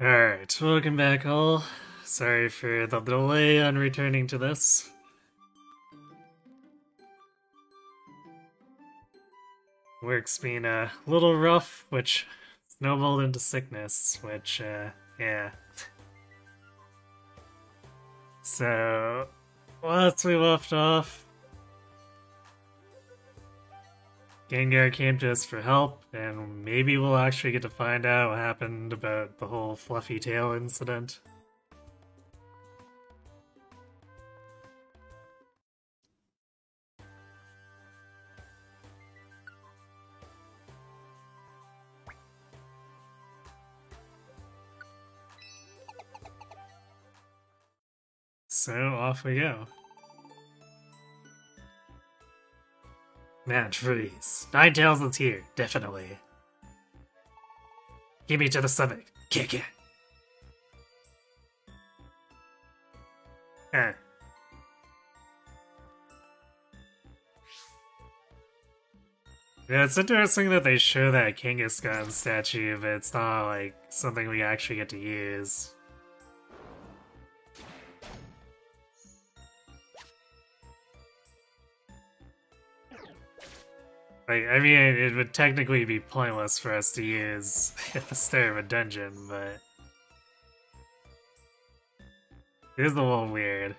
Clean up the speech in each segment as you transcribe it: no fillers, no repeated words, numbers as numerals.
Alright, welcome back all. Sorry for the delay on returning to this. Work's been a little rough, which snowballed into sickness, which, yeah. So, last we left off, Gengar came to us for help, and maybe we'll actually get to find out what happened about the whole fluffy tail incident. So, off we go. Man, freeze. Ninetales is here, definitely. Give me to the stomach. Kick it. Eh. Yeah, it's interesting that they show that Kangaskhan statue, but it's not like something we actually get to use. Like, I mean, it would technically be pointless for us to use at the start of a dungeon, but it is a little weird.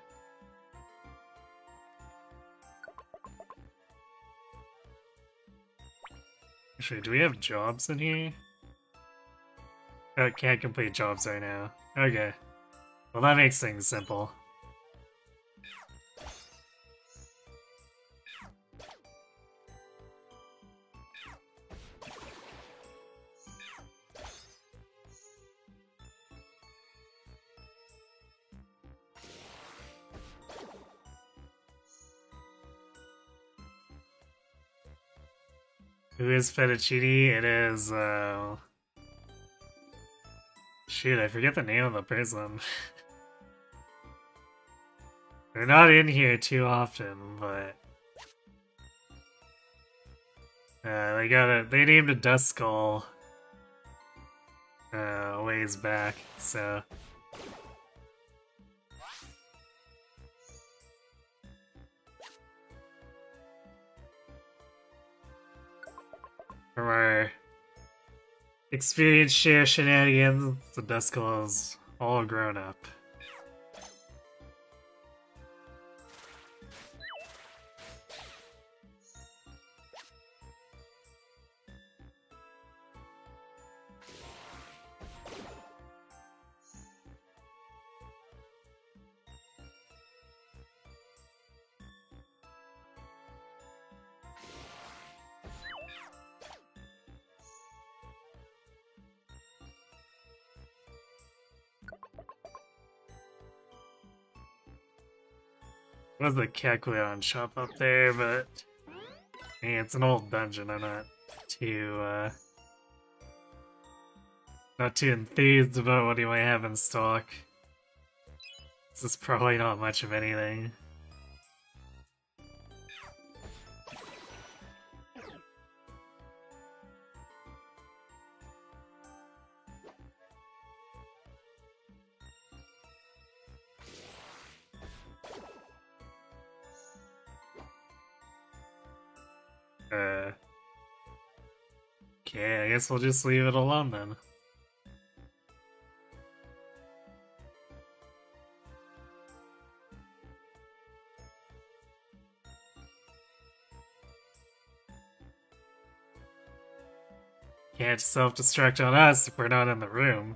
Actually, do we have jobs in here? Oh, can't complete jobs right now. Okay. Well, that makes things simple. Who is Fettuccine? It is, shoot, I forget the name of the person. They're not in here too often, but... they named a Duskull a ways back, so... From our experience share shenanigans, the Duskull is all grown up. Was the Kekuleon shop up there, but hey, it's an old dungeon. I'm not too enthused about what he might have in stock. This is probably not much of anything. Okay, I guess we'll just leave it alone then. Can't self-destruct on us if we're not in the room.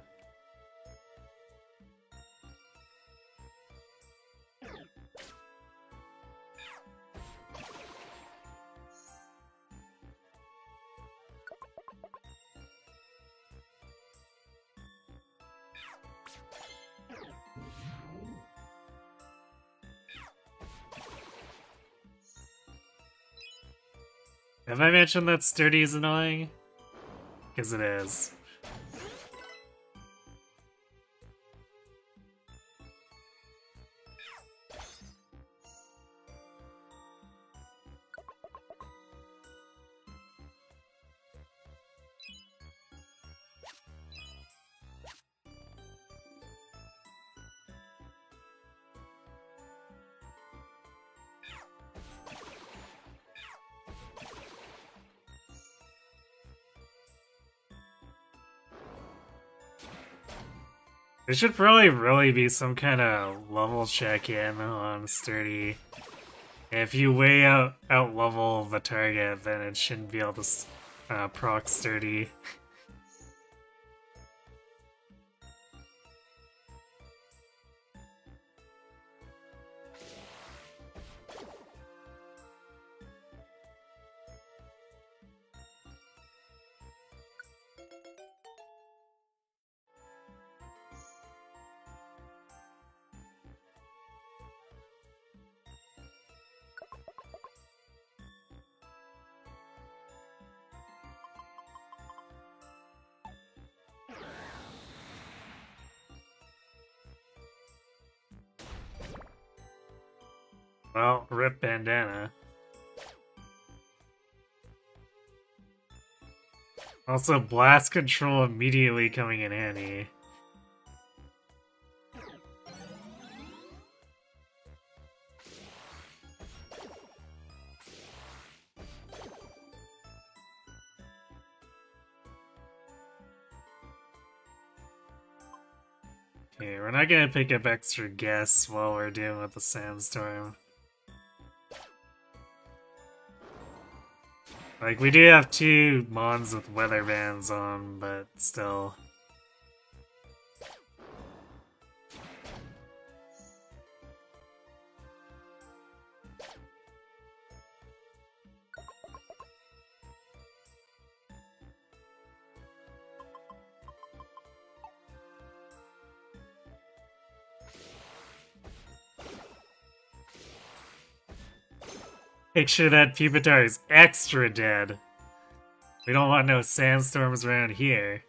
Have I mentioned that Sturdy is annoying? Because it is. There should probably really be some kind of level check-in on Sturdy. If you way out level the target, then it shouldn't be able to proc Sturdy. Well, rip bandana. Also, blast control immediately coming in handy. Okay, we're not gonna pick up extra guests while we're dealing with the sandstorm. Like, we do have 2 mons with weather bands on, but still. Make sure that Pupitar is extra dead. We don't want no sandstorms around here.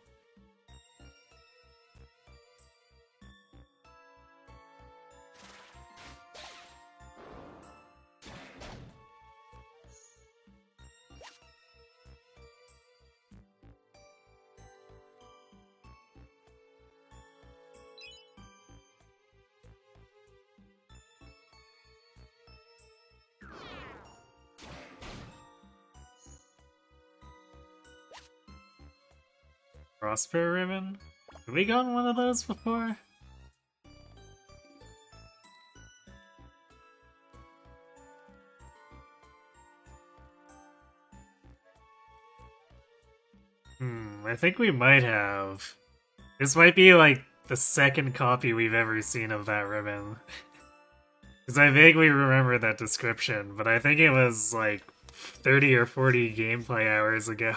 Crossbow ribbon? Have we gotten one of those before? I think we might have. This might be like the second copy we've ever seen of that ribbon. Because I vaguely remember that description, but I think it was like 30 or 40 gameplay hours ago.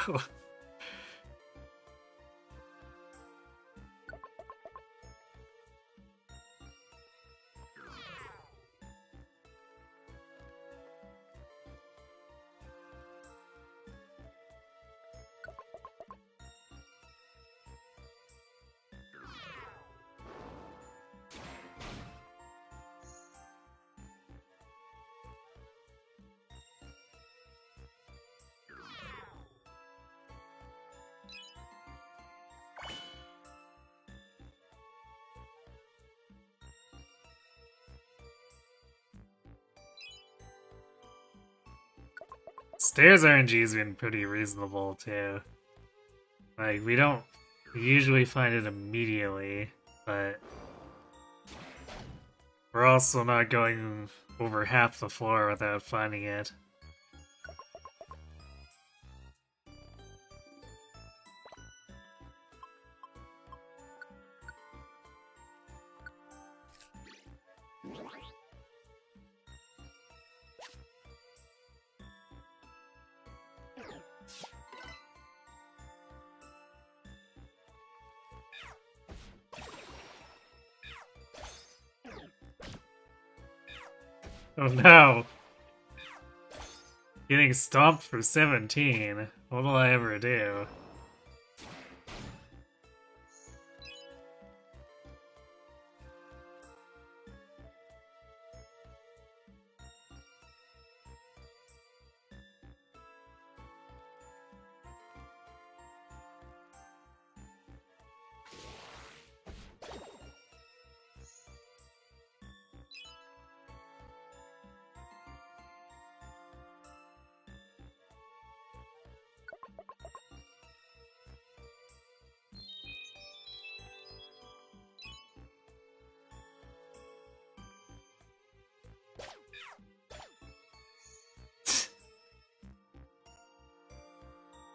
Stairs RNG's been pretty reasonable too. Like, we don't usually find it immediately, but we're also not going over half the floor without finding it. Oh no! Getting stomped for 17. What will I ever do?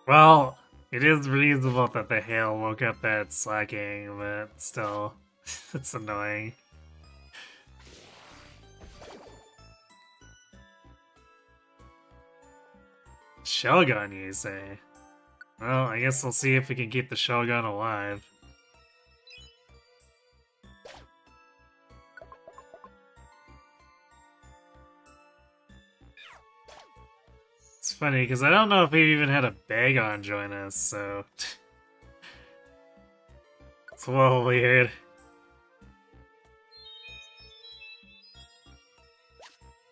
Well, it is reasonable that the hail woke up that slacking, but still, it's annoying. Shogun, you say? Well, I guess we'll see if we can keep the Shogun alive. It's funny, because I don't know if we've even had a Bagon join us, so... it's a little weird.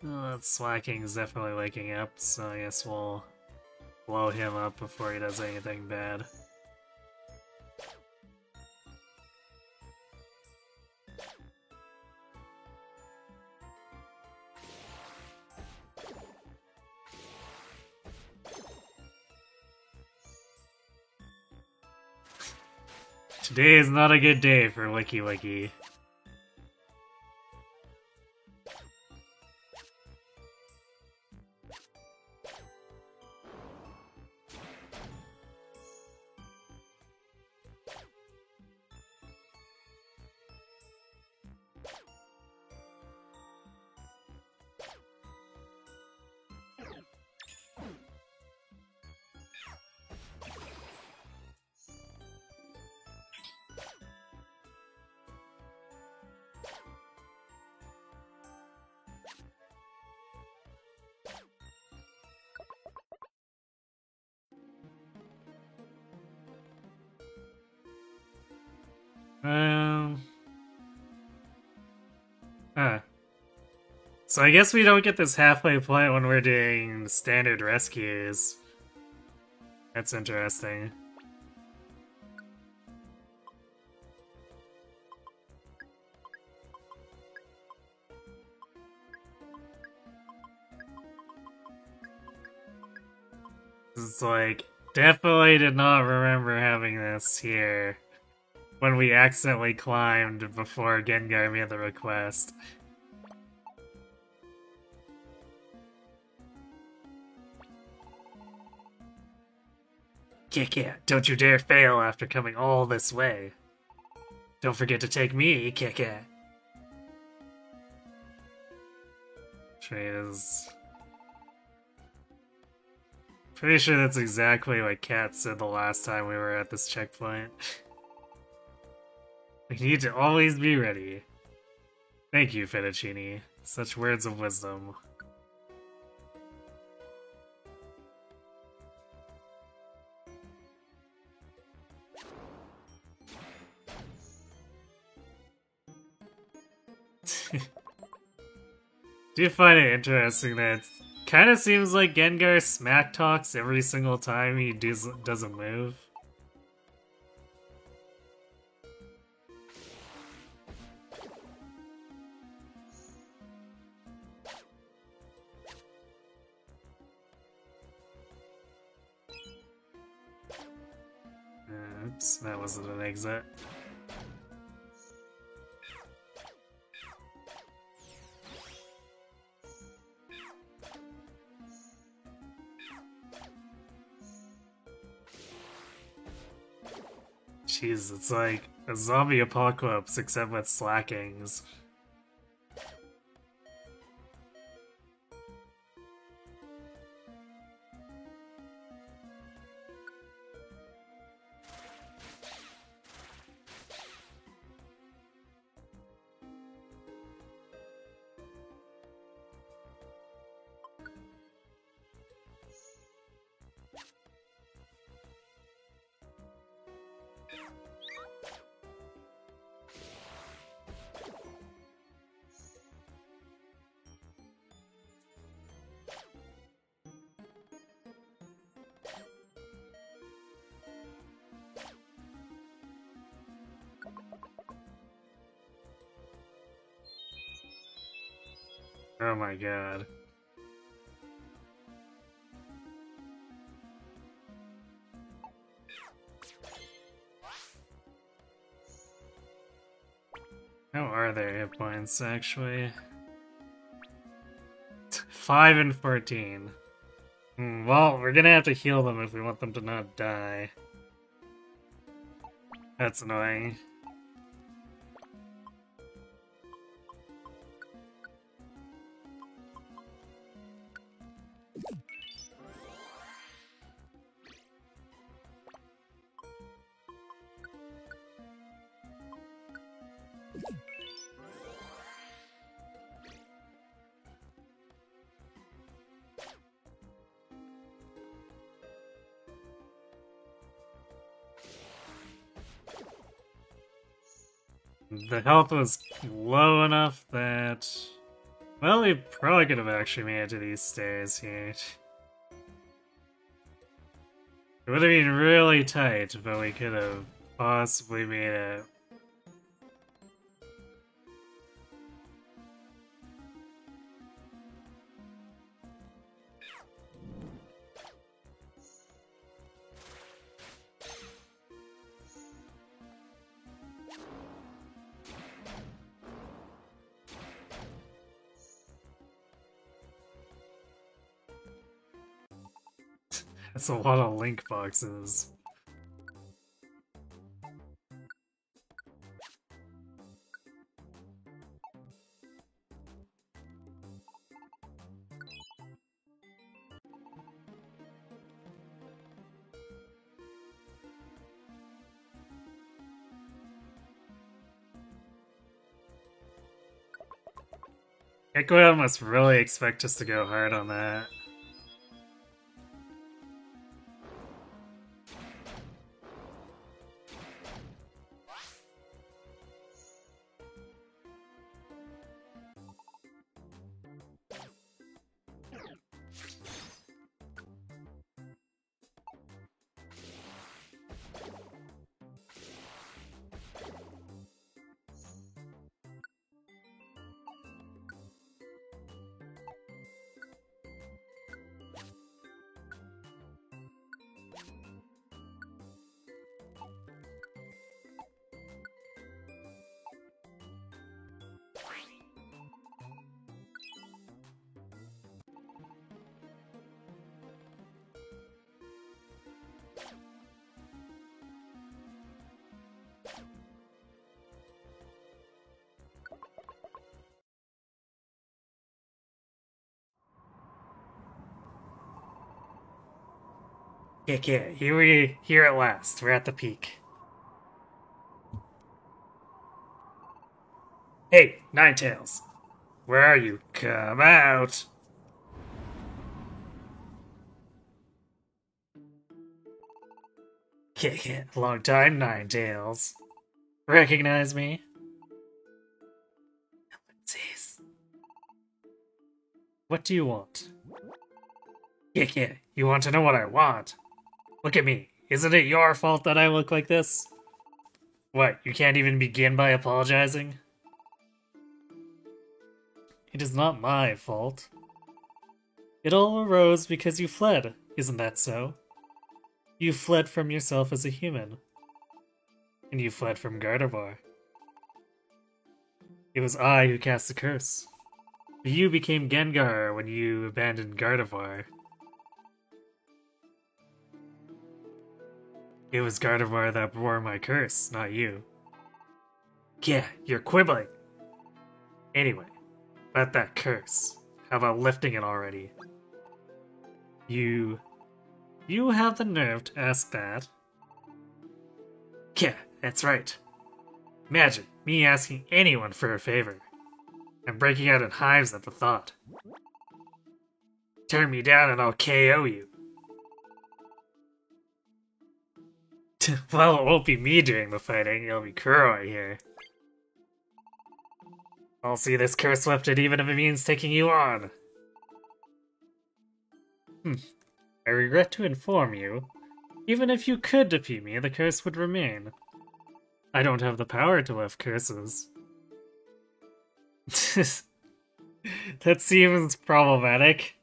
Oh, that Slacking's definitely waking up, so I guess we'll blow him up before he does anything bad. Today is not a good day for Wiki Wiki. Huh. So I guess we don't get this halfway point when we're doing standard rescues. That's interesting. It's like, definitely did not remember having this here when we accidentally climbed before Gengar made the request. Kit, don't you dare fail after coming all this way. Don't forget to take me, Kit. Is... pretty sure that's exactly like Kat said the last time we were at this checkpoint. We need to always be ready. Thank you, Fettuccine. Such words of wisdom. Do you find it interesting that it kind of seems like Gengar smack talks every single time he doesn't move? Oops, that wasn't an exit. Jeez, it's like a zombie apocalypse except with slackings. Oh my god. How are their hit points, actually? 5 and 14. Well, we're gonna have to heal them if we want them to not die. That's annoying. The health was low enough that... Well, we probably could have actually made it to these stairs here. It would have been really tight, but we could have possibly made it. That's a lot of link boxes. Ecuador must really expect us to go hard on that. Yeah, here at last. We're at the peak. Hey, Ninetales! Where are you? Come out! Yeah, long time, Ninetales. Recognize me? Jeez. What do you want? Yeah, you want to know what I want? Look at me. Isn't it your fault that I look like this? What, you can't even begin by apologizing? It is not my fault. It all arose because you fled, isn't that so? You fled from yourself as a human. And you fled from Gardevoir. It was I who cast the curse. You became Gengar when you abandoned Gardevoir. It was Gardevoir that bore my curse, not you. Yeah, you're quibbling. Anyway, about that curse. How about lifting it already? You have the nerve to ask that? Yeah, that's right. Imagine me asking anyone for a favor. I'm breaking out in hives at the thought. Turn me down and I'll KO you. Well, it won't be me doing the fighting, it'll be Kuroi here. I'll see this curse lifted even if it means taking you on. I regret to inform you, even if you could defeat me, the curse would remain. I don't have the power to lift curses. That seems problematic.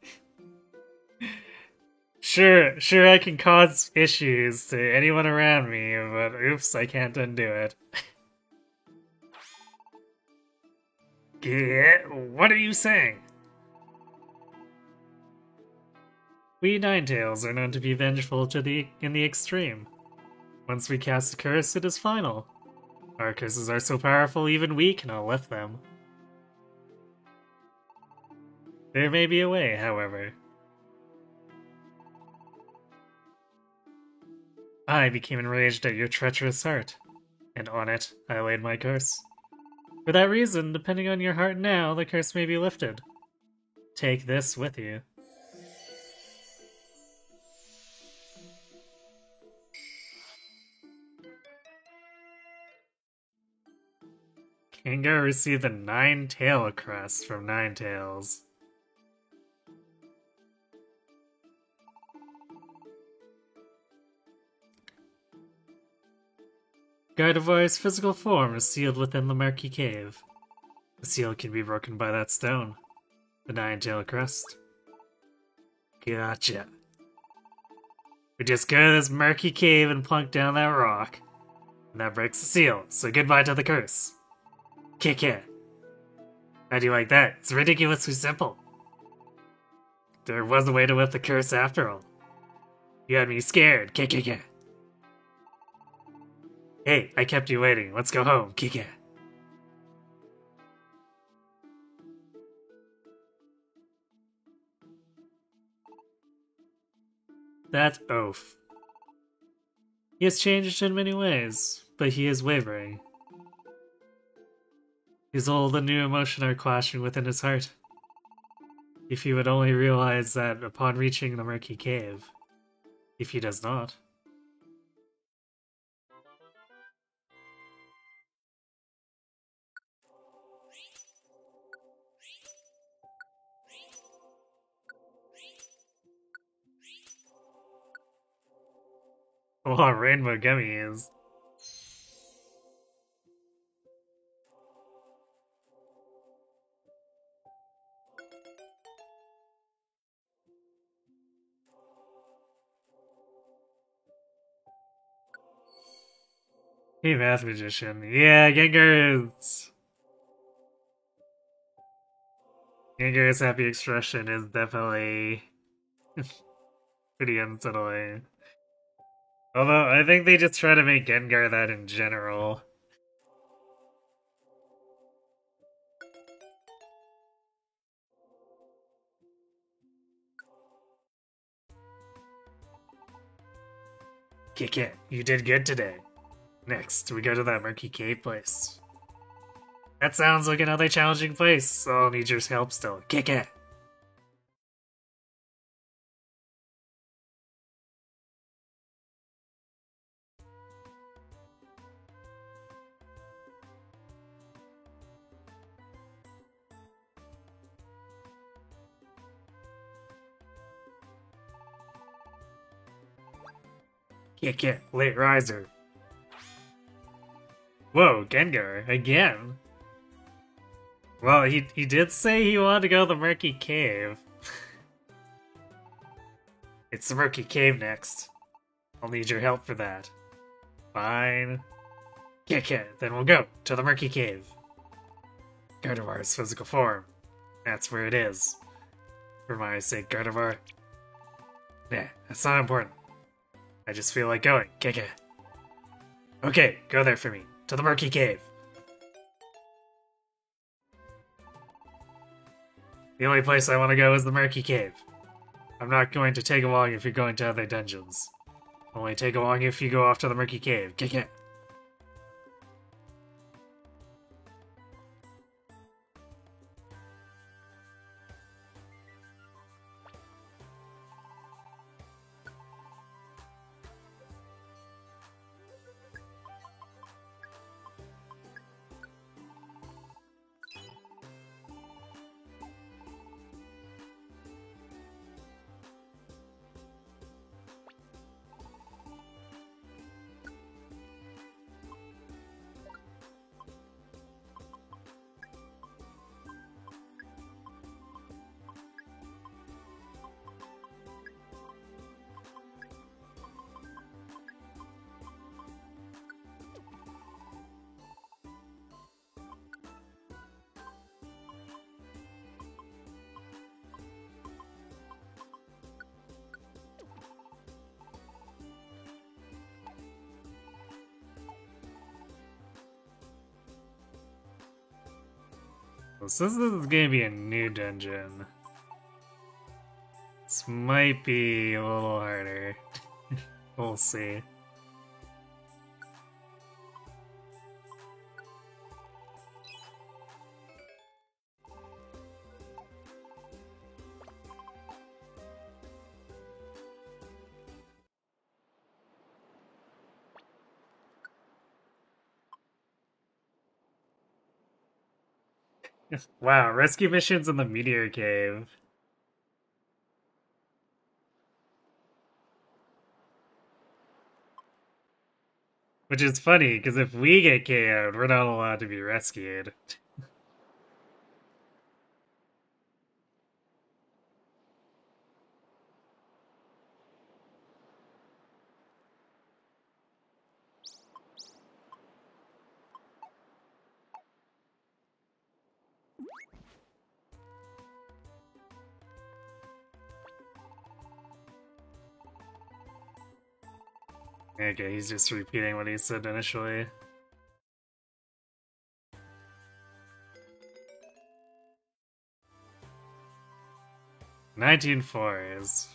Sure, I can cause issues to anyone around me, but oops, I can't undo it. Yeah, what are you saying? We Ninetales are known to be vengeful in the extreme. Once we cast a curse, it is final. Our curses are so powerful even we cannot lift them. There may be a way, however. I became enraged at your treacherous heart, and on it I laid my curse. For that reason, depending on your heart now, the curse may be lifted. Take this with you. Gengar received the Nine-Tail crest from Ninetales. Gardevoir's physical form is sealed within the murky cave. The seal can be broken by that stone, the Nine-Tail crest. Gotcha. We just go to this murky cave and plunk down that rock, and that breaks the seal, so goodbye to the curse. Kick it. How do you like that? It's ridiculously simple. There was a way to lift the curse after all. You had me scared. Kick it. Hey, I kept you waiting. Let's go home. Kick it. That oaf. He has changed in many ways, but he is wavering. His old and new emotion are clashing within his heart. If he would only realize that upon reaching the murky cave, if he does not. Oh, rainbow gummies. Hey, Math Magician. Yeah, Gengar's happy expression is definitely pretty unsettling. Although, I think they just try to make Gengar that in general. Kick it, you did good today. Next, we go to that murky cave place. That sounds like another challenging place, so I'll need your help still. Kick it! Kick it, late riser. Whoa, Gengar, again? Well, he did say he wanted to go to the murky cave. It's the murky cave next. I'll need your help for that. Fine. Kick it, then we'll go to the murky cave. Gardevoir's physical form. That's where it is. For my sake, Gardevoir. Nah, that's not important. I just feel like going. Kick it. Okay, go there for me. To the murky cave. The only place I want to go is the murky cave. I'm not going to take along if you're going to other dungeons. Only take along if you go off to the murky cave. Kick it. So this is gonna be a new dungeon. This might be a little harder. We'll see. Wow, rescue missions in the Meteor Cave. Which is funny, because if we get KO'd, we're not allowed to be rescued. Okay, he's just repeating what he said initially. "1940s."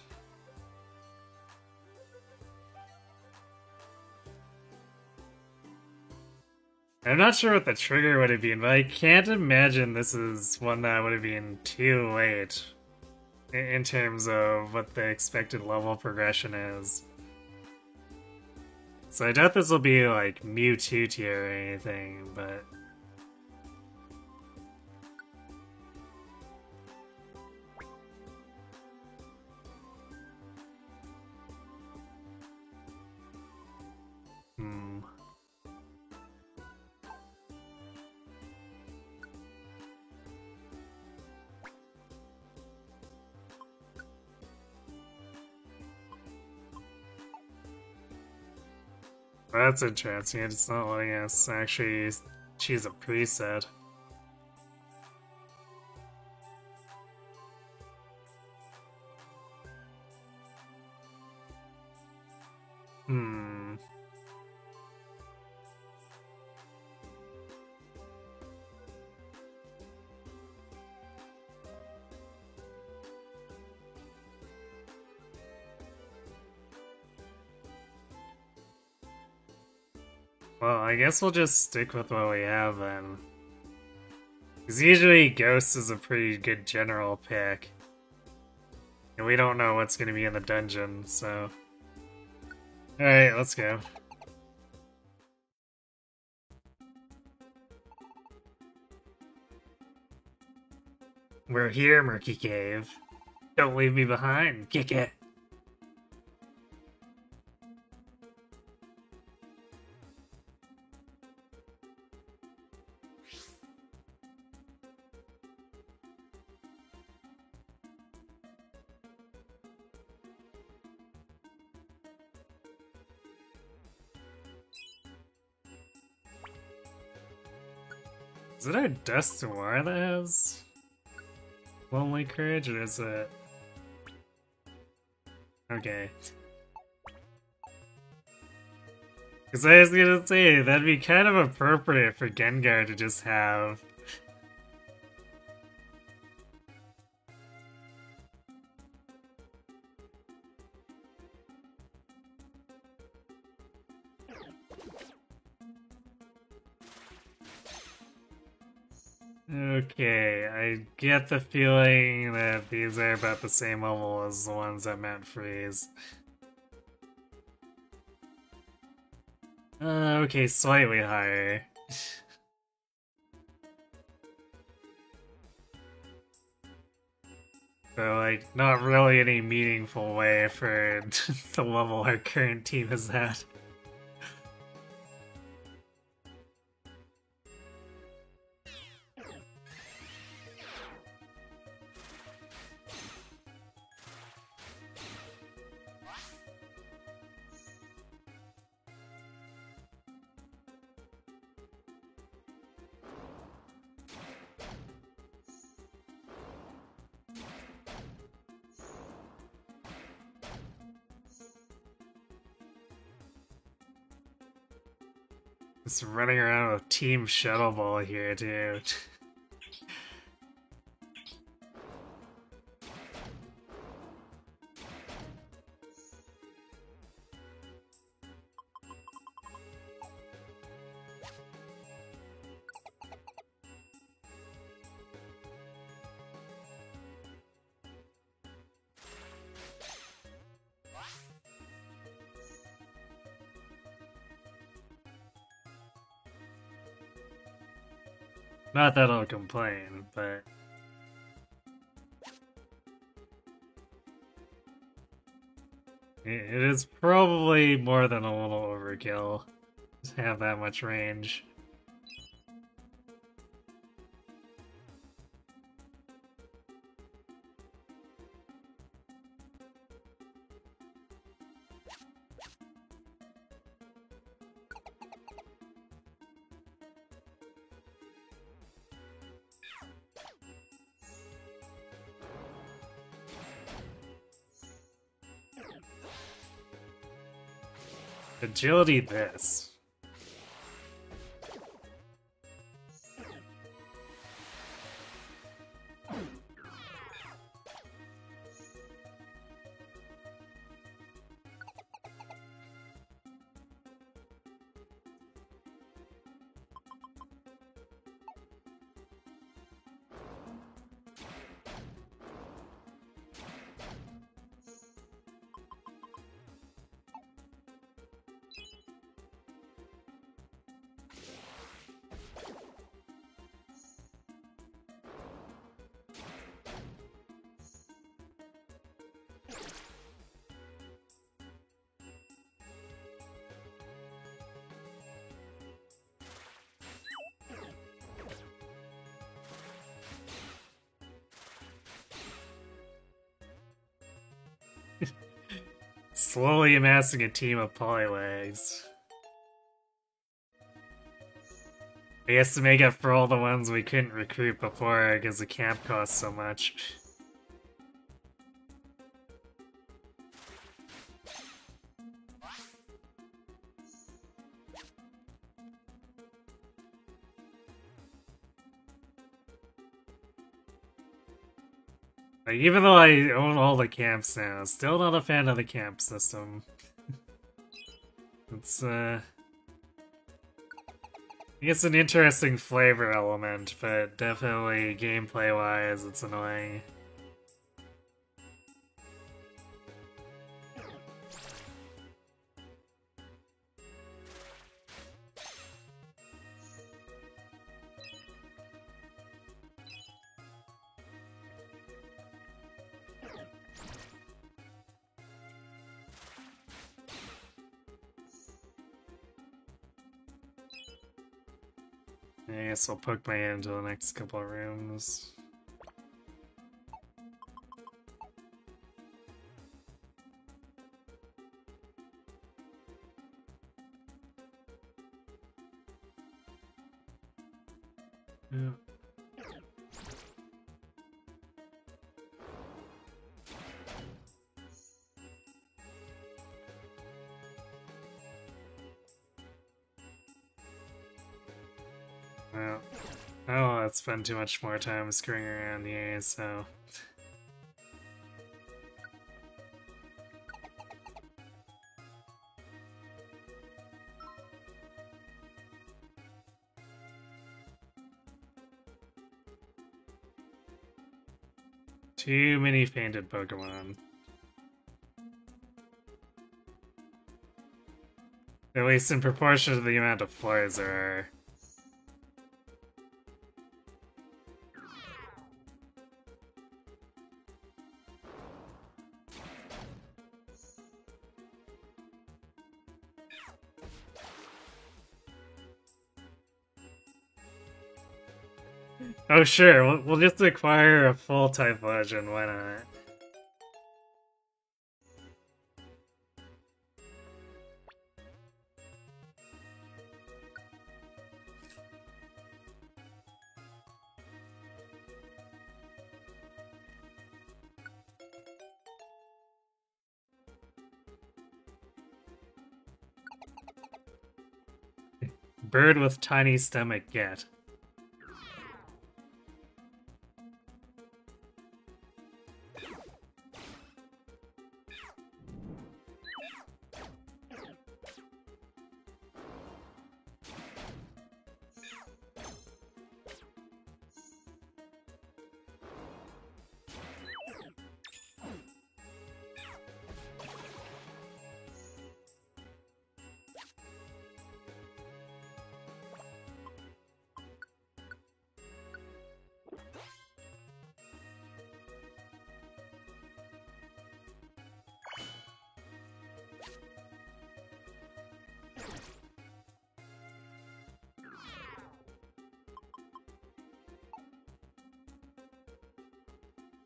I'm not sure what the trigger would have been, but I can't imagine this is one that would have been too late in terms of what the expected level progression is. So I doubt this will be like Mewtwo tier or anything, but... Hmm. That's interesting, it's not letting us actually choose a preset. Hmm. Well, I guess we'll just stick with what we have then. Because usually Ghost is a pretty good general pick. And we don't know what's going to be in the dungeon, so... Alright, let's go. We're here, Murky Cave. Don't leave me behind. Kick it. Is it our Dusknoir that has Lonely Courage, or is it... Okay. Because I was gonna say, that'd be kind of appropriate for Gengar to just have... Okay, I get the feeling that these are about the same level as the ones that meant freeze. Okay, slightly higher. So, like, not really any meaningful way for the level our current team is at. Just running around with Team Shuttle Ball here, dude. Not that I'll complain, but it is probably more than a little overkill to have that much range. Agility this. Slowly amassing a team of Poliwags. I guess to make up for all the ones we couldn't recruit before because the camp cost so much. Like, even though I own all the camps now, still not a fan of the camp system. It's, I guess an interesting flavor element, but definitely gameplay-wise, it's annoying. I guess I'll poke my head into the next couple of rooms. Yeah. Well, I'll spend too much more time screwing around here, so... Too many fainted Pokemon. At least in proportion to the amount of floors there are. Oh sure, we'll just acquire a full type legend, why not? Bird with tiny stomach get.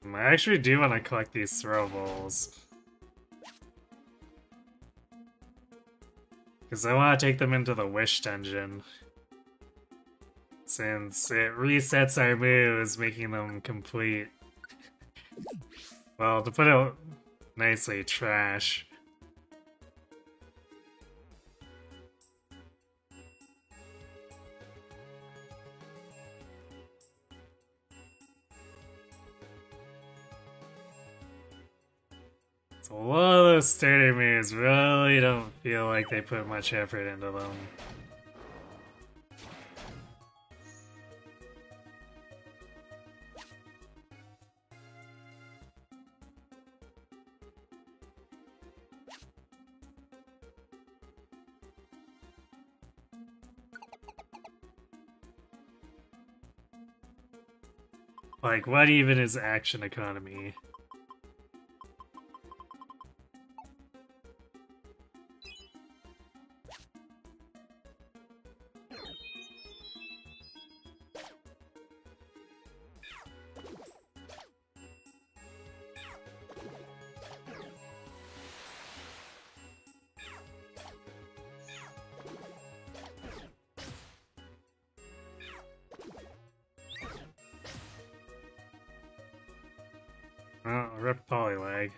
I actually do want to collect these throwables. Because I want to take them into the Wish Dungeon. Since it resets our moves, making them complete. Well, to put it nicely, trash. So a lot of those starter moves really don't feel like they put much effort into them. Like, what even is action economy? Oh, rip Polylag.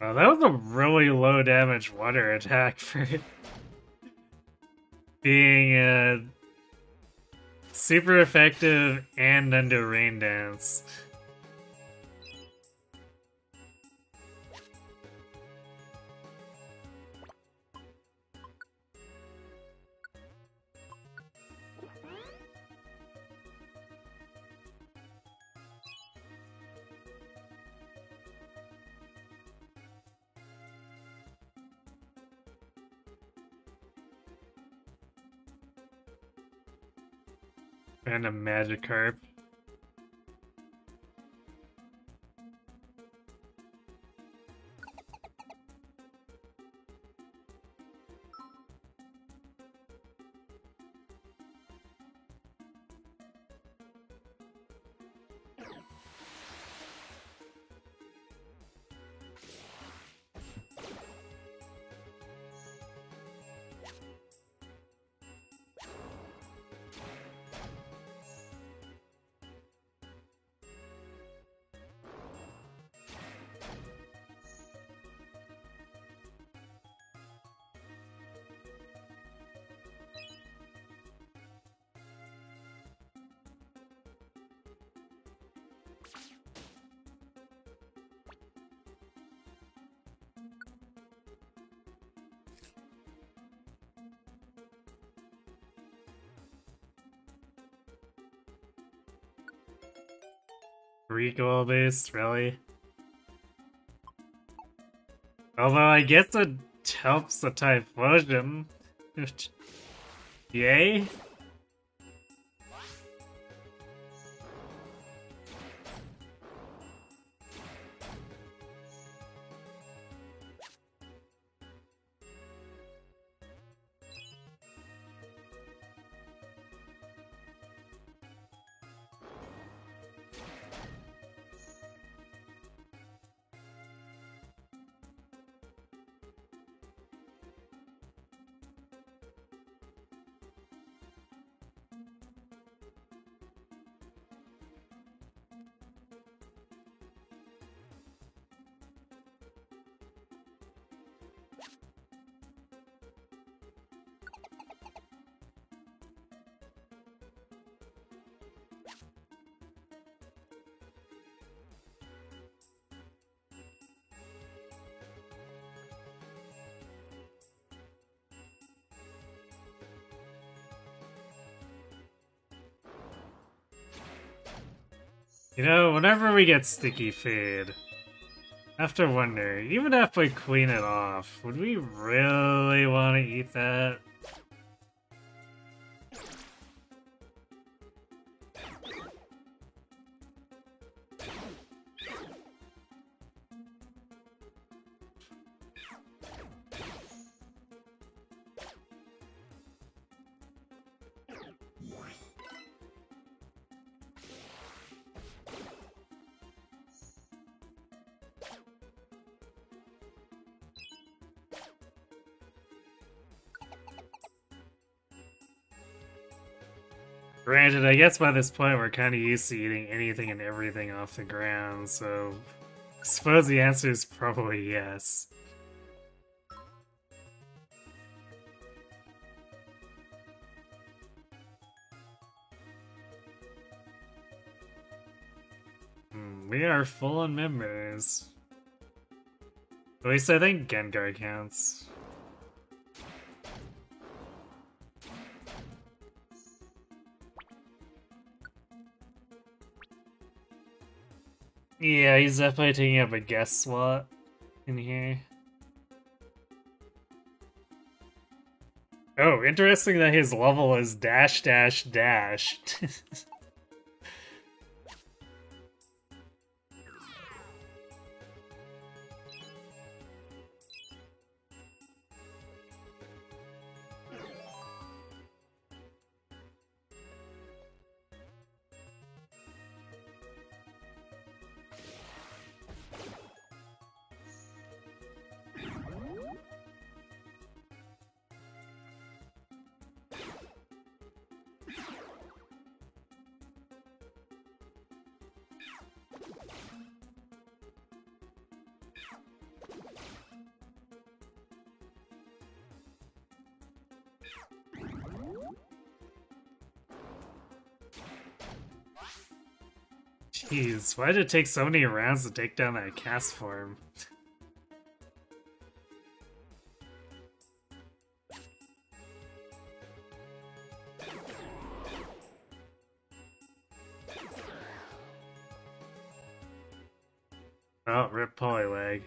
Oh, that was a really low damage water attack for being super effective and under Rain Dance. And a Magikarp. Recoil based, really? Although I guess it helps the Typhlosion. Yay? You know, whenever we get Sticky Fade, I have to wonder, even if we clean it off, would we really want to eat that? Granted, I guess by this point we're kind of used to eating anything and everything off the ground, so I suppose the answer is probably yes. We are full on members. At least I think Gengar counts. Yeah, he's definitely taking up a guest slot in here. Oh, interesting that his level is dash dash dash. Jeez, why did it take so many rounds to take down that cast form? Oh, rip Poliwag.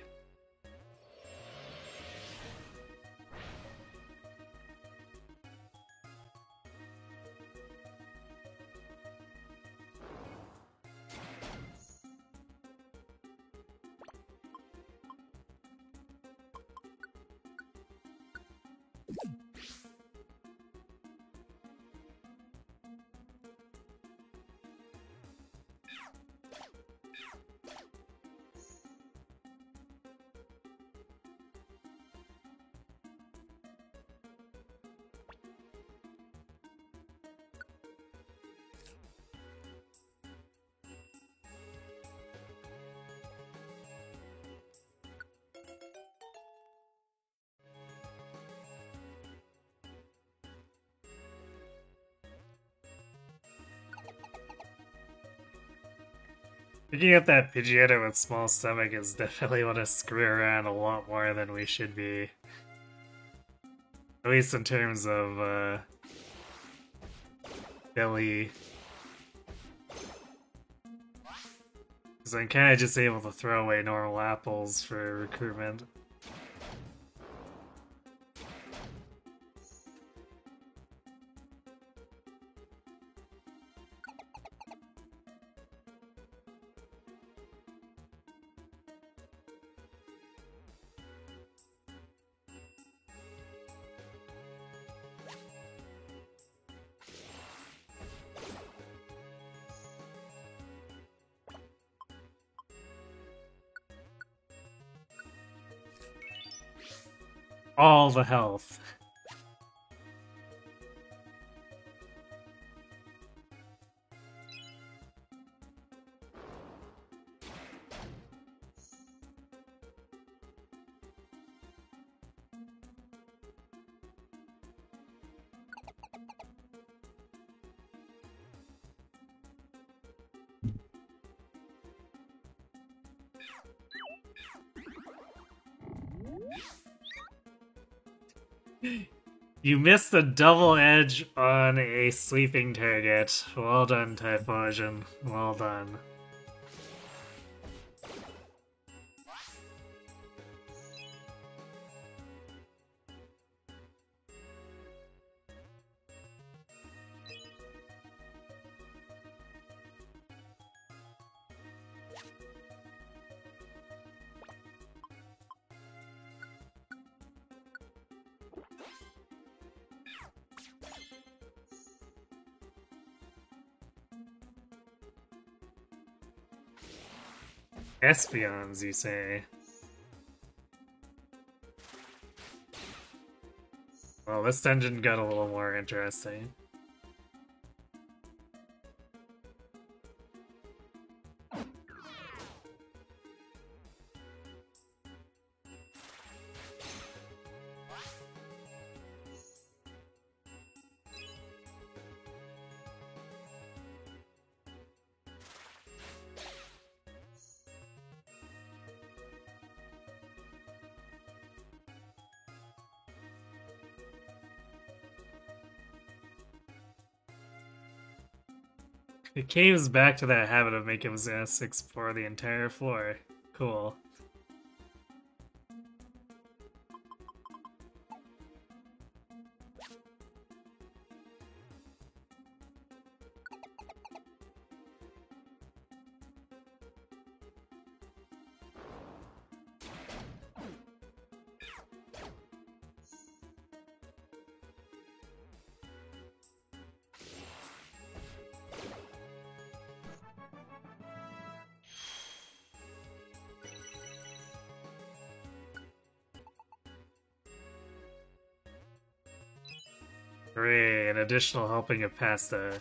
Picking up that Pidgeotto with small stomach is definitely want to screw around a lot more than we should be. At least in terms of, Billy. Because I'm kind of just able to throw away normal apples for recruitment. All the health. You missed the double edge on a sleeping target. Well done, Typhlosion. Well done. Espions, you say? Well, this dungeon got a little more interesting. The cave's back to that habit of making us explore the entire floor. Cool. Hooray, an additional helping of pasta.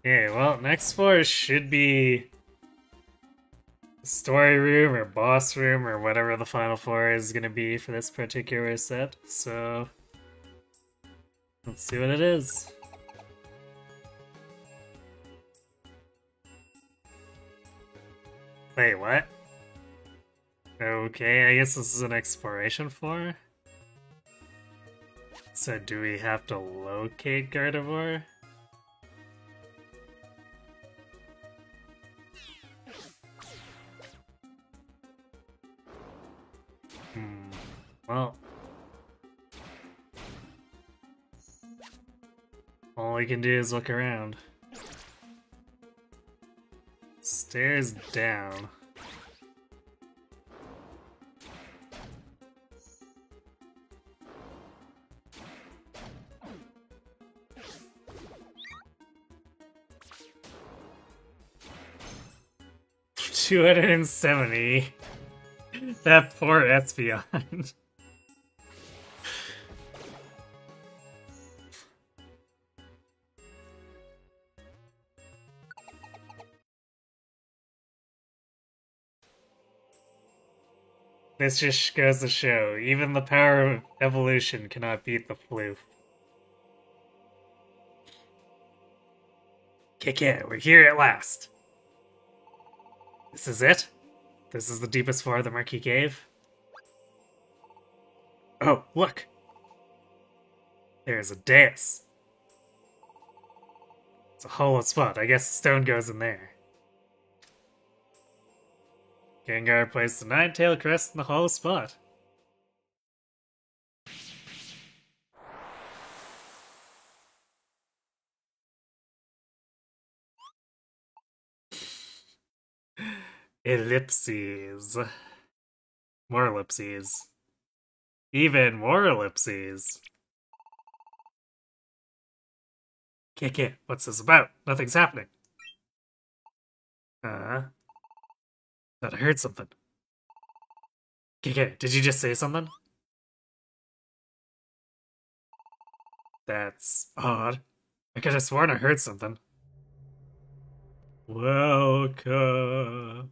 Okay, well, next floor should be story room or boss room or whatever the final floor is gonna be for this particular set, so let's see what it is. Wait, what? Okay, I guess this is an exploration floor? So do we have to locate Gardevoir? Well, all we can do is look around. Stairs down. $270. That poor Espeon. This just goes to show, even the power of evolution cannot beat the flu. Kick it, we're here at last. This is it? This is the deepest floor of the Murky Cave? Oh, look! There's a dais. It's a hollow spot. I guess the stone goes in there. Gengar placed the nine-tailed crest in the hollow spot. Ellipses. More ellipses. Even more ellipses. Kick it. What's this about? Nothing's happening. Thought I heard something. Kick it. Did you just say something? That's odd. I could have sworn I heard something. Welcome.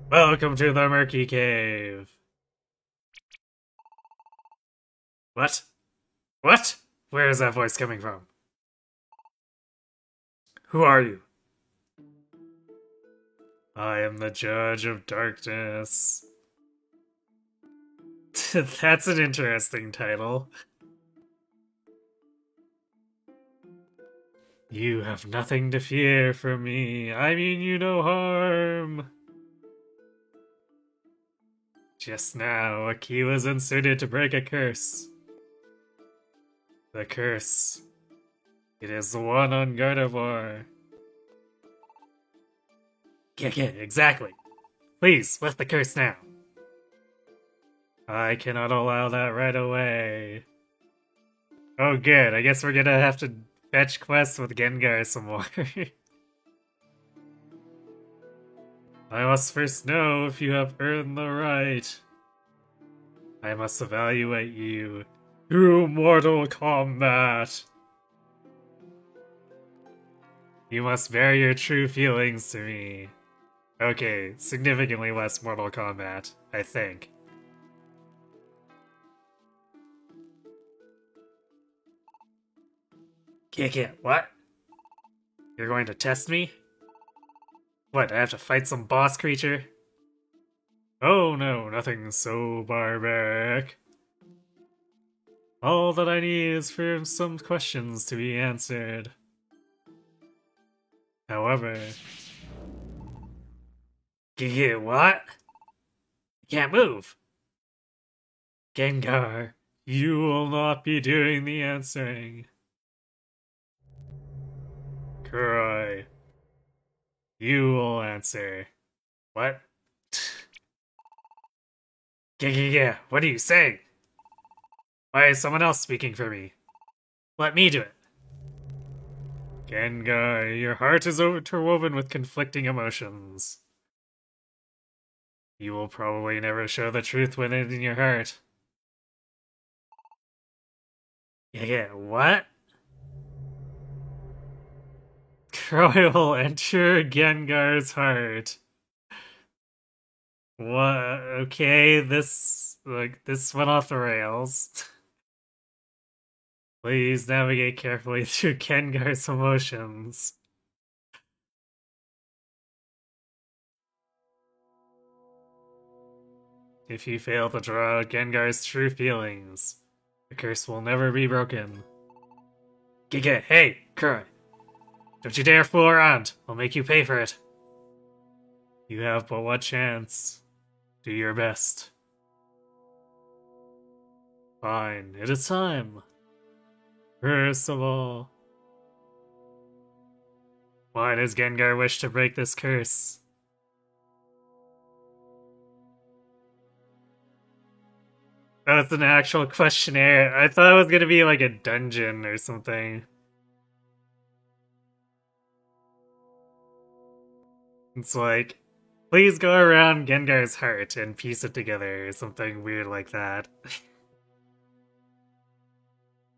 Welcome to the Murky Cave. What? What? Where is that voice coming from? Who are you? I am the Judge of Darkness. That's an interesting title. You have nothing to fear from me. I mean you no harm. Just now, a key was inserted to break a curse. The curse. It is the one on Gardevoir. Yeah, exactly. Please, lift the curse now. I cannot allow that right away. Oh good, I guess we're gonna have to fetch quests with Gengar some more. I must first know if you have earned the right. I must evaluate you through Mortal Kombat. You must bear your true feelings to me. Okay, significantly less Mortal Kombat, I think. What? You're going to test me? What, I have to fight some boss creature? Oh no, nothing so barbaric. All that I need is for some questions to be answered. However... What? I can't move! Gengar, you will not be doing the answering. Kuroi, you will answer. What? What are you saying? Why is someone else speaking for me? Let me do it. Gengar, your heart is interwoven with conflicting emotions. You will probably never show the truth within your heart. What? Kuroi will enter Gengar's heart. What? Okay, this went off the rails. Please navigate carefully through Gengar's emotions. If you fail to draw out Gengar's true feelings, the curse will never be broken. Hey, Kuroi! Don't you dare fool around! I'll make you pay for it! You have but one chance. Do your best. Fine, it is time. First of all, why does Gengar wish to break this curse? Oh, it's an actual questionnaire. I thought it was gonna be like a dungeon or something. It's like, please go around Gengar's heart and piece it together or something weird like that.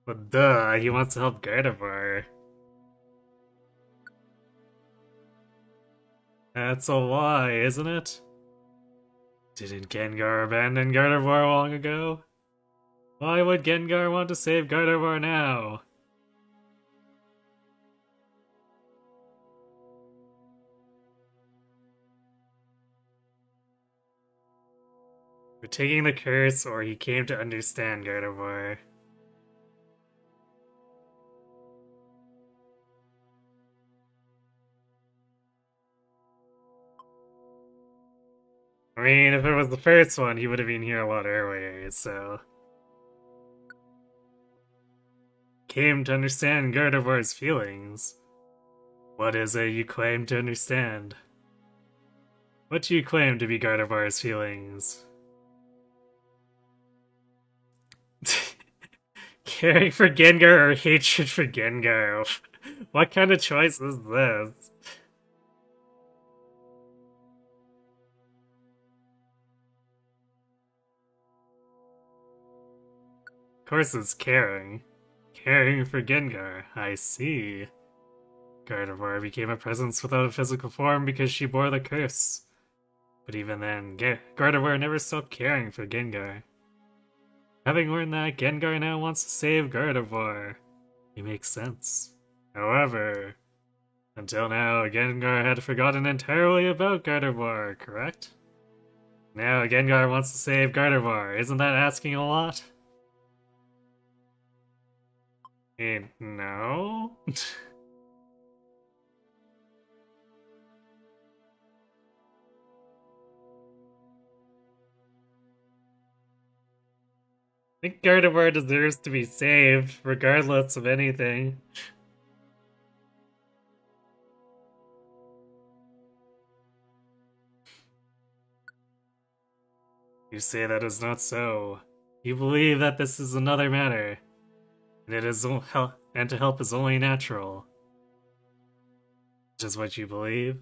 But duh, he wants to help Gardevoir. That's a lie, isn't it? Didn't Gengar abandon Gardevoir long ago? Why would Gengar want to save Gardevoir now? We're taking the curse, or he came to understand Gardevoir. I mean, if it was the first one, he would have been here a lot earlier, so... Came to understand Gardevoir's feelings. What is it you claim to understand? What do you claim to be Gardevoir's feelings? Caring for Gengar or hatred for Gengar? What kind of choice is this? Of course it's caring. Caring for Gengar, I see. Gardevoir became a presence without a physical form because she bore the curse. But even then, Gardevoir never stopped caring for Gengar. Having learned that, Gengar now wants to save Gardevoir. It makes sense. However, until now, Gengar had forgotten entirely about Gardevoir, correct? Now Gengar wants to save Gardevoir. Isn't that asking a lot? No? think Gardevoir deserves to be saved, regardless of anything. You say that is not so. You believe that this is another matter, and and to help is only natural. Which is what you believe?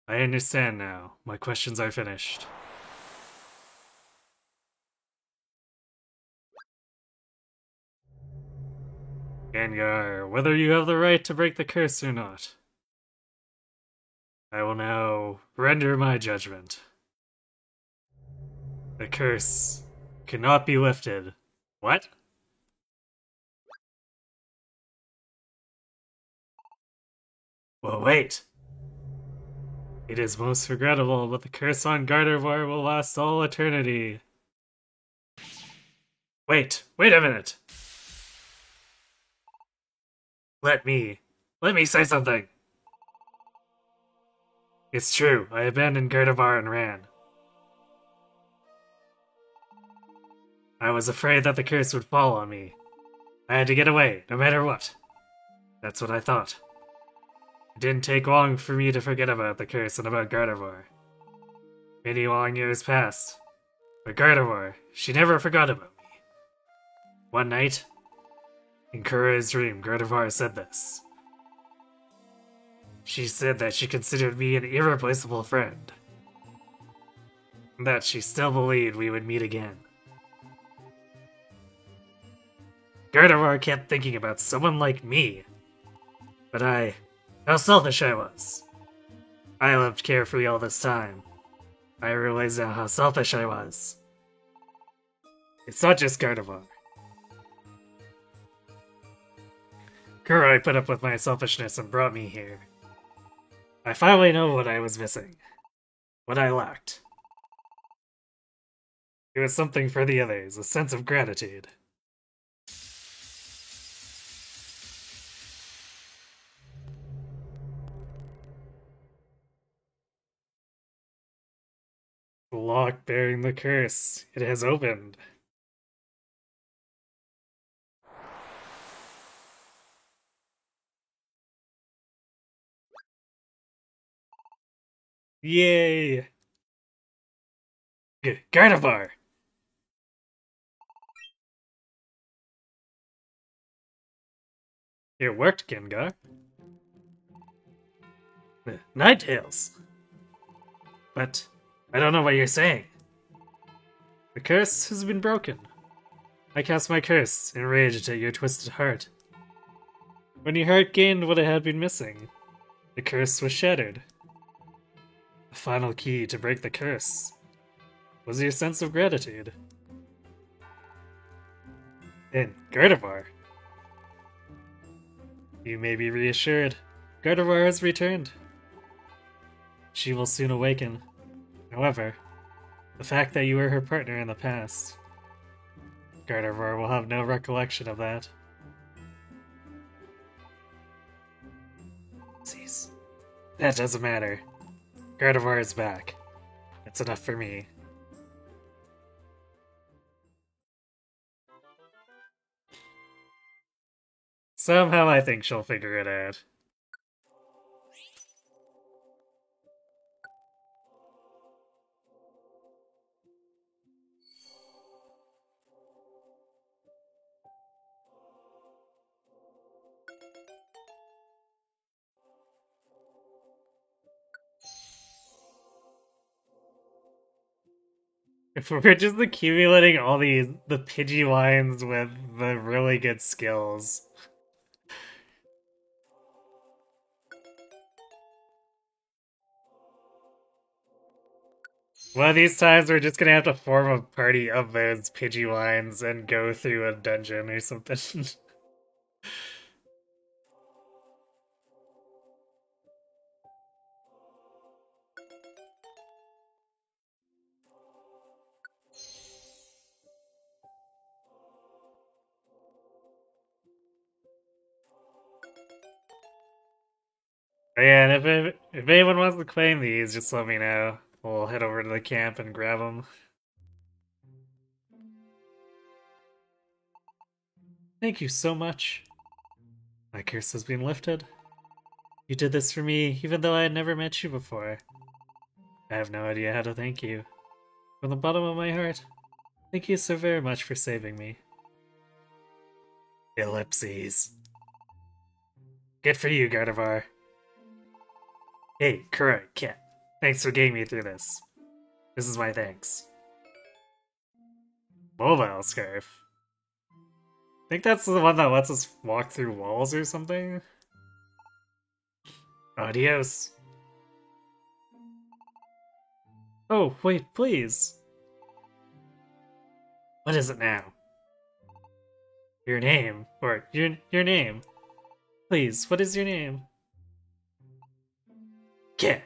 I understand now. My questions are finished. Gengar, whether you have the right to break the curse or not, I will now render my judgment. The curse cannot be lifted. What? Well, wait. It is most regrettable, but the curse on Gardevoir will last all eternity. Wait a minute. Let me say something. It's true, I abandoned Gardevoir and ran. I was afraid that the curse would fall on me. I had to get away, no matter what. That's what I thought. It didn't take long for me to forget about the curse and about Gardevoir. Many long years passed, but Gardevoir, she never forgot about me. One night, in Kura's dream, Gardevoir said this. She said that she considered me an irreplaceable friend. And that she still believed we would meet again. Gardevoir kept thinking about someone like me. But how selfish I was. I lived carefree all this time. I realize now how selfish I was. It's not just Gardevoir. Kurai put up with my selfishness and brought me here. I finally know what I was missing. What I lacked. It was something for the others, a sense of gratitude. The lock bearing the curse. It has opened. Yay! Gardevoir! It worked, Gengar. Ninetales! But I don't know what you're saying. The curse has been broken. I cast my curse, enraged at your twisted heart. When your heart gained what it had been missing, the curse was shattered. The final key to break the curse was your sense of gratitude. And Gardevoir. You may be reassured. Gardevoir has returned. She will soon awaken. However, the fact that you were her partner in the past, Gardevoir will have no recollection of that. Cease. That doesn't matter. Gardevoir is back. That's enough for me. Somehow I think she'll figure it out. If we're just accumulating all the Pidgeywines with the really good skills. One of these times we're just gonna have to form a party of those Pidgeywines and go through a dungeon or something. Yeah, and if anyone wants to claim these, just let me know. We'll head over to the camp and grab them. Thank you so much. My curse has been lifted. You did this for me, even though I had never met you before. I have no idea how to thank you. From the bottom of my heart, thank you so very much for saving me. Ellipses. Good for you, Gardevoir. Hey, Kura, Cat. Thanks for getting me through this. This is my thanks. Mobile Scarf. I think that's the one that lets us walk through walls or something. Adios. Oh, wait, please. What is it now? Your name. Or, your name. Please, what is your name? Cat.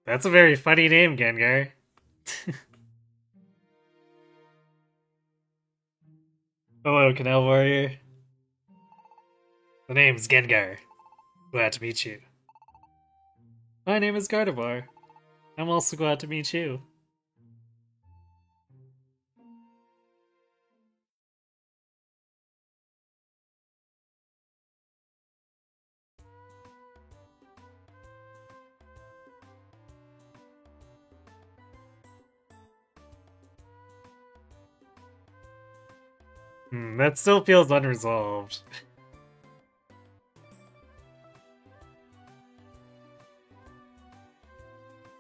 That's a very funny name, Gengar. Hello, Canal Warrior. The name's Gengar. Glad to meet you. My name is Gardevoir. I'm also glad to meet you. That still feels unresolved.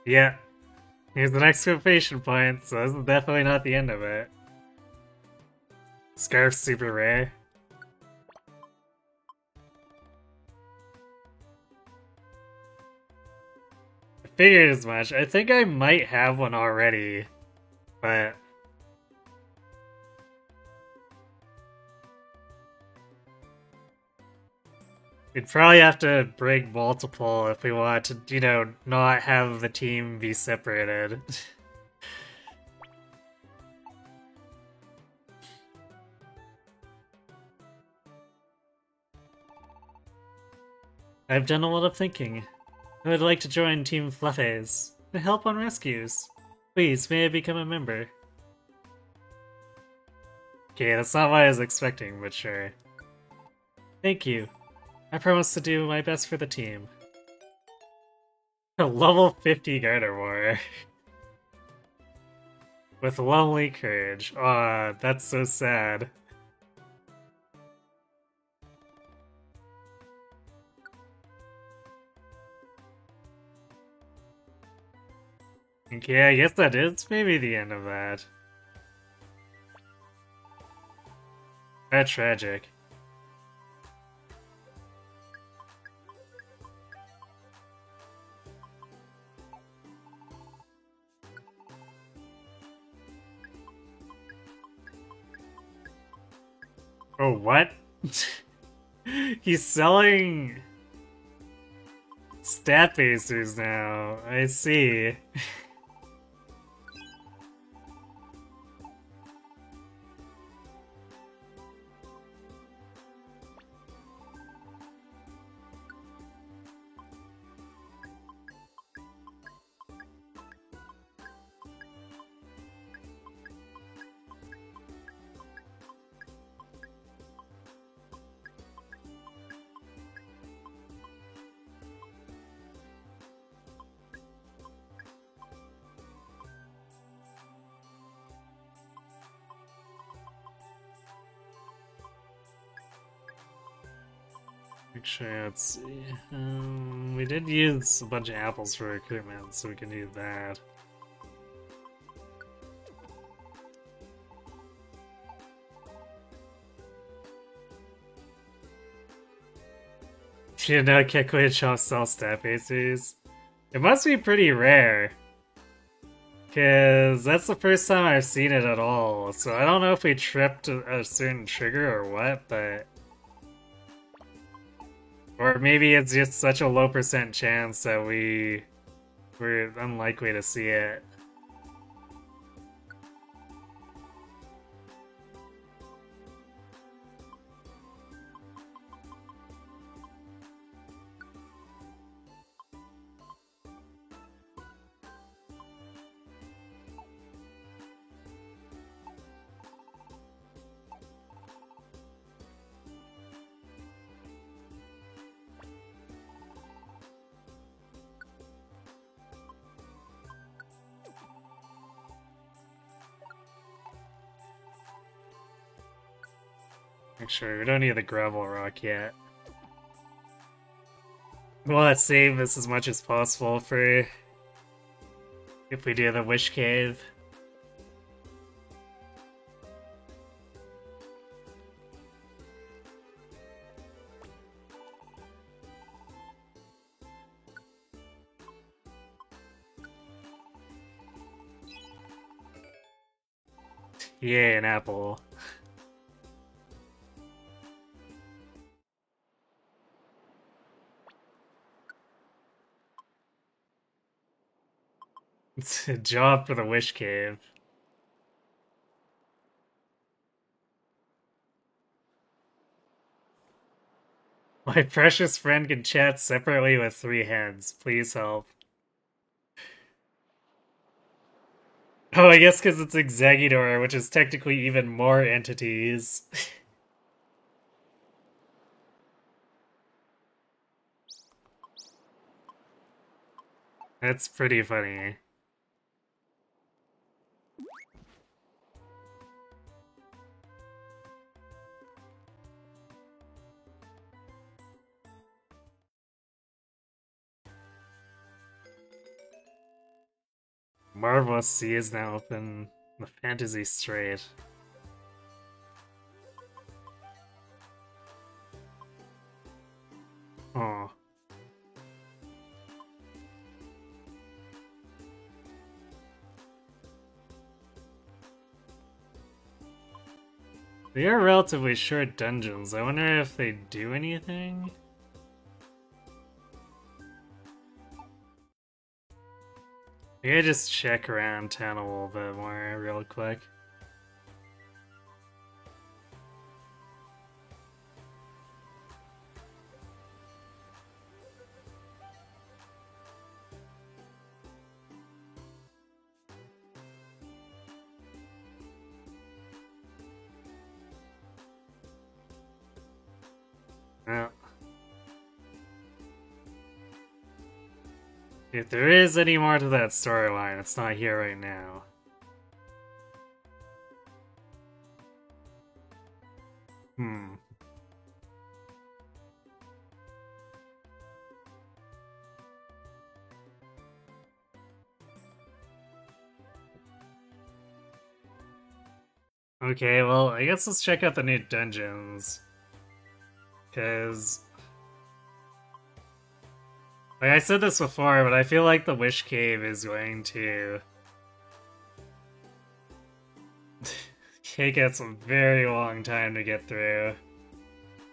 Yeah. Here's the exclamation point, so this is definitely not the end of it. Scarf's super rare. I figured as much. I think I might have one already, but... we'd probably have to bring multiple if we want to, you know, not have the team be separated. I've done a lot of thinking. I would like to join Team Fluffes and help on rescues. Please, may I become a member? Okay, that's not what I was expecting, but sure. Thank you. I promise to do my best for the team. A level 50 Gardevoir. With lonely courage. Aw, that's so sad. Okay, I guess that is maybe the end of that. That's tragic. Oh, what? He's selling stat basers now. I see. Actually, let's see. We did use a bunch of apples for equipment, so we can use that. You know, Kekuichou sell stat bases. It must be pretty rare. Cause that's the first time I've seen it at all, so I don't know if we tripped a certain trigger or what, but... or maybe it's just such a low percent chance that we're unlikely to see it. Actually, we don't need the gravel rock yet. We'll save this as much as possible for if we do the Wish Cave. Yay, an apple. It's a job for the Wish Cave. My precious friend can chat separately with 3 heads. Please help. Oh, I guess because it's Exeggutor, which is technically even more entities. That's pretty funny. Marvelous Sea is now open. The Fantasy Strait. Oh. They are relatively short dungeons. I wonder if they do anything? Maybe I just check around town a little bit more real quick. Well, if there is any more to that storyline, it's not here right now. Hmm. Okay, well, I guess let's check out the new dungeons. Because... like I said this before, but I feel like the Wish Cave is going to... take us a very long time to get through.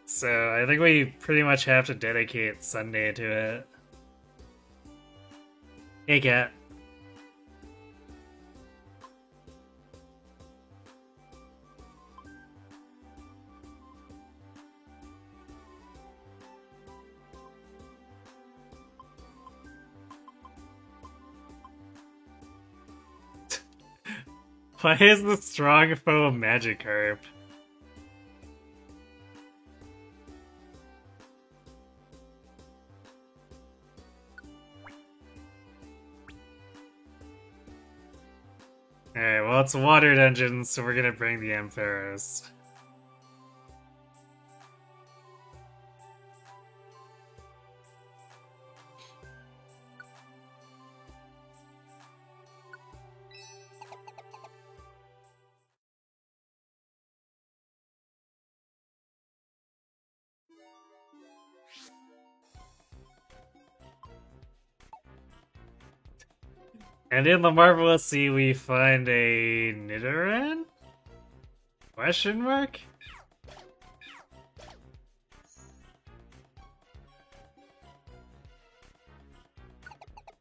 So I think we pretty much have to dedicate Sunday to it. Hey, cat. Why is the strong foe Magikarp? Alright, well it's a water dungeon, so we're gonna bring the Ampharos. And in the Marvelous Sea, we find a Nidoran? Question mark?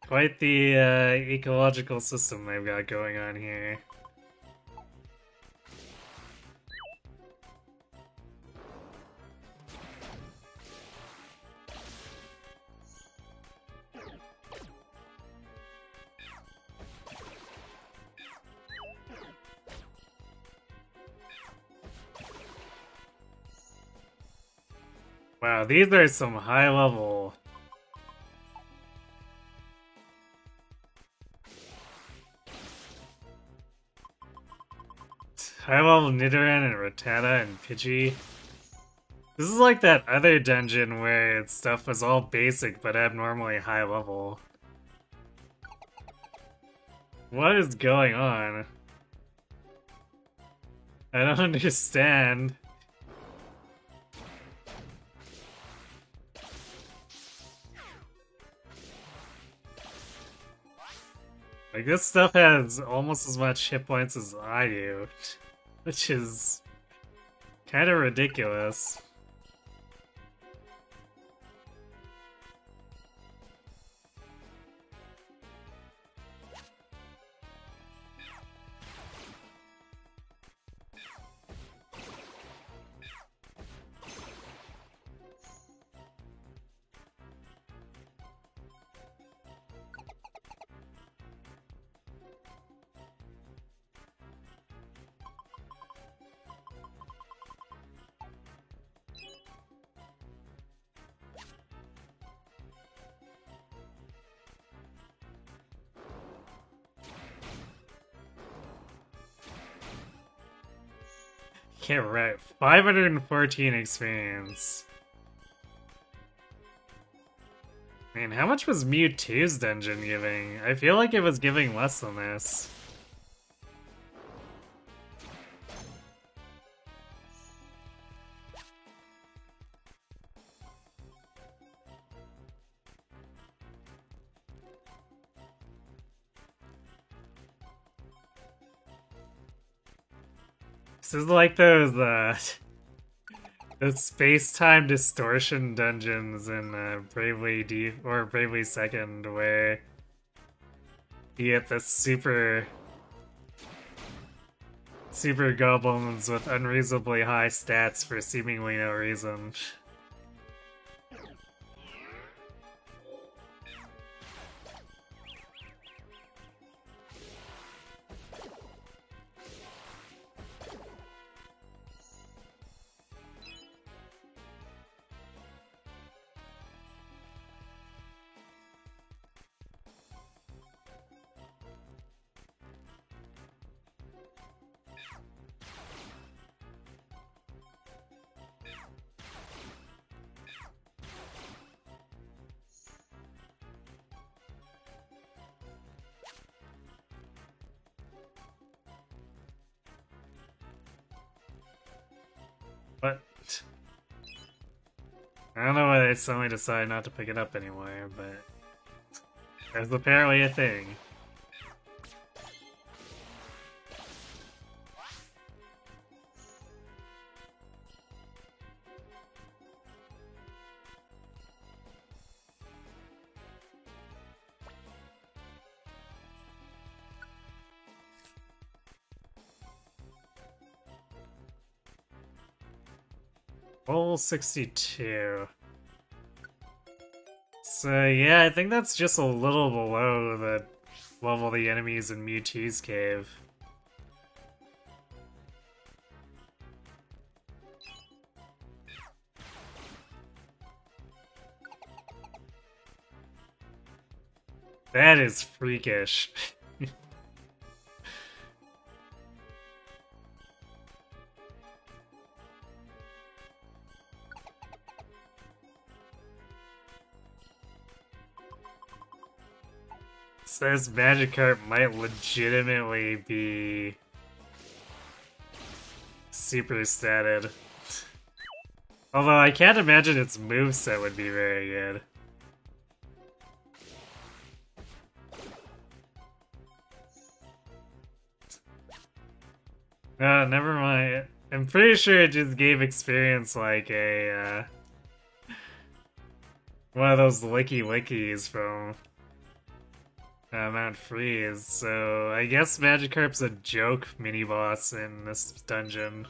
Quite the ecological system they've got going on here. Wow, these are some high level. High level Nidoran and Rattata and Pidgey. This is like that other dungeon where its stuff was all basic but abnormally high level. What is going on? I don't understand. Like, this stuff has almost as much hit points as I do, which is kind of ridiculous. Yeah, right. 514 experience. Man, how much was Mewtwo's dungeon giving? I feel like it was giving less than this. This is like those space-time distortion dungeons in Bravely Deep or Bravely Second, where you get the super goblins with unreasonably high stats for seemingly no reason. But I don't know why they suddenly decided not to pick it up anymore, but that's apparently a thing. Level 62. So yeah, I think that's just a little below the level of the enemies in Mewtwo's cave. That is freakish. Says Magikarp might legitimately be super statted. Although I can't imagine its moveset would be very good. Never mind. I'm pretty sure it just gave experience like a, one of those licky lickies from Mount Freeze, so I guess Magikarp's a joke mini-boss in this dungeon.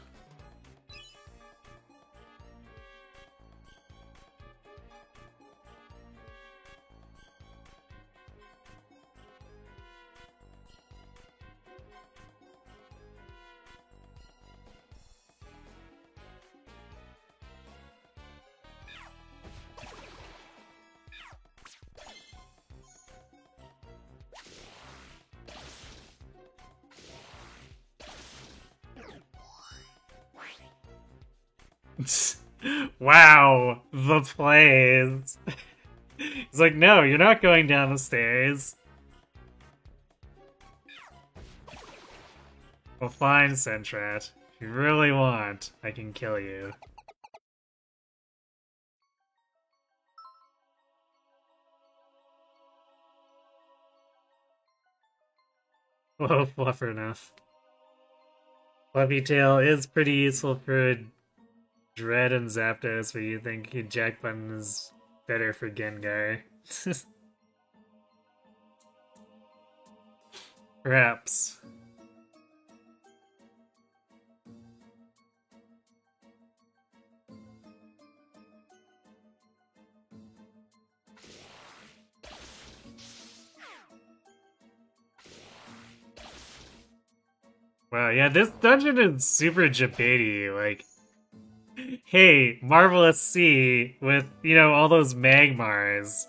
Wow, the plays. He's like, no, you're not going down the stairs. Well, fine, Sentret. If you really want, I can kill you. Whoa, fluffer enough. Fluffy Tail is pretty useful for Dread and Zapdos, but you think Jack Button is better for Gengar. Perhaps. Wow, yeah, this dungeon is super Jabady, like, hey, Marvelous Sea with, all those Magmars.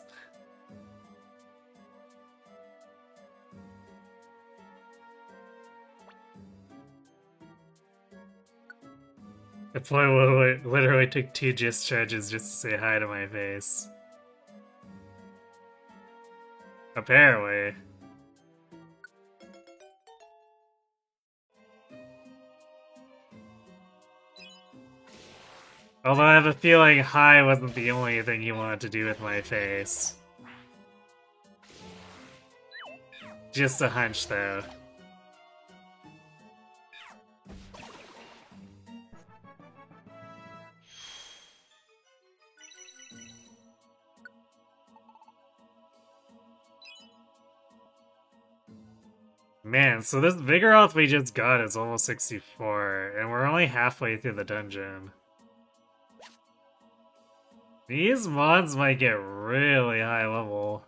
The point literally took 2 discharges just to say hi to my face. Apparently. Although I have a feeling hi wasn't the only thing he wanted to do with my face. Just a hunch, though. Man, so this Vigoroth we just got is almost 64, and we're only halfway through the dungeon. These mods might get really high level.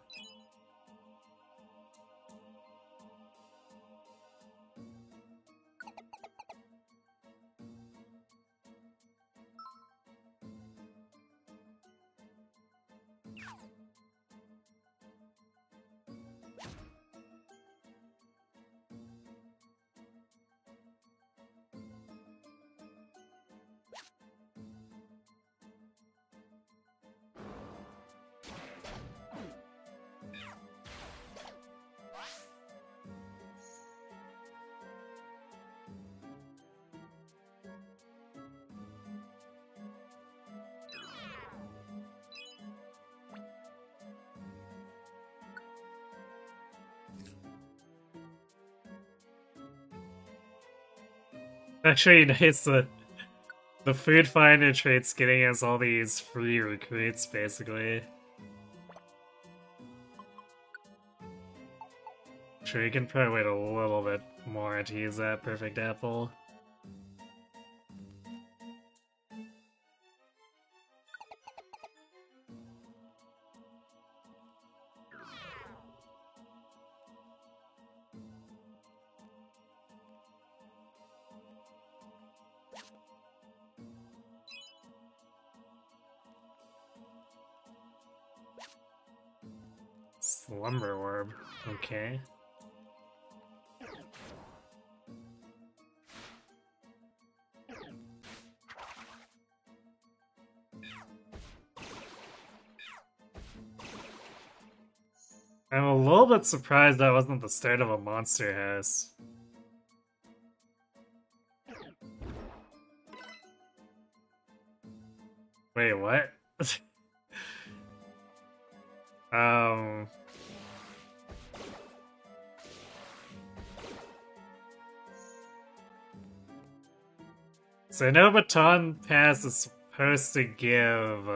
Actually, nice the food finder trait's getting us all these free recruits, basically. Sure, you can probably wait a little bit more to use that perfect apple. Slumber Orb, okay. I'm a little bit surprised that wasn't the start of a monster house. Wait, what? So I know Baton Pass is supposed to give,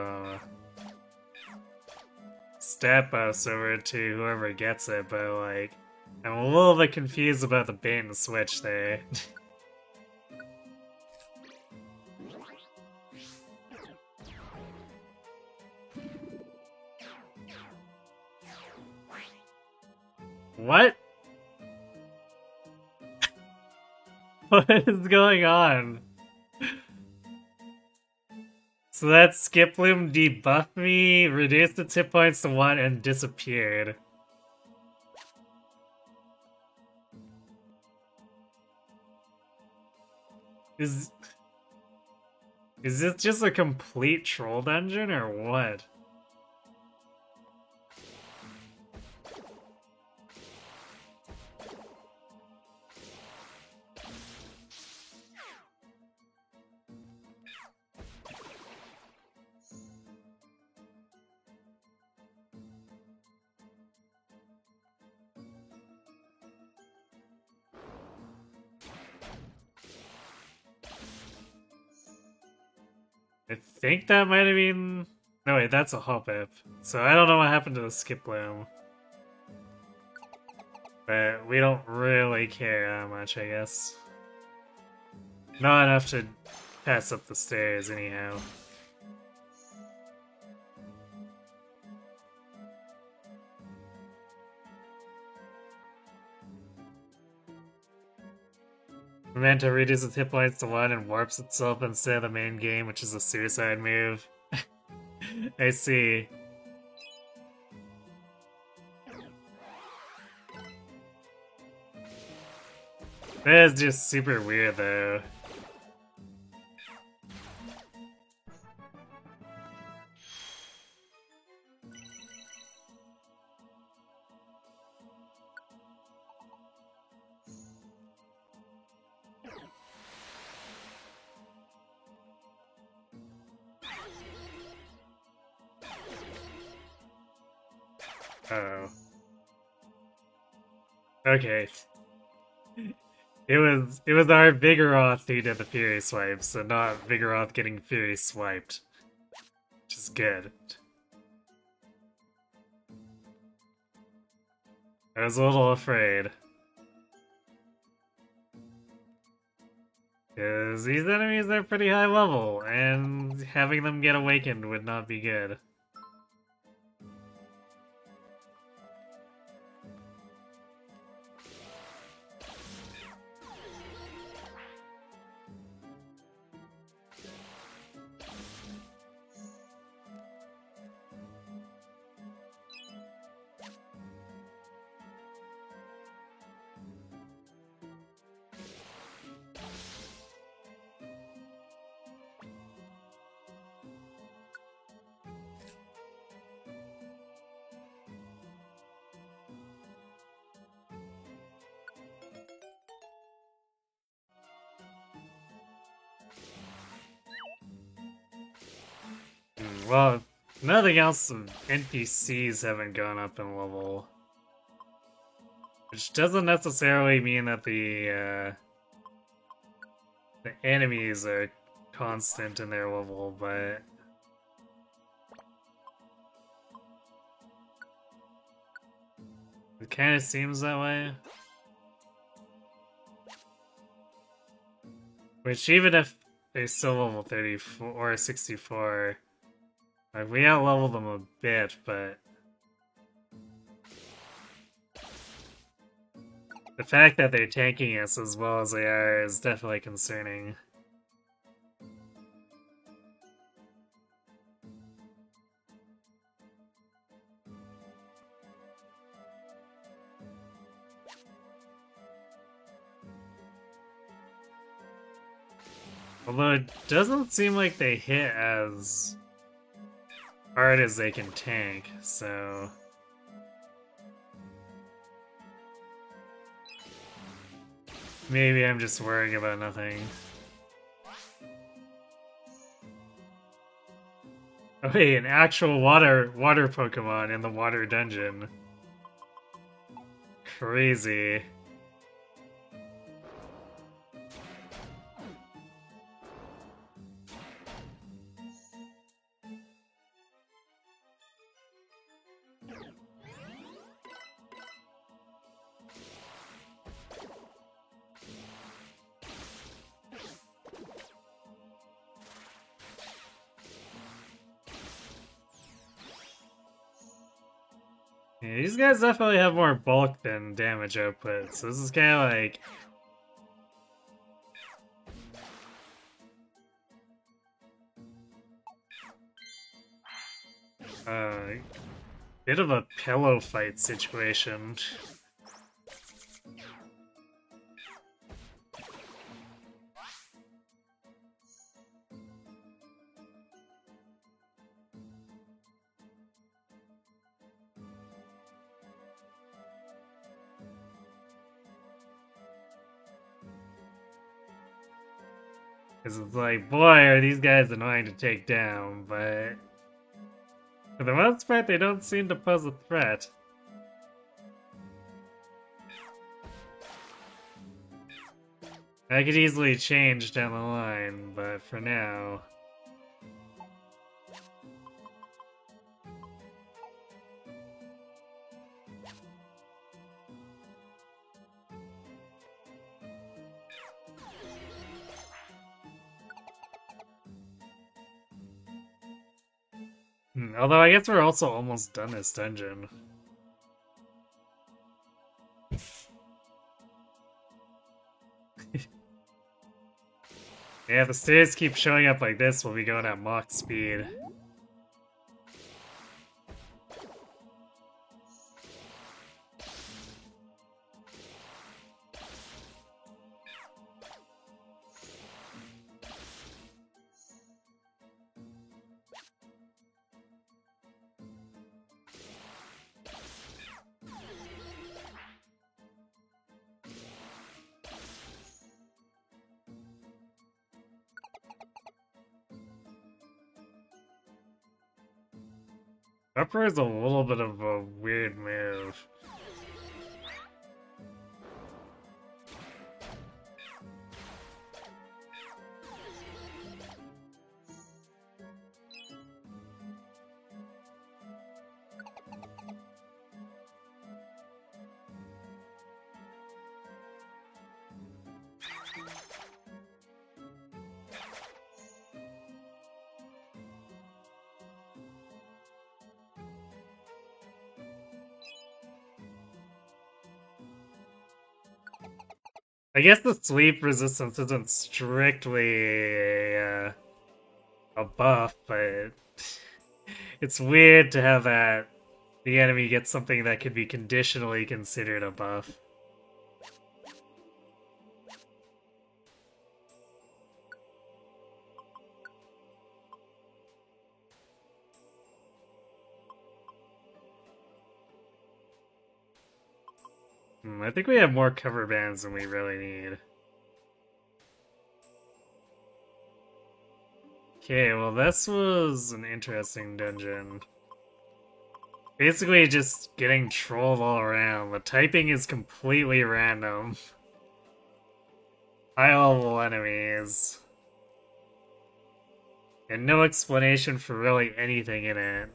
stat buffs over to whoever gets it, but, like, I'm a little bit confused about the bait and switch there. What? What is going on? So that Skiploom debuffed me, reduced its hit points to 1, and disappeared. Is this just a complete troll dungeon or what? I think that might have been... No, wait, that's a Hoppip. So I don't know what happened to the Skip Bloom. But we don't really care that much, I guess. Not enough to pass up the stairs, anyhow. Memento reduces hit points to 1 and warps itself instead of the main game, which is a suicide move. I see. That is just super weird, though. Oh. Okay. It was our Vigoroth who did the Fury Swipe, so not Vigoroth getting Fury Swiped. Which is good. I was a little afraid. Because these enemies are pretty high level, and having them get awakened would not be good. Well, nothing else, NPCs haven't gone up in level. Which doesn't necessarily mean that the enemies are constant in their level, but... It kind of seems that way. Which, even if they're still level 34 or 64, like, we out-level them a bit, but... The fact that they're tanking us as well as they are is definitely concerning. Although it doesn't seem like they hit as hard as they can tank, so... Maybe I'm just worrying about nothing. Oh wait, an actual water Pokemon in the water dungeon. Crazy. Yeah, these guys definitely have more bulk than damage output, so this is kind of like... bit of a pillow fight situation. Because it's like, boy, are these guys annoying to take down, but for the most part, they don't seem to pose a threat. I could easily change down the line, but for now... Although I guess we're also almost done this dungeon. Yeah, if the stairs keep showing up like this, we'll be going at Mach speed. Upper is a little bit of a weird move. I guess the sleep resistance isn't strictly a buff, but it's weird to have that the enemy gets something that could be conditionally considered a buff. I think we have more cover bands than we really need. Okay, well this was an interesting dungeon. Basically just getting trolled all around. The typing is completely random. High level enemies. And no explanation for really anything in it.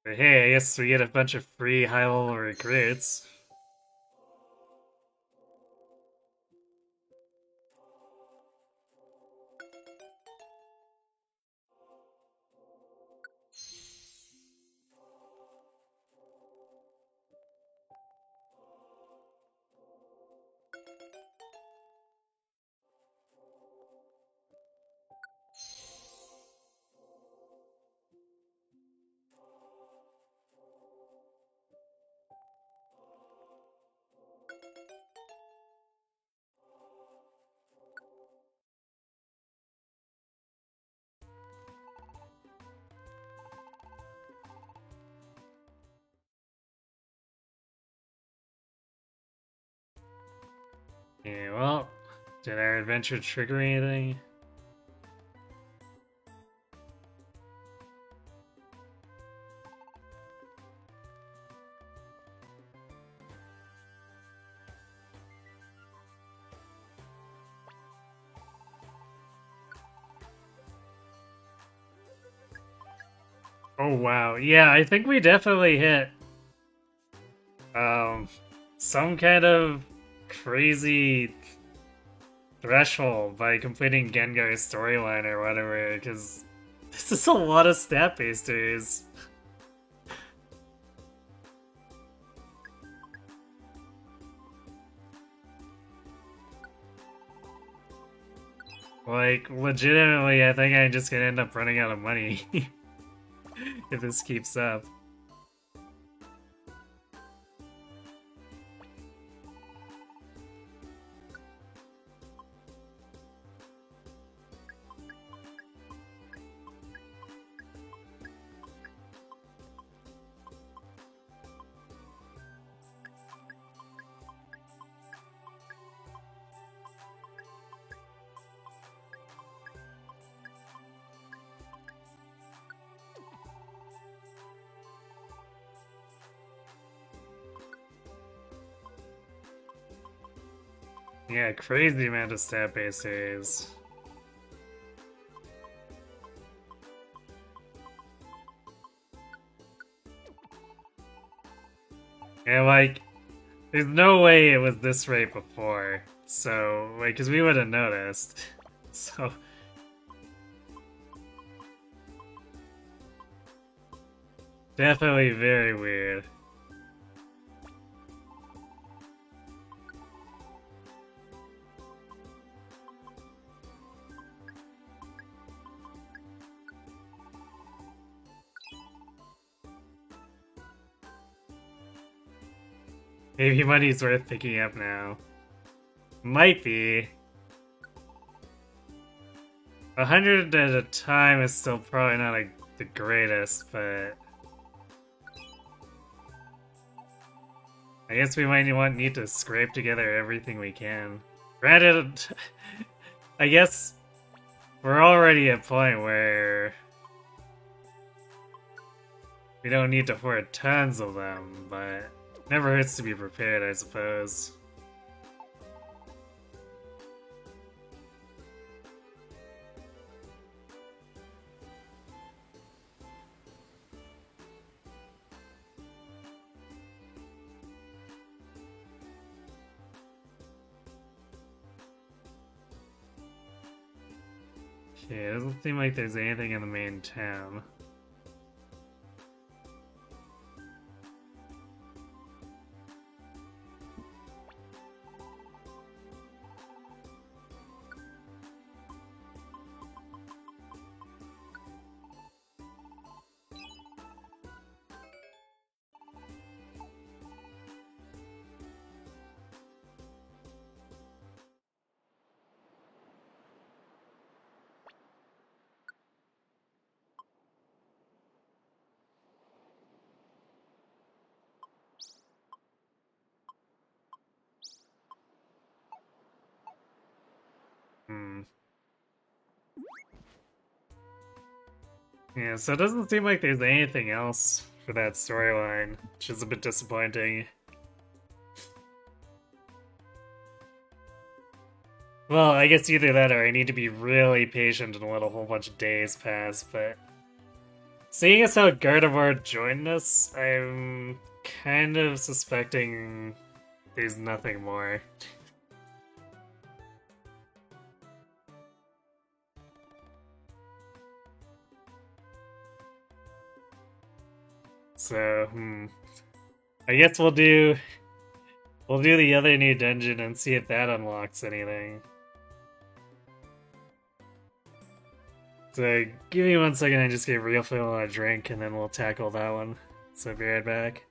But hey, I guess we get a bunch of free high-level recruits. Yeah, well, did our adventure trigger anything? Oh wow, yeah, I think we definitely hit some kind of crazy threshold by completing Gengar's storyline or whatever, because this is a lot of stat boosters. Like, legitimately, I think I'm just gonna end up running out of money if this keeps up. Yeah, crazy amount of stat-based days. Yeah, like, there's no way it was this rate before. So, like, because we would have noticed. So, definitely very weird. Maybe money's worth picking up now. Might be. 100 at a time is still probably not the greatest, but I guess we might need to scrape together everything we can. Granted, I guess we're already at a point where we don't need to hoard tons of them, but never hurts to be prepared, I suppose. Okay, it doesn't seem like there's anything in the main town. Yeah, so it doesn't seem like there's anything else for that storyline, which is a bit disappointing. Well, I guess either that or I need to be really patient and let a whole bunch of days pass, but seeing as how Gardevoir joined us, I'm kind of suspecting there's nothing more. So, I guess we'll do the other new dungeon and see if that unlocks anything. So, give me 1 second, I just get real full on a drink, and then we'll tackle that one. So, be right back.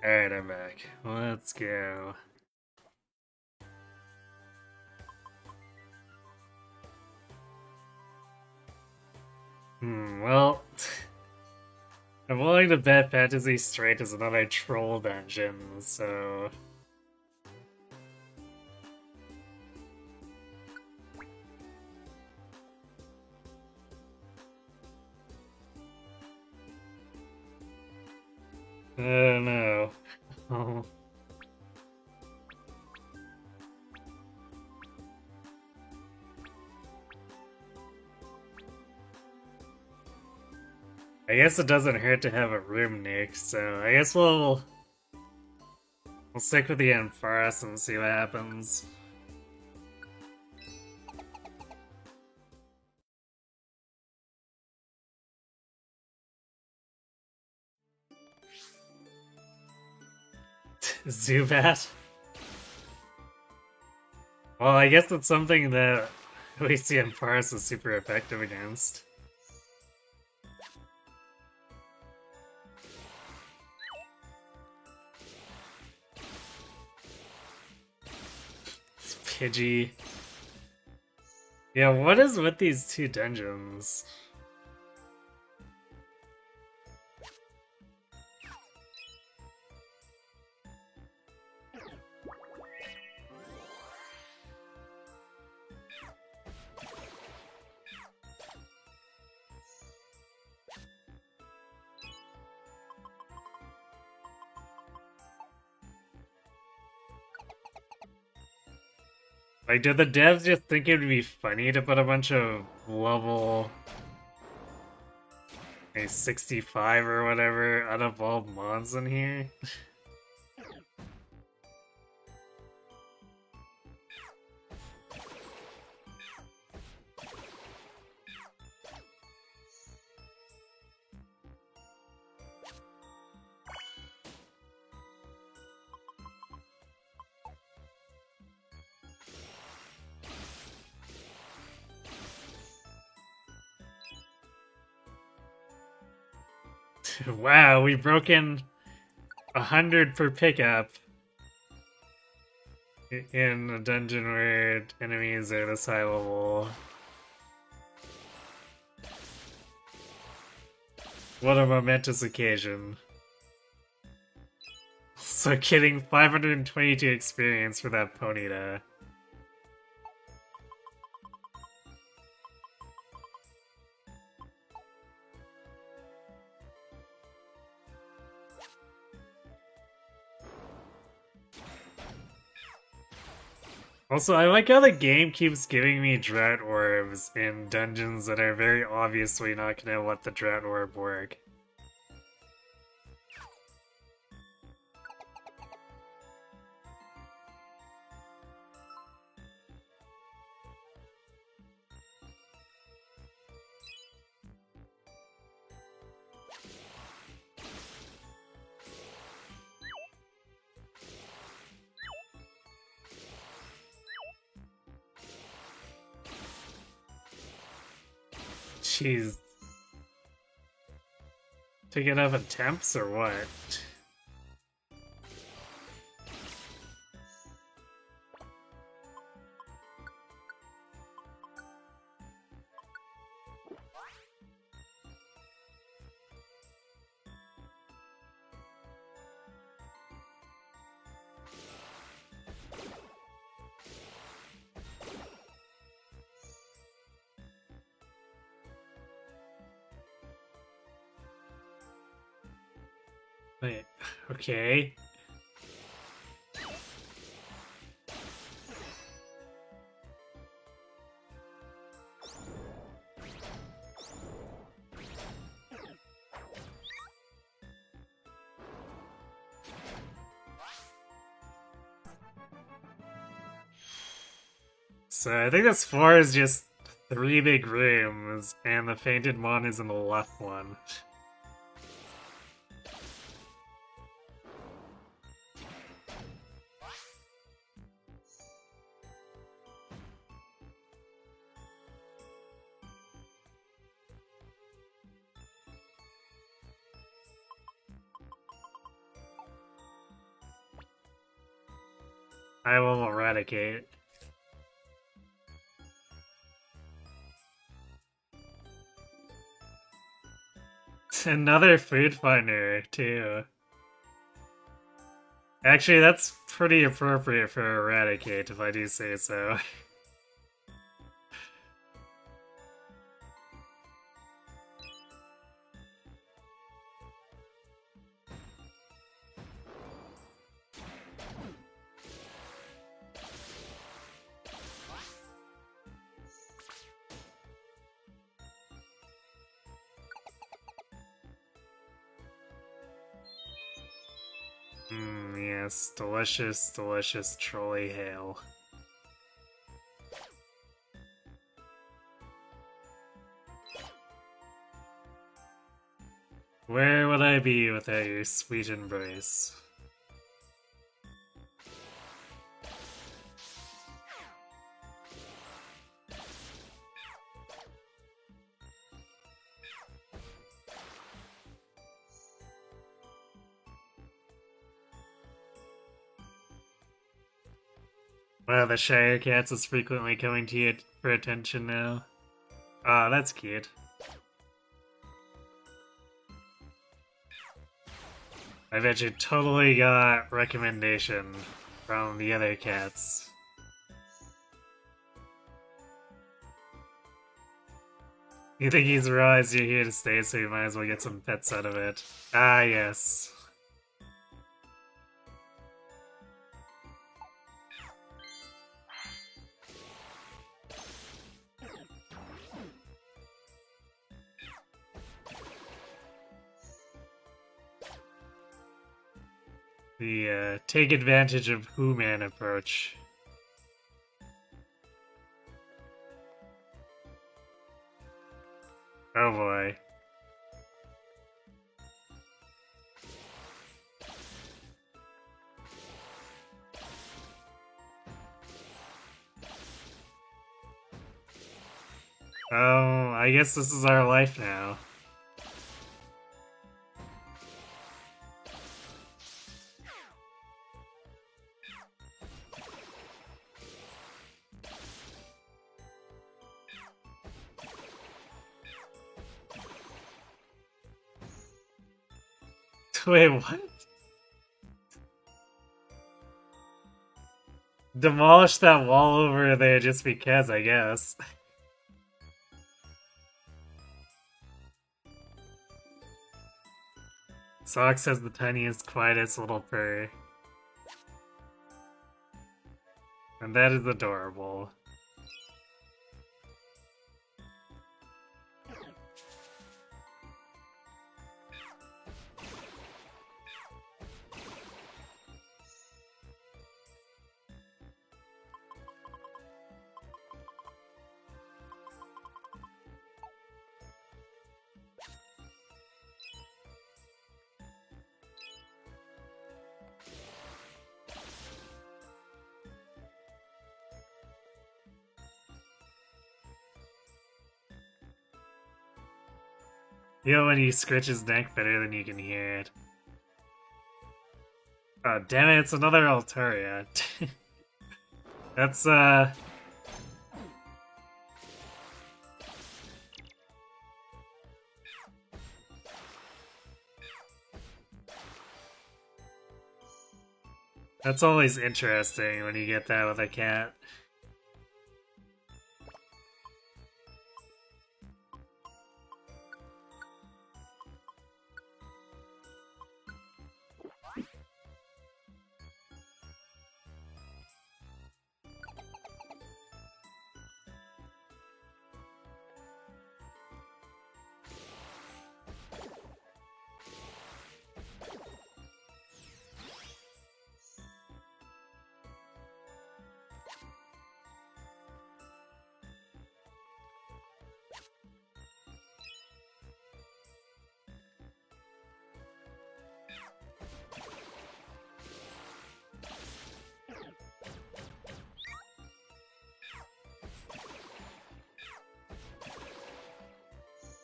Alright, I'm back. Let's go. Well, I'm willing to bet Fantasy Straight is another troll dungeon, so... I don't know. Oh. I guess it doesn't hurt to have a room nick, so I guess we'll stick with the Ampharos and see what happens. Zubat? Well, I guess it's something that we see Ampharos is super effective against. Pidgey. Yeah, what is with these two dungeons? Like, did the devs just think it would be funny to put a bunch of level 65 or whatever unevolved mons in here? Wow, we've broken 100 per pickup in a dungeon where enemies are this high level. What a momentous occasion. So getting 522 experience for that Ponyta. Also, I like how the game keeps giving me Drought Orbs in dungeons that are very obviously not gonna let the Drought Orb work. Jeez. To get up attempts or what? Wait, okay. So I think this floor is just 3 big rooms, and the Fainted Mon is in the left one. I will eradicate. Another food finder, too. Actually, that's pretty appropriate for eradicate, if I do say so. Yes, delicious, delicious trolley hail. Where would I be without your sweet embrace? Wow, the Shire Cats is frequently coming to you for attention now. Ah, that's cute. I bet you totally got recommendation from the other cats. You think he's realized you're here to stay, so you might as well get some pets out of it. Ah, yes. The take advantage of Who-Man approach. Oh boy. Oh, I guess this is our life now. Wait, what? Demolish that wall over there just because, I guess. Socks has the tiniest, quietest little purr. And that is adorable. You know when you scratch his neck better than you can hear it. Oh, damn it, it's another Altaria. That's, That's always interesting when you get that with a cat.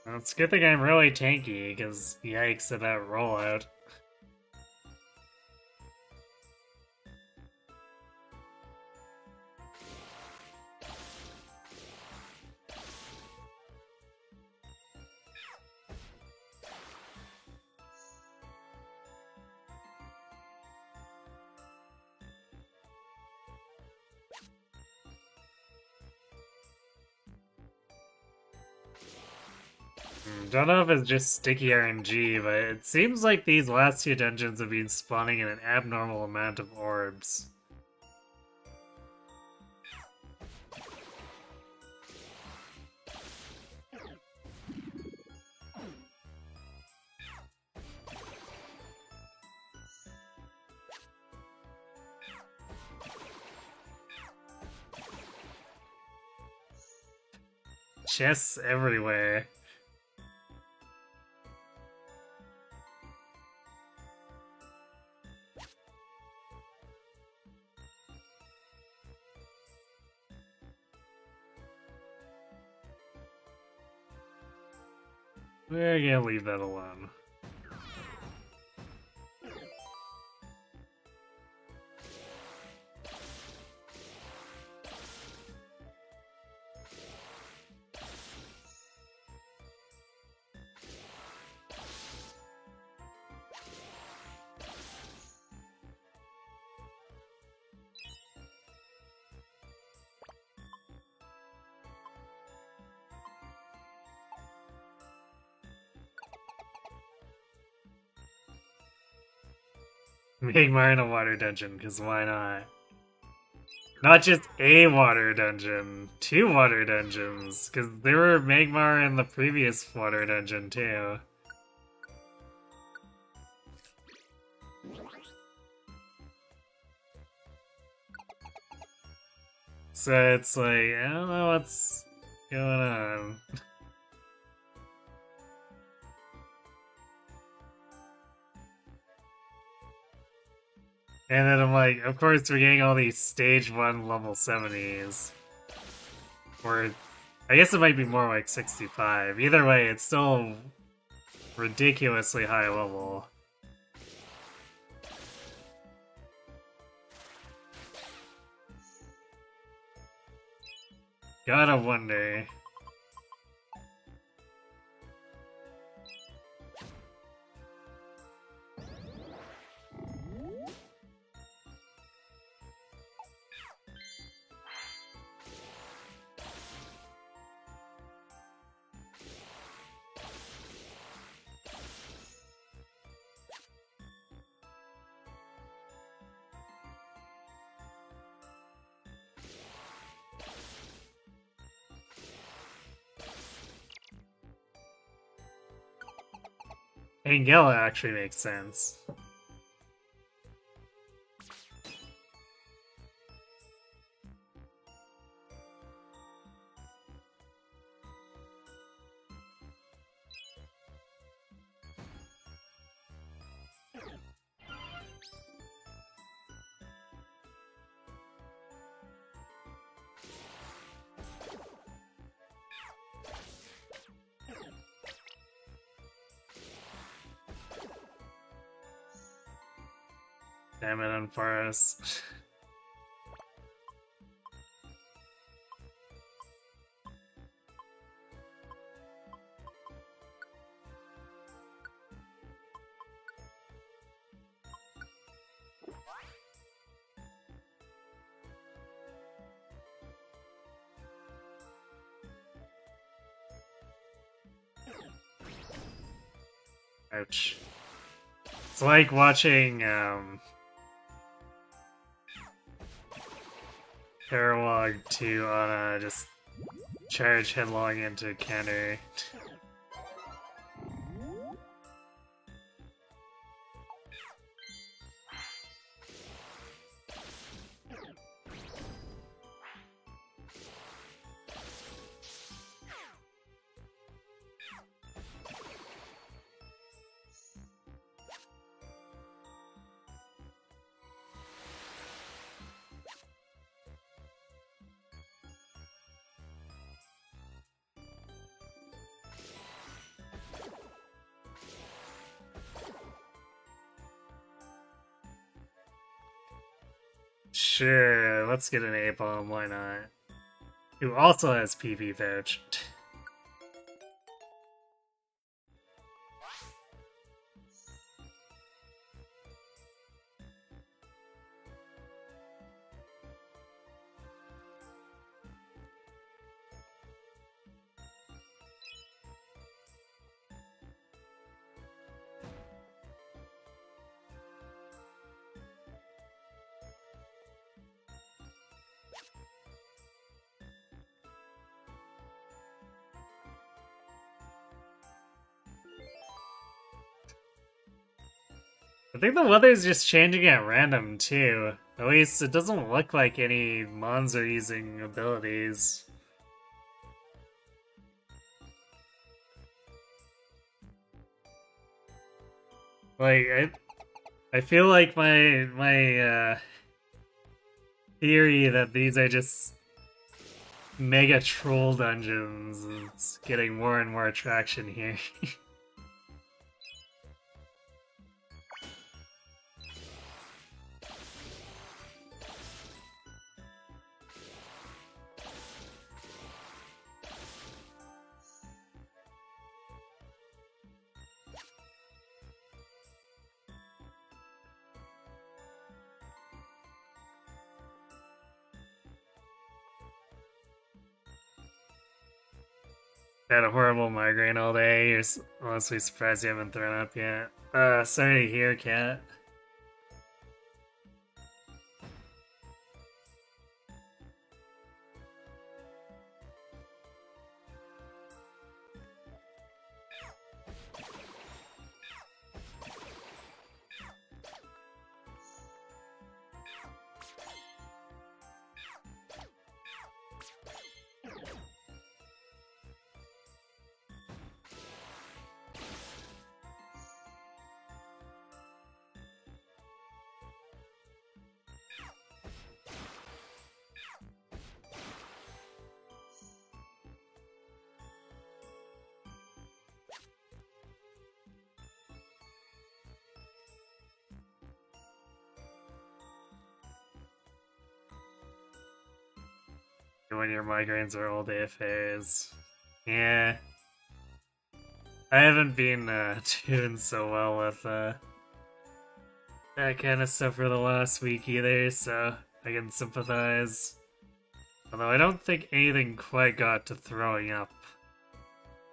Well, it's a good thing I'm really tanky, because yikes at that rollout. Don't know if it's just sticky RNG, but it seems like these last two dungeons have been spawning in an abnormal amount of orbs. Chests everywhere. We're gonna leave that alone. Make mine a water dungeon, because why not? Not just a water dungeon, 2 water dungeons, because there were Magmar in the previous water dungeon too. So it's like, I don't know what's going on. And then I'm like, of course we're getting all these stage 1 level 70s. Or, I guess it might be more like 65. Either way, it's still ridiculously high level. Gotta wonder. Angela actually makes sense. Damn it, Unforest. Ouch. It's like watching, Parawog to Ana just charge headlong into counter. Sure, let's get an A-bomb, why not? Who also has PP Fetch. I think the weather's just changing at random too. At least it doesn't look like any mons are using abilities. Like I feel like my theory that these are just mega troll dungeons is getting more and more traction here. Had a horrible migraine all day. You're honestly surprised you haven't thrown up yet. Sorry to hear, Cat. When your migraines are all day affairs. Yeah. I haven't been doing so well with that kind of stuff for the last week either, so I can sympathize. Although I don't think anything quite got to throwing up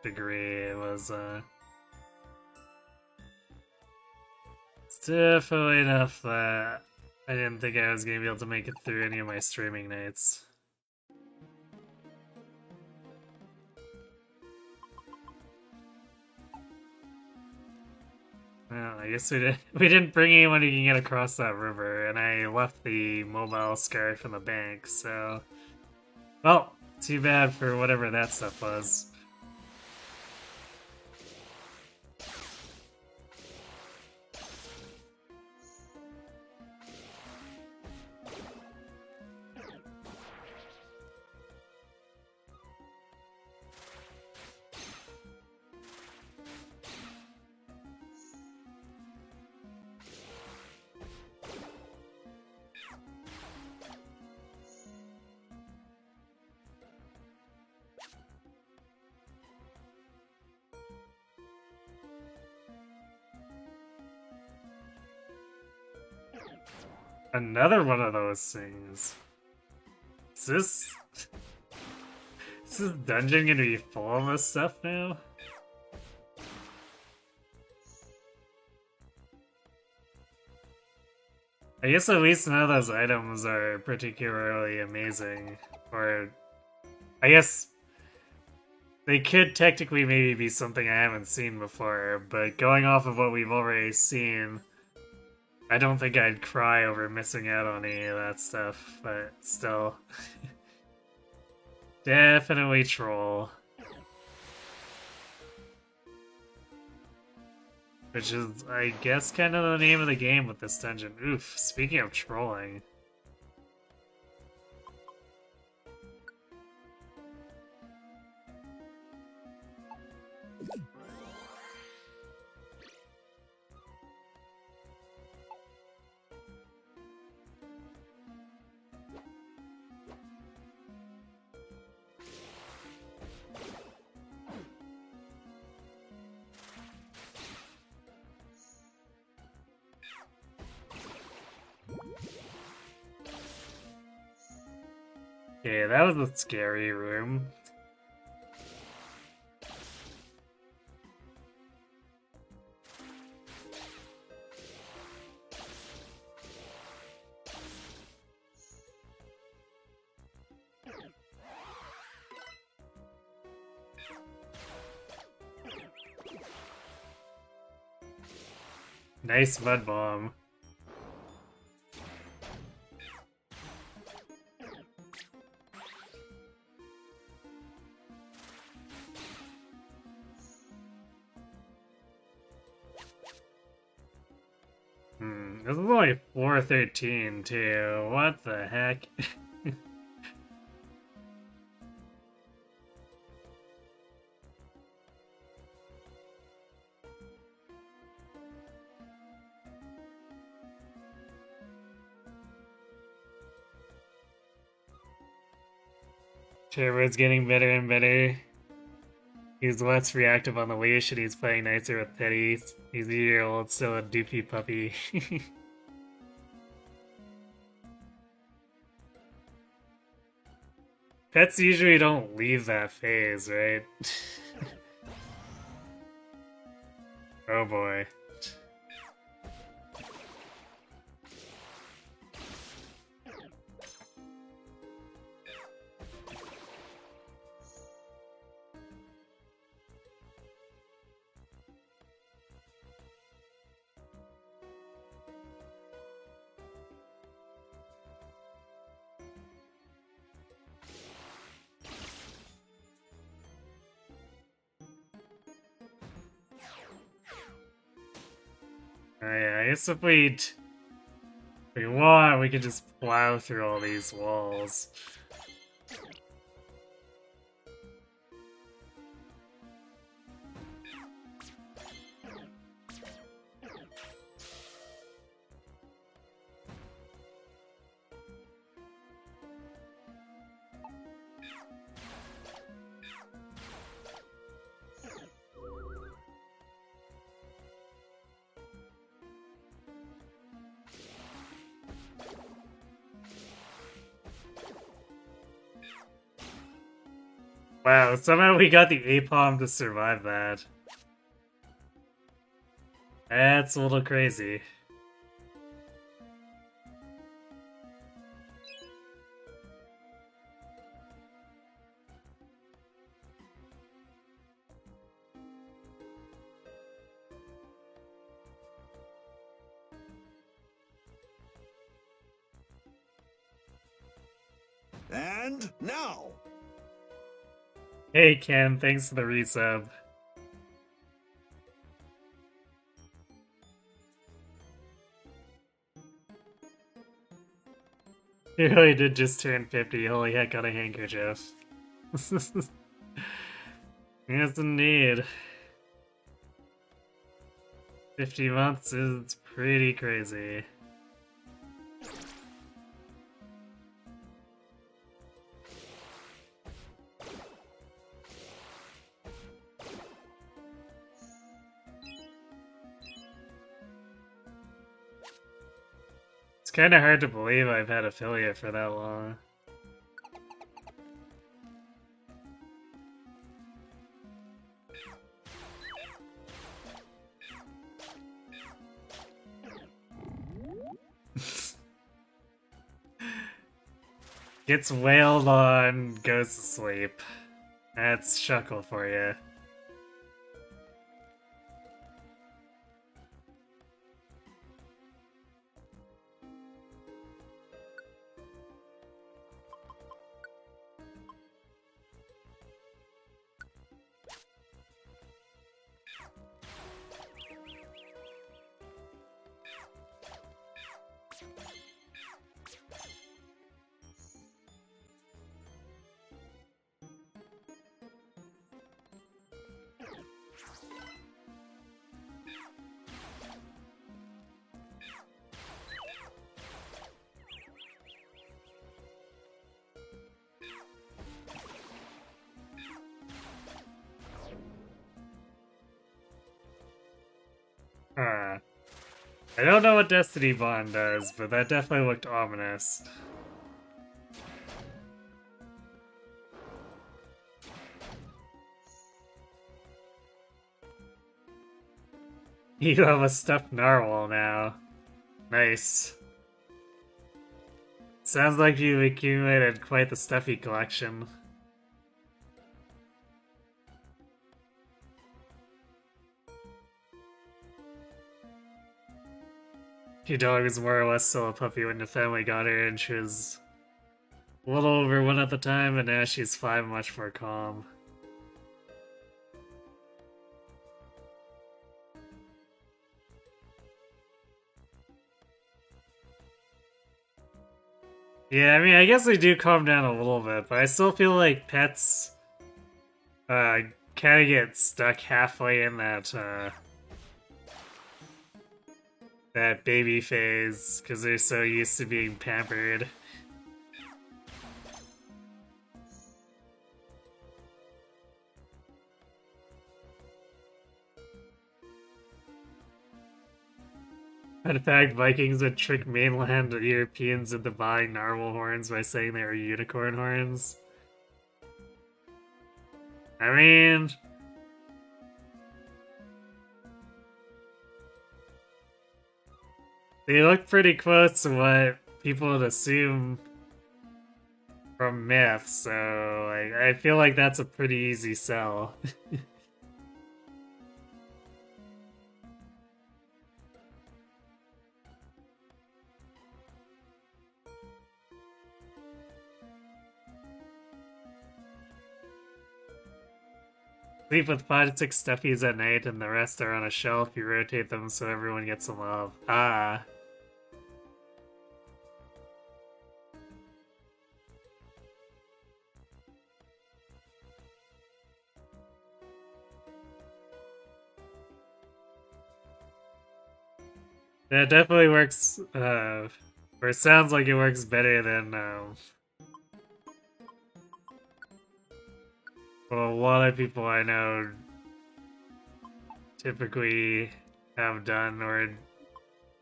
degree. It was it's definitely enough that I didn't think I was gonna be able to make it through any of my streaming nights. Well, I guess we didn't bring anyone who can get across that river, and I left the mobile scarf in the bank, so... Well, too bad for whatever that stuff was. Another one of those things. Is this dungeon gonna be full of this stuff now? I guess at least none of those items are particularly amazing. Or, I guess they could technically maybe be something I haven't seen before, but going off of what we've already seen, I don't think I'd cry over missing out on any of that stuff, but still. Definitely troll. Which is, I guess, kind of the name of the game with this dungeon. Oof, speaking of trolling. Okay, that was a scary room. Nice mud bomb. This is only 413 too. What the heck? Turbo's getting better and better. He's less reactive on the leash and he's playing nicer with Teddy. He's a year-old, still a doofy puppy. Pets usually don't leave that phase, right? Oh boy. Oh yeah, I guess if we want, we could just plow through all these walls. Wow, somehow we got the Apom to survive that. That's a little crazy. And now! Hey Ken, thanks for the resub. He really did just turn 50, holy heck, got a handkerchief. Yes indeed. 50 months is pretty crazy. It's kinda hard to believe I've had affiliate for that long. Gets wailed on, goes to sleep. That's Shuckle for you. Huh. I don't know what Destiny Bond does, but that definitely looked ominous. You have a stuffed narwhal now. Nice. Sounds like you've accumulated quite the stuffy collection. Your dog was more or less still a puppy when the family got her, and she was a little over 1 at the time, and now she's 5, much more calm. Yeah, I mean, I guess they do calm down a little bit, but I still feel like pets kind of get stuck halfway in that baby phase because they're so used to being pampered. In fact, Vikings would trick mainland Europeans into buying narwhal horns by saying they were unicorn horns. I mean, they look pretty close to what people would assume from myth, so like I feel like that's a pretty easy sell. Sleep with 5 to 6 stuffies at night, and the rest are on a shelf. You rotate them so everyone gets some love. Ah. That definitely works, or it sounds like it works better than, well, a lot of people I know typically have done, or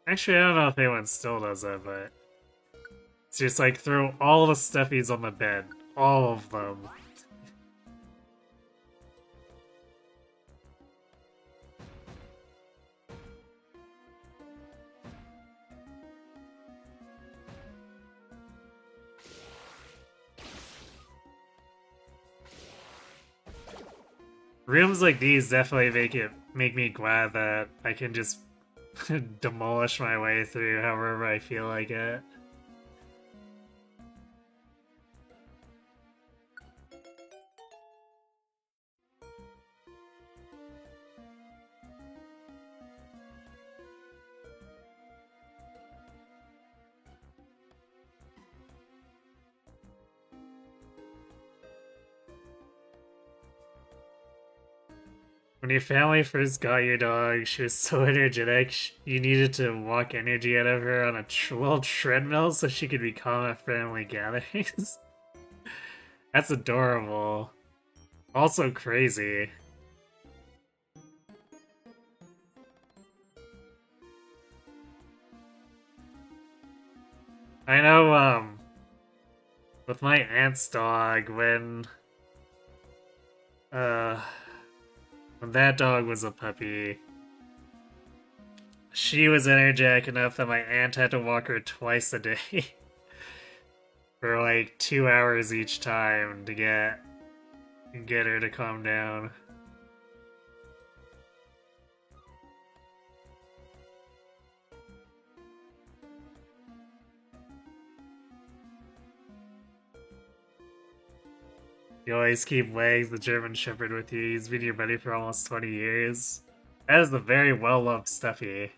actually, I don't know if anyone still does that, but it's just like throw all the stuffies on the bed. All of them. Rooms like these definitely make me glad that I can just demolish my way through however I feel like it. When your family first got your dog, she was so energetic, you needed to walk energy out of her on a little treadmill so she could be calm at family gatherings. That's adorable. Also crazy. I know, with my aunt's dog, when that dog was a puppy, she was energetic enough that my aunt had to walk her twice a day for like 2 hours each time to get her to calm down. You always keep Wags, the German Shepherd, with you. He's been your buddy for almost 20 years. That is a very well-loved Stuffy.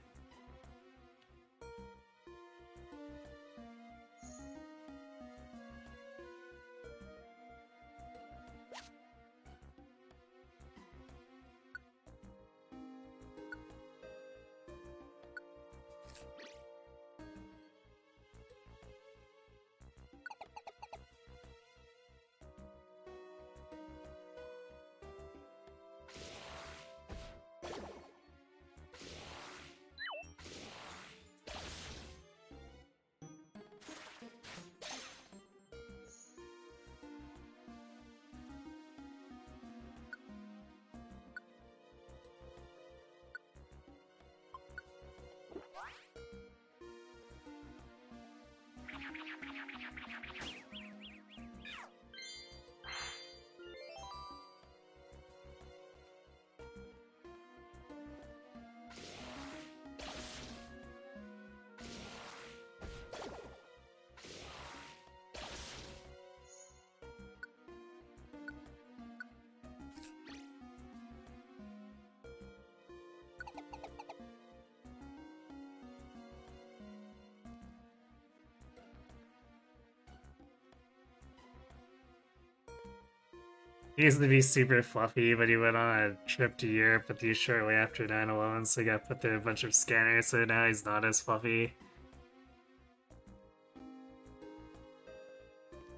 He used to be super fluffy, but he went on a trip to Europe with you shortly after 9/11, so he got put through a bunch of scanners, so now he's not as fluffy.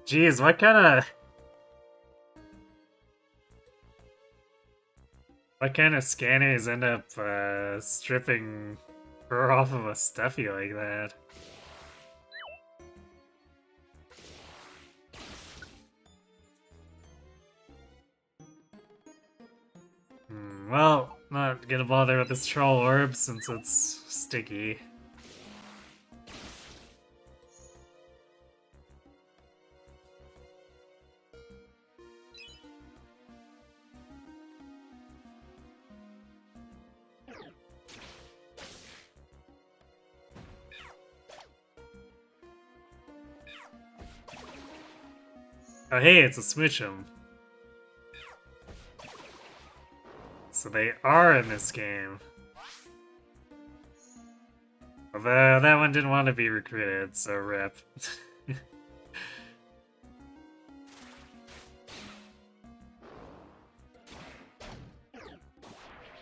Jeez, what kind of scanners end up stripping fur off of a stuffy like that? Well, not gonna bother with this troll orb since it's sticky. Oh hey, it's a Smoochum. So they are in this game. Although that one didn't want to be recruited, so rip. You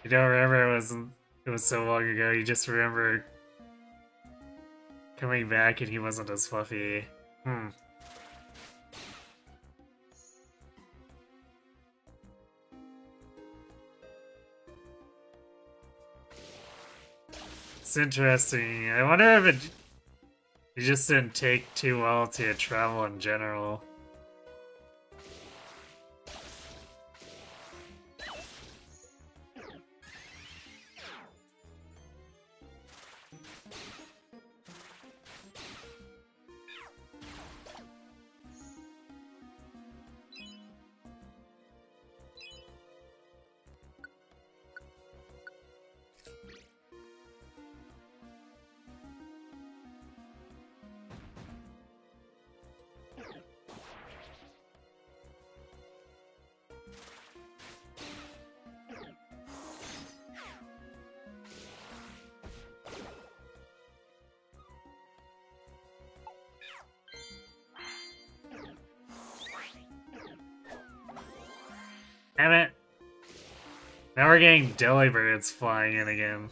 don't remember it was so long ago, you just remember coming back and he wasn't as fluffy. It's interesting. I wonder if it just didn't take too well to travel in general. Damn it! Now we're getting Delibirds flying in again.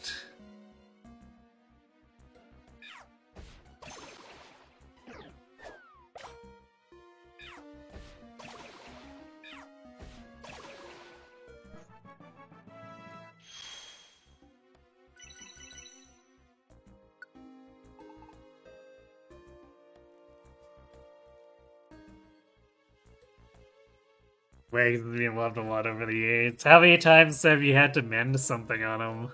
Wags has been loved a lot over the years. How many times have you had to mend something on him?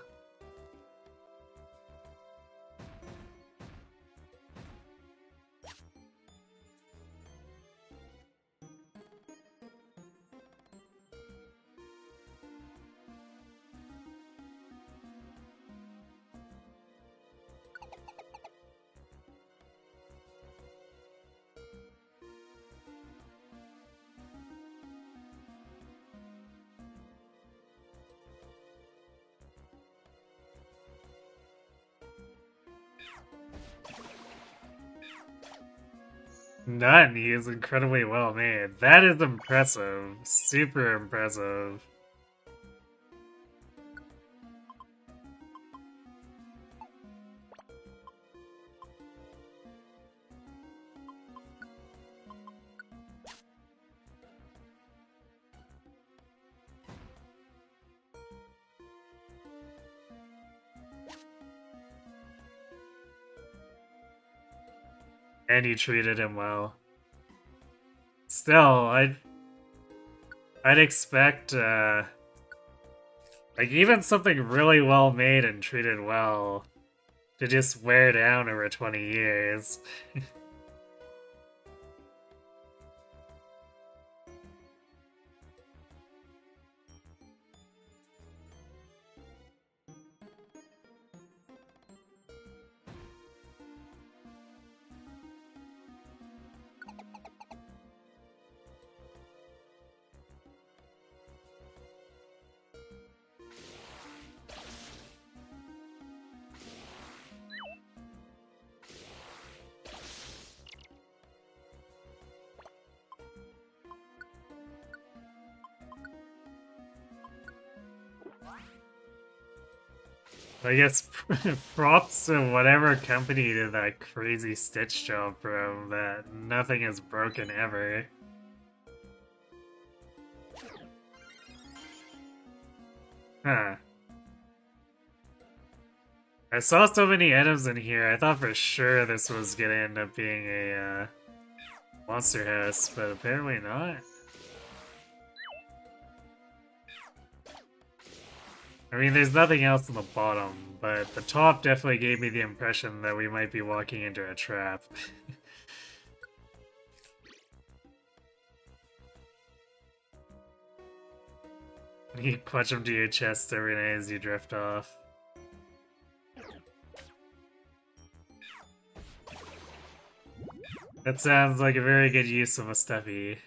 None. He is incredibly well made. That is impressive. Super impressive. And you treated him well. Still, I'd expect, like, even something really well made and treated well to just wear down over 20 years. I guess props to whatever company did that crazy Stitch job from that nothing is broken ever. Huh. I saw so many items in here, I thought for sure this was gonna end up being a monster house, but apparently not. I mean, there's nothing else on the bottom, but the top definitely gave me the impression that we might be walking into a trap. You clutch them to your chest every night as you drift off. That sounds like a very good use of a Stuffy.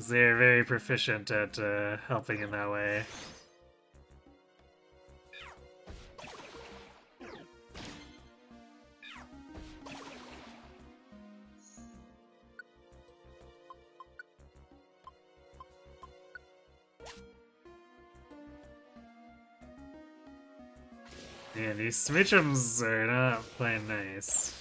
They're very proficient at helping in that way. Yeah, these Switchums are not playing nice.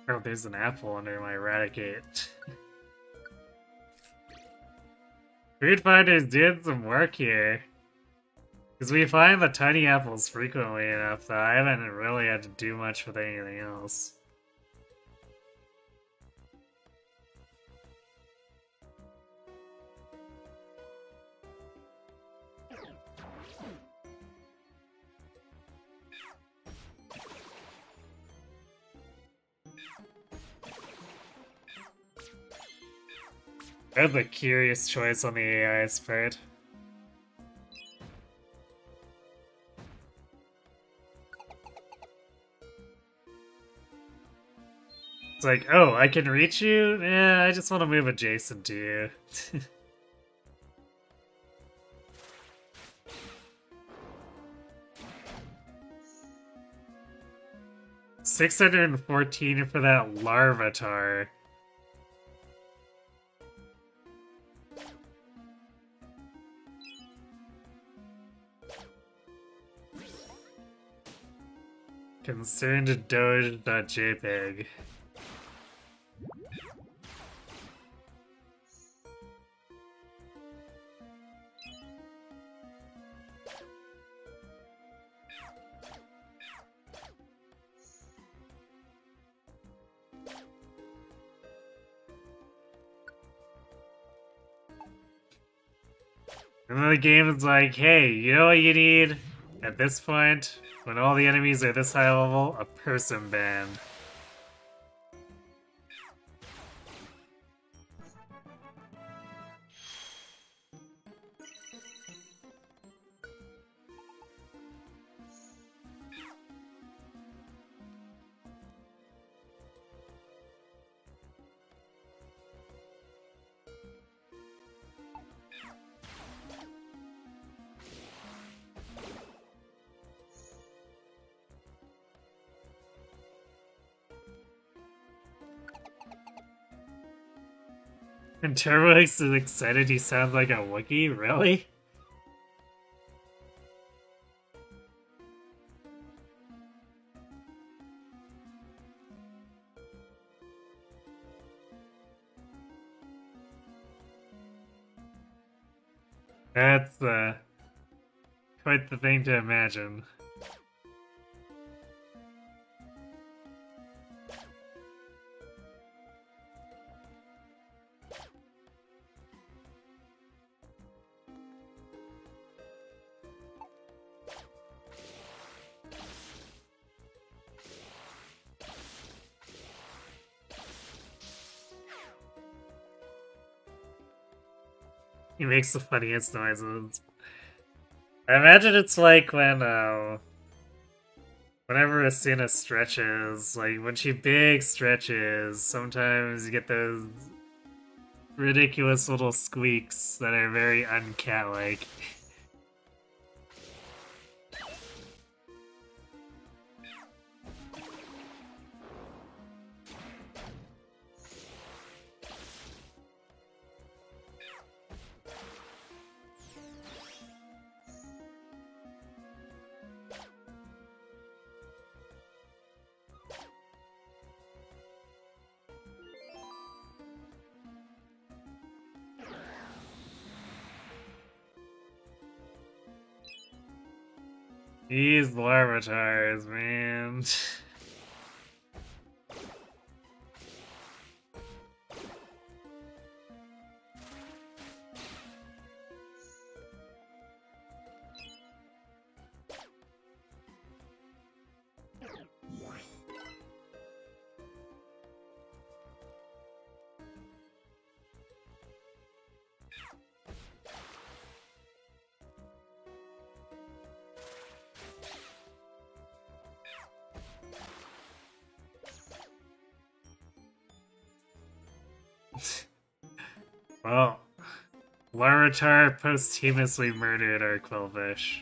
Oh, there's an apple under my Eradicate. Food Finder's doing some work here. Because we find the tiny apples frequently enough that I haven't really had to do much with anything else. That's a curious choice on the AI's part. It's like, oh, I can reach you? Yeah, I just want to move adjacent to you. 614 for that Larvitar. Concerned Doge.jpg. And then the game is like, hey, you know what you need at this point? When all the enemies are this high level? A person band. And Turboix is excited he sounds like a Wookiee? Really? That's, quite the thing to imagine. He makes the funniest noises. I imagine it's like when, whenever Asuna stretches, like when she big stretches, sometimes you get those ridiculous little squeaks that are very uncat-like. These Larvatars, man. Well, Larvitar posthumously murdered our Quillfish.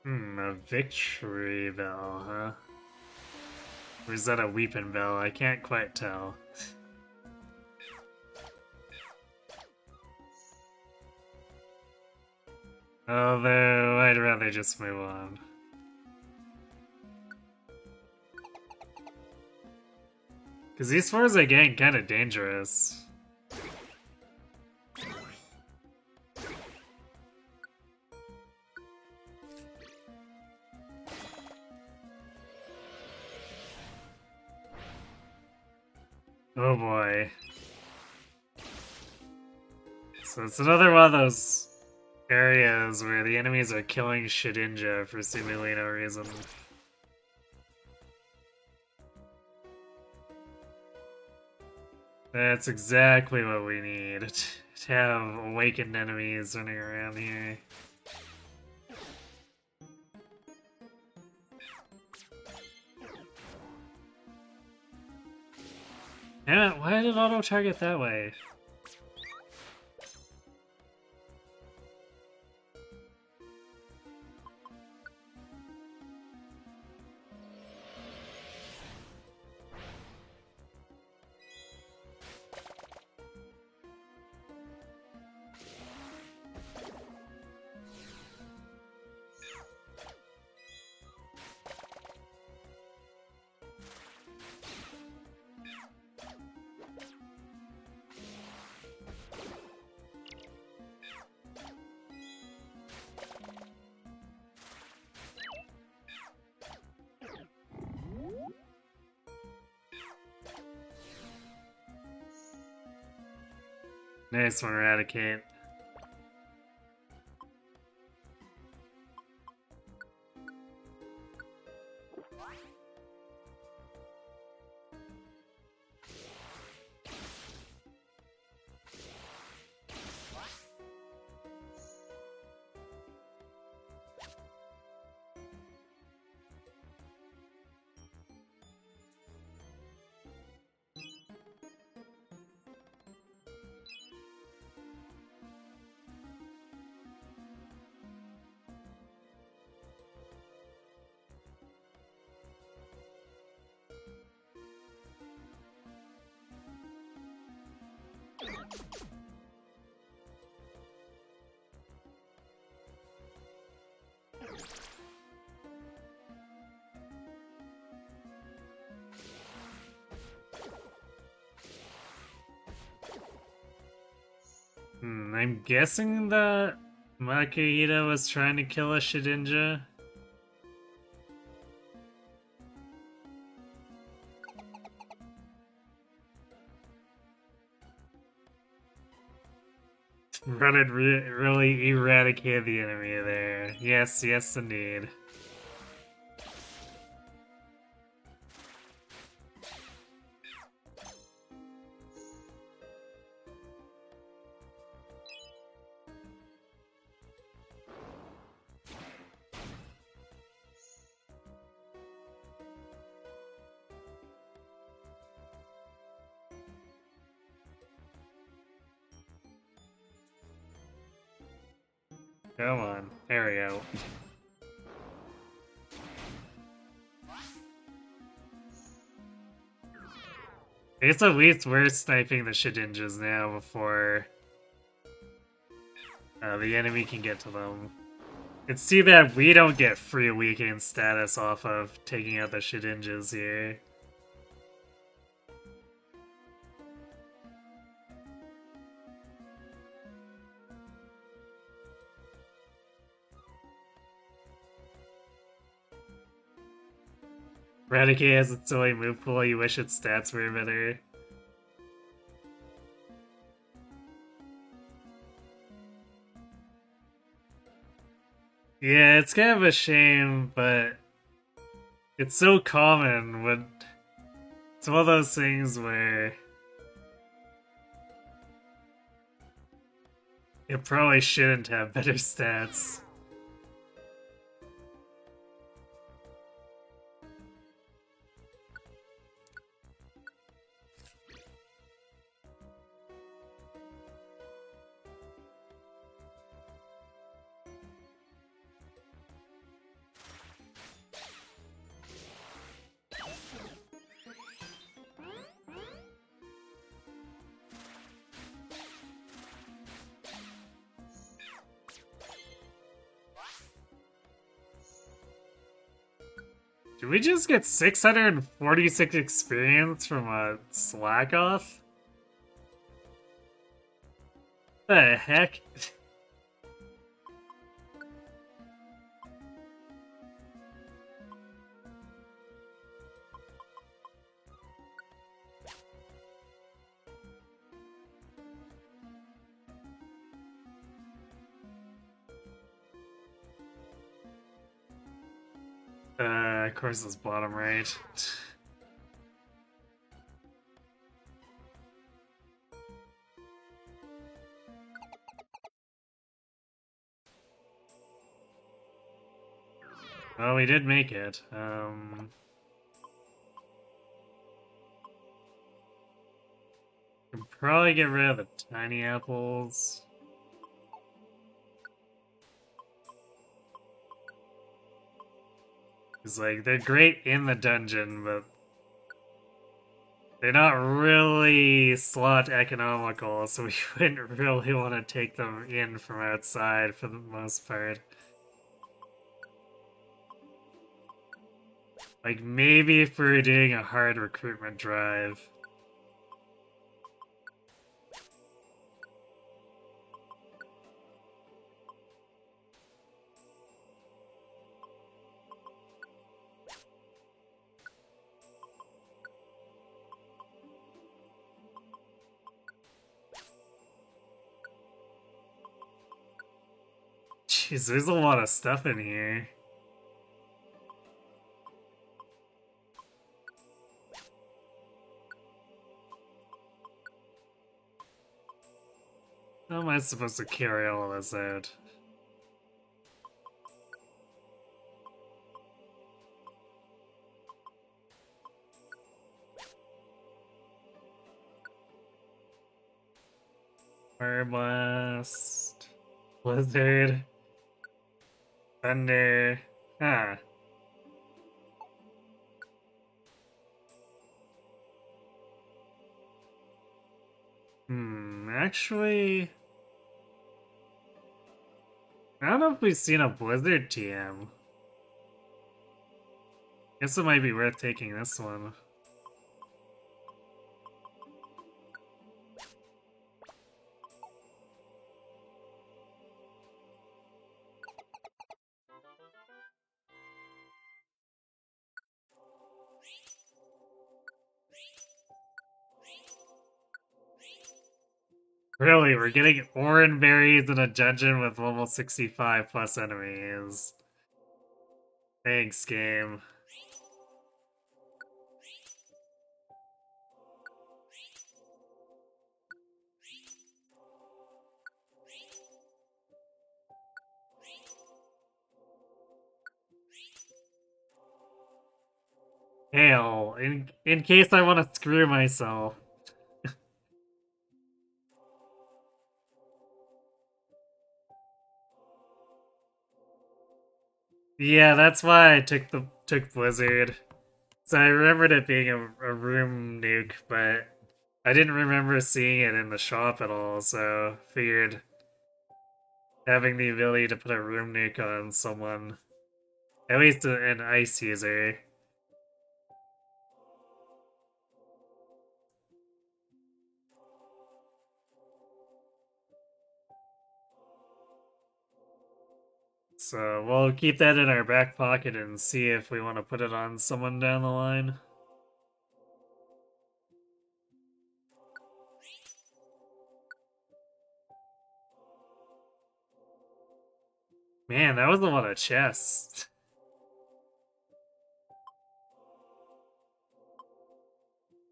A victory bell, huh? Or is that a weeping bell? I can't quite tell. Although, I'd rather just move on. Because these fours are getting kind of dangerous. Oh boy. So it's another one of those areas where the enemies are killing Shedinja for seemingly no reason. That's exactly what we need, to have awakened enemies running around here. Damn it, why did it auto-target that way? Nice one, Eradicate. I'm guessing that Makuhita was trying to kill a Shedinja. But it really eradicated the enemy there. Yes, yes indeed. Come on. There we go. It's at least we're sniping the Shedinjas now before the enemy can get to them. It's too bad we don't get free weekend status off of taking out the Shedinjas here. Raticate has its own move pool, you wish its stats were better. Yeah, it's kind of a shame, but it's so common when it's one of those things where it probably shouldn't have better stats. Did we just get 646 experience from a slack off? The heck? Of course it's bottom right. Well, we did make it. Can probably get rid of the tiny apples. It's like, they're great in the dungeon, but they're not really slot economical, so we wouldn't really want to take them in from outside for the most part. Like, maybe if we were doing a hard recruitment drive. Jeez, there's a lot of stuff in here. How am I supposed to carry all of this out? Fire Blast, Blizzard, Thunder, huh. Actually... I don't know if we've seen a Blizzard TM. Guess it might be worth taking this one. Really, we're getting orange berries in a dungeon with level 65 plus enemies. Thanks, game. Hell, in case I want to screw myself. Yeah, that's why I took Blizzard. So I remembered it being a room nuke, but I didn't remember seeing it in the shop at all, so figured having the ability to put a room nuke on someone, at least an ice user. So we'll keep that in our back pocket and see if we want to put it on someone down the line. Man, that was a lot of chests.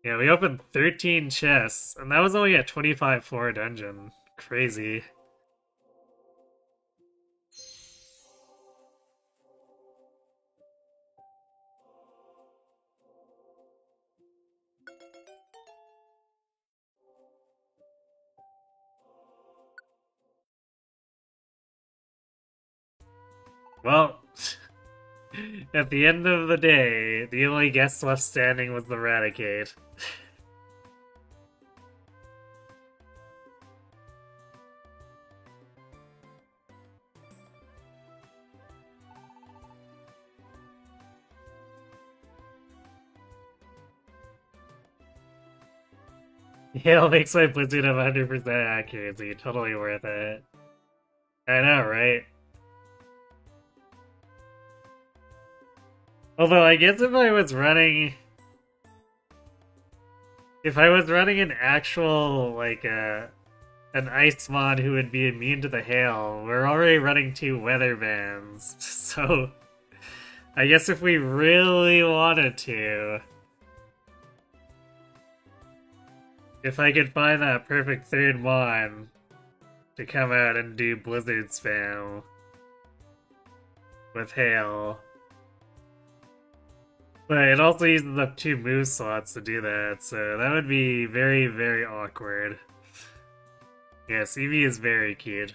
Yeah, we opened 13 chests, and that was only a 25 floor dungeon. Crazy. Well, at the end of the day, the only guest left standing was the Raticate. Hail makes my Blizzard of 100% accuracy. Totally worth it. I know, right? Although, I guess if I was running... If I was running an actual, like, an ice mod who would be immune to the hail, we're already running 2 weather bans. So, I guess if we really wanted to... If I could find that perfect third mod to come out and do Blizzard spam with hail. But it also uses up 2 move slots to do that, so that would be very, very awkward. Yes, Eevee is very cute.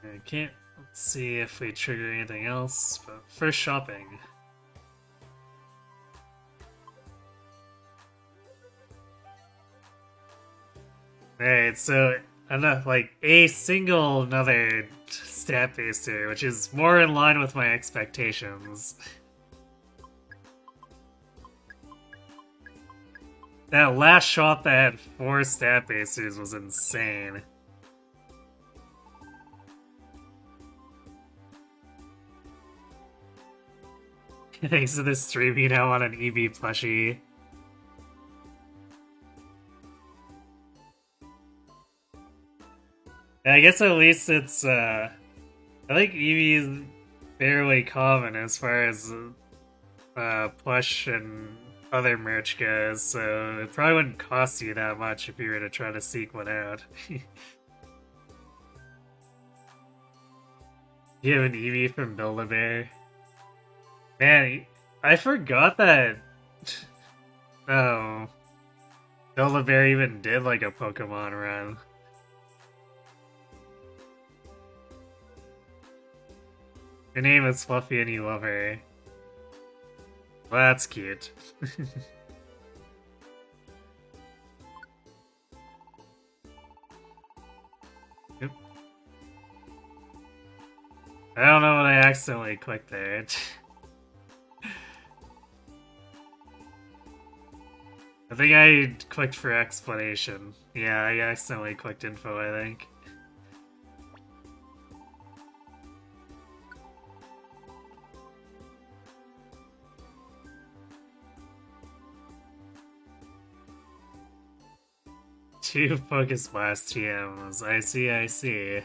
I can't see if we trigger anything else, but first shopping. Alright, so enough, like a single another stat booster, which is more in line with my expectations. That last shot that had 4 stat boosters was insane. Thanks to this streaming now on an Eevee plushie. I guess at least it's, I think Eevee is fairly common as far as plush and other merch goes, so it probably wouldn't cost you that much if you were to try to seek one out. You have an Eevee from Build-A-Bear? Man, I forgot that... Oh. Build-A-Bear even did like a Pokemon run. Your name is Fluffy and you love her. Well, that's cute. Yep. I don't know what I accidentally clicked there. I think I clicked for explanation. Yeah, I accidentally clicked info, I think. Two Focus Blast TMs. I see, I see.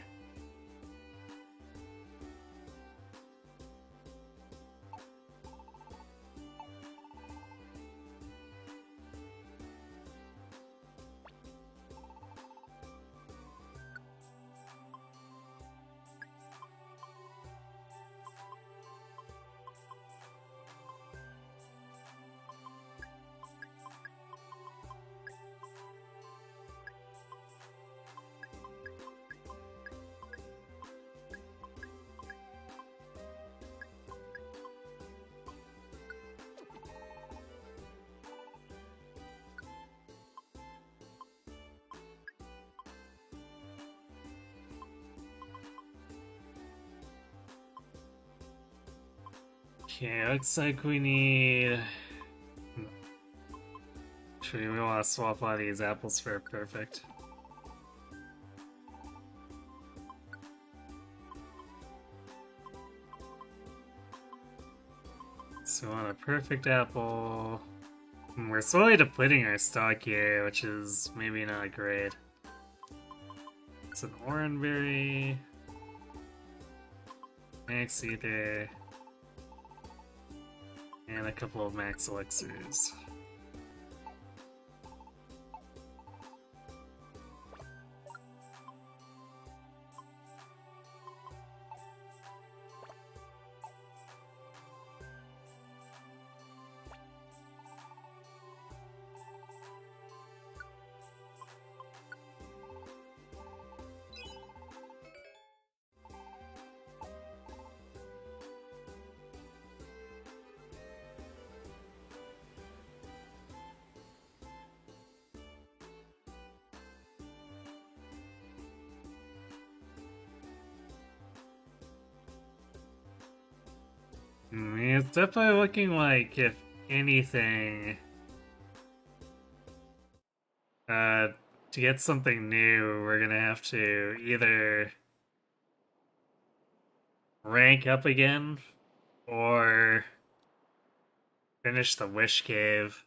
Okay, looks like we need... Actually, we want to swap all these apples for perfect. So we want a perfect apple. We're slowly depleting our stock here, which is maybe not great. It's an oranberry. Max ether. And a couple of max elixirs. It's definitely looking like, if anything, to get something new, we're gonna have to either rank up again or finish the Wish Cave.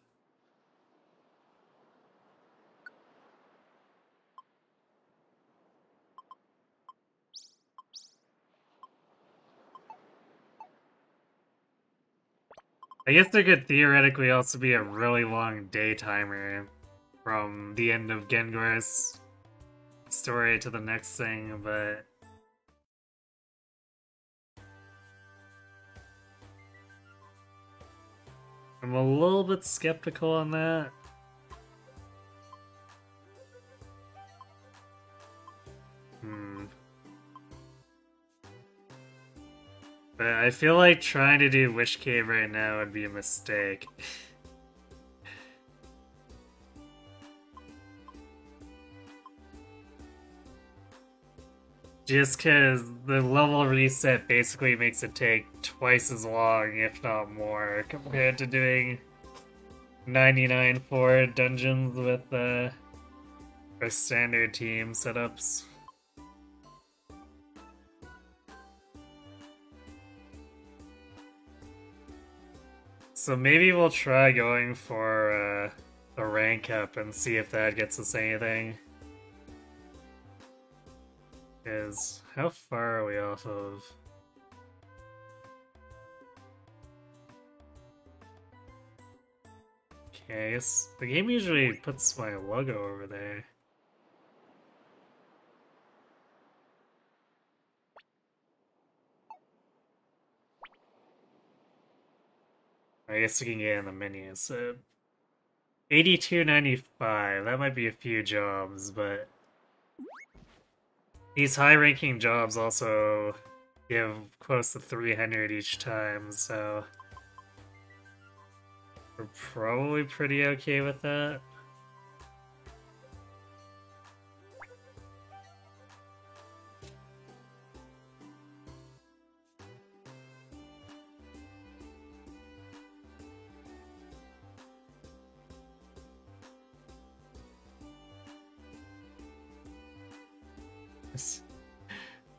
I guess there could theoretically also be a really long day timer from the end of Gengar's story to the next thing, but I'm a little bit skeptical on that. But I feel like trying to do Wish Cave right now would be a mistake. Just because the level reset basically makes it take twice as long, if not more, compared to doing 99 for dungeons with our standard team setups. So maybe we'll try going for a rank up and see if that gets us anything. Because how far are we off of? Okay, I guess the game usually puts my logo over there. I guess we can get in the menu, so 82.95, that might be a few jobs, but these high-ranking jobs also give close to 300 each time, so we're probably pretty okay with that.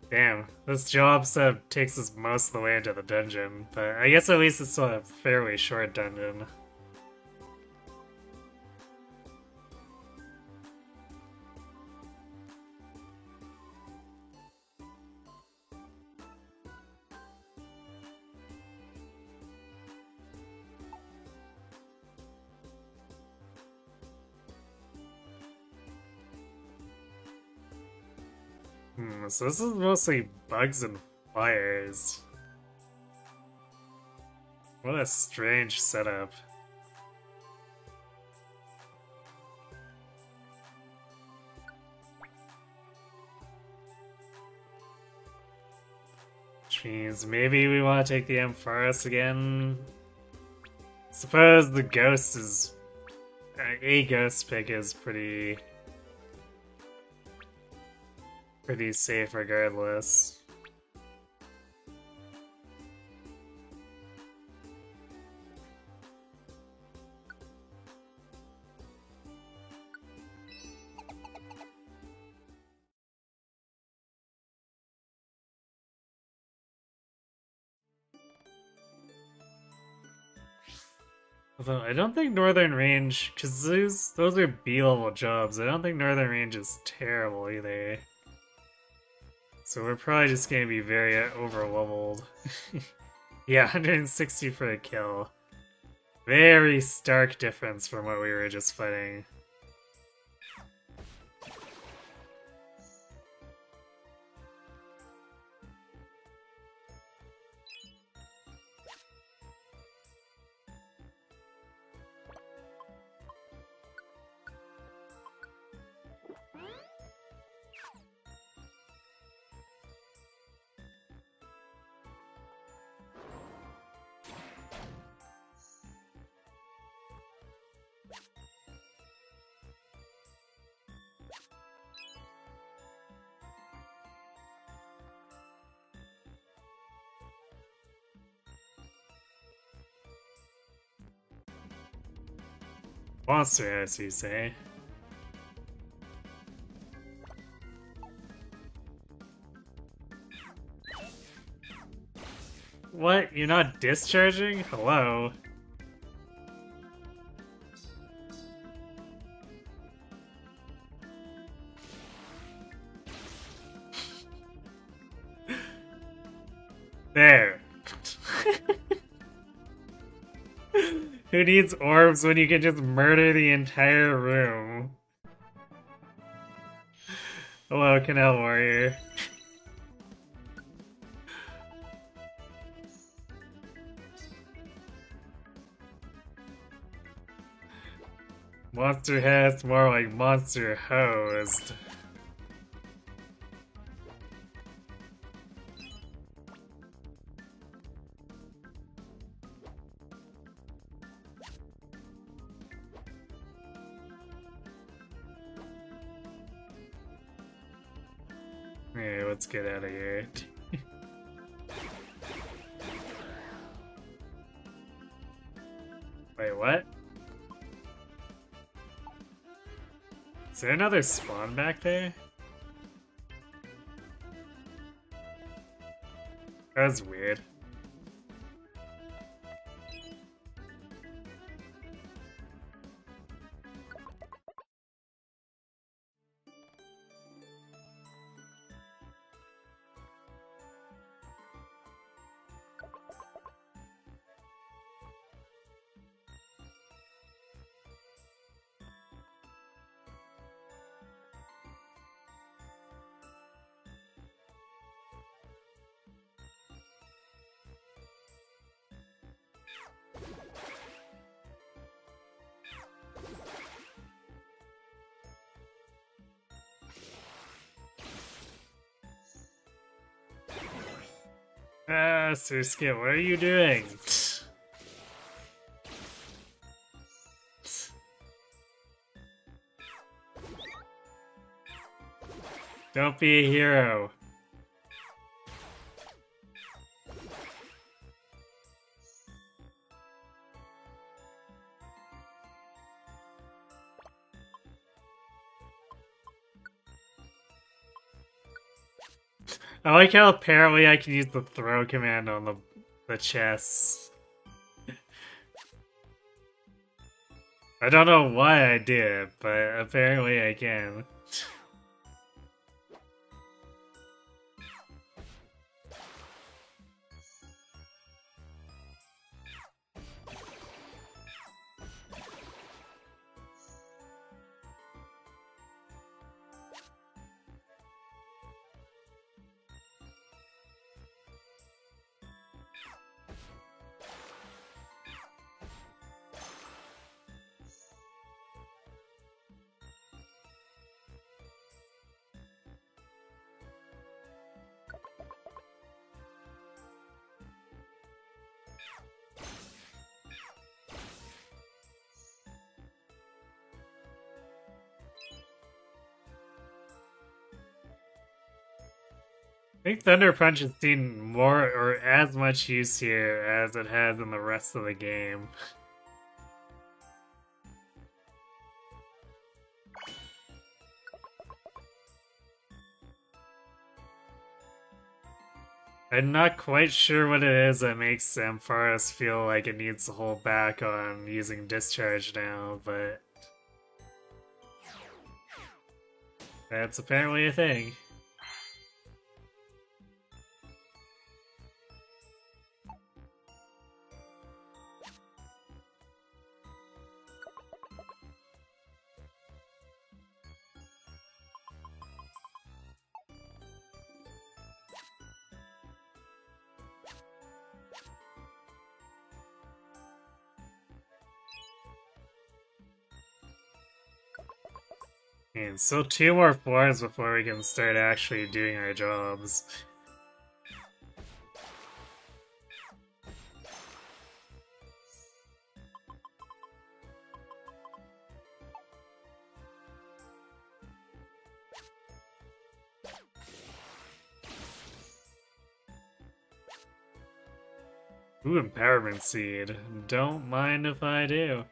Damn, this job set takes us most of the way into the dungeon, but I guess at least it's a fairly short dungeon. So this is mostly bugs and fires. What a strange setup. Which means maybe we want to take the Ampharos again. Suppose the ghost is... a ghost pick is pretty safe regardless. Although I don't think Northern Range, because those are B-level jobs, I don't think Northern Range is terrible either. So we're probably just gonna be very over-leveled. Yeah, 160 for a kill. Very stark difference from what we were just fighting. Monster, as you say. What? You're not discharging? Hello? There. Who needs orbs when you can just murder the entire room? Hello, Canal Warrior. Monster Head, more like Monster Hosed. Hey, let's get out of here. Wait, what? Is there another spawn back there? That's weird. Ah, Susuke, what are you doing? Don't be a hero. I like how apparently I can use the throw command on the chests. I don't know why I did, but apparently I can. I think Thunder Punch has seen more or as much use here as it has in the rest of the game. I'm not quite sure what it is that makes Ampharos feel like it needs to hold back on using Discharge now, but that's apparently a thing. And still 2 more floors before we can start actually doing our jobs. Ooh, Empowerment Seed. Don't mind if I do.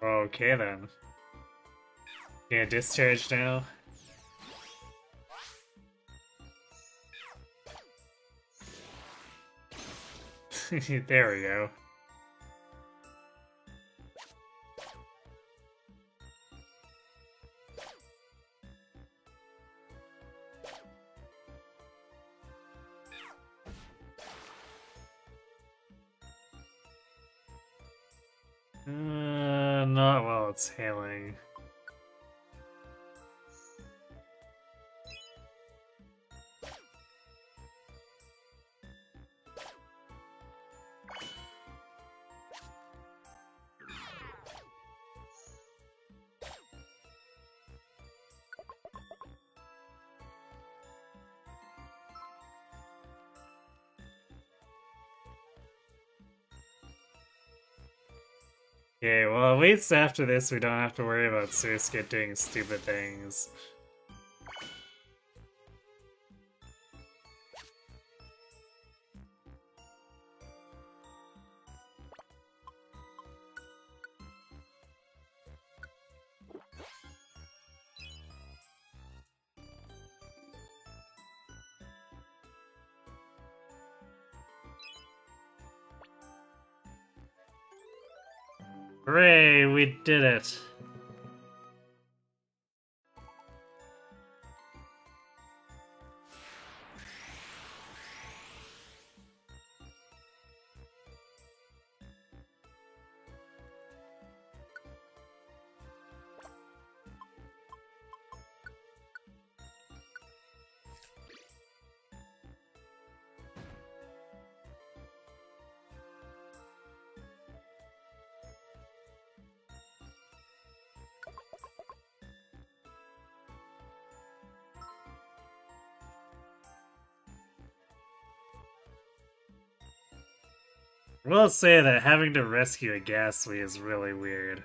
Okay then. Yeah, discharge now. There we go. Not while it's hailing. Okay, well at least after this we don't have to worry about Surskit doing stupid things. Hooray, we did it! I will say that having to rescue a Ghastly is really weird.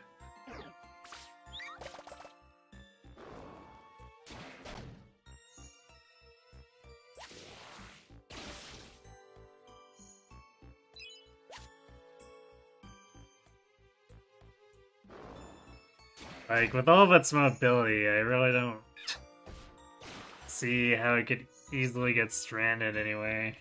Like, with all of its mobility, I really don't see how it could easily get stranded anyway.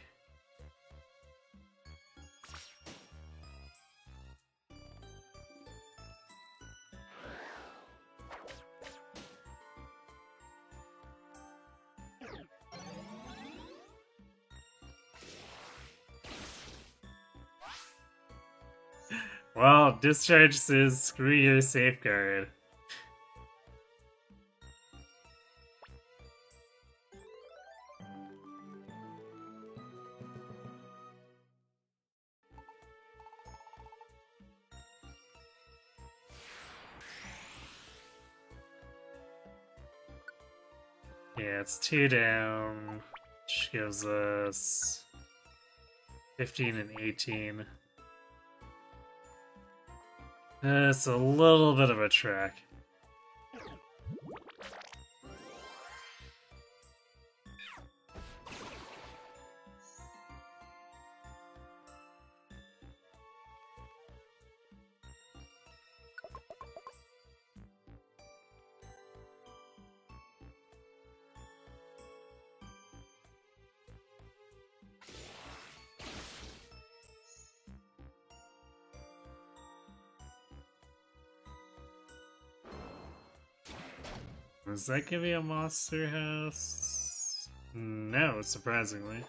Well, discharge says screw your safeguard. Yeah, it's 2 down, which gives us 15 and 18. It's a little bit of a trek. Is that gonna be a monster house? No, surprisingly.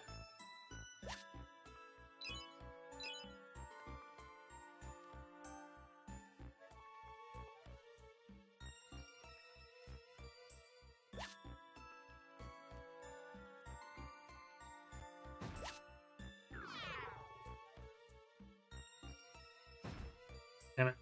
Damn it.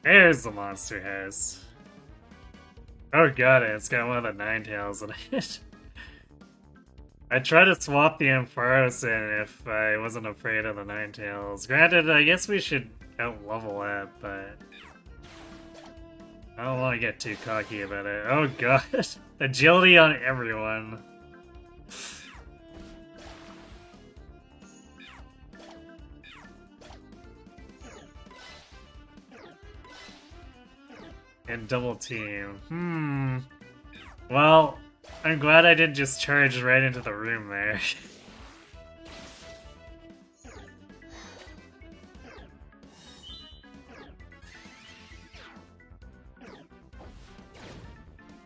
There's the monster house. Oh god, it's got one of the Ninetales in it. I tried to swap the Ampharos in if I wasn't afraid of the Ninetales. Granted, I guess we should out-level it, but I don't want to get too cocky about it. Oh god, agility on everyone. And double team. Well, I'm glad I didn't just charge right into the room there.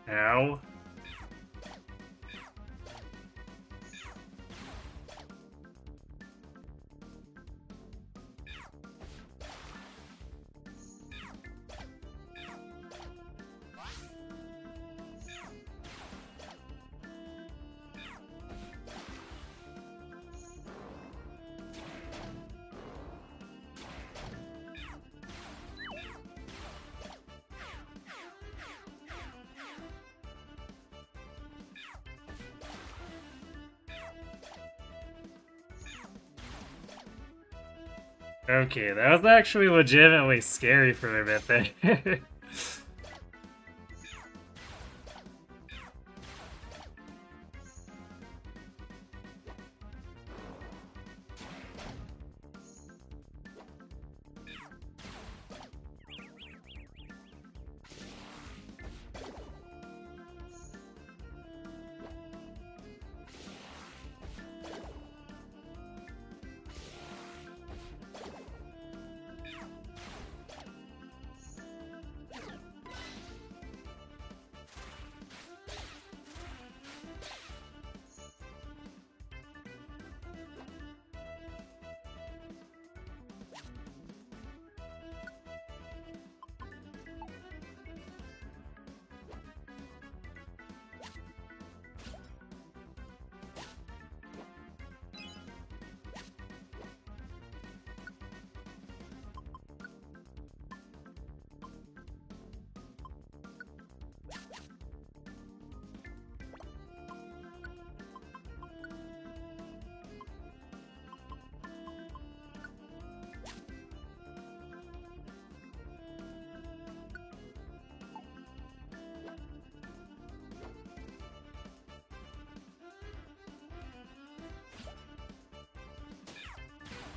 Ow. Okay, that was actually legitimately scary for a bit there.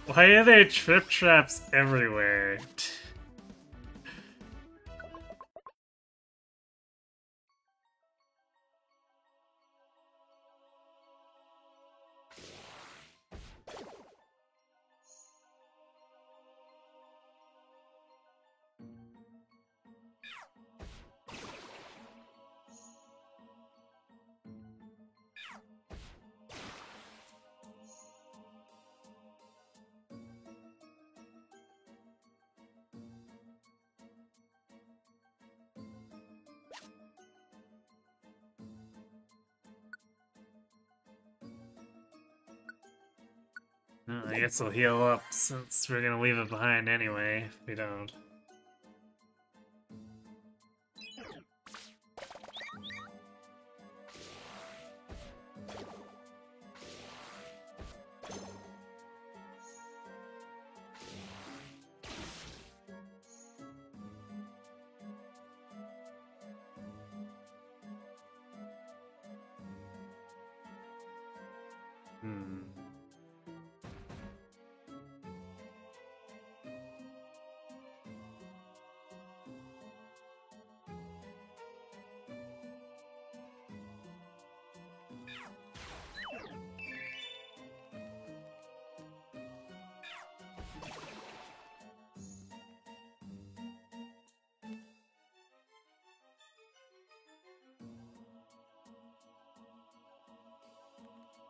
Why are there trip traps everywhere? I guess we'll heal up since we're gonna leave it behind anyway if we don't.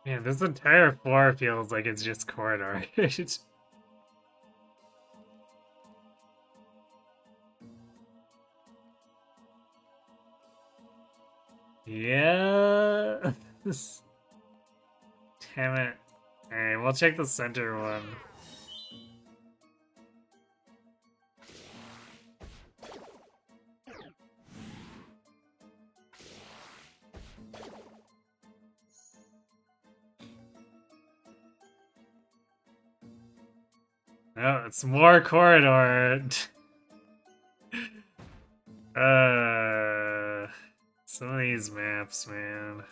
Man, this entire floor feels like it's just corridor. Yeah. Damn it. Alright, we'll check the center one. No, it's more corridor. Some of these maps, man.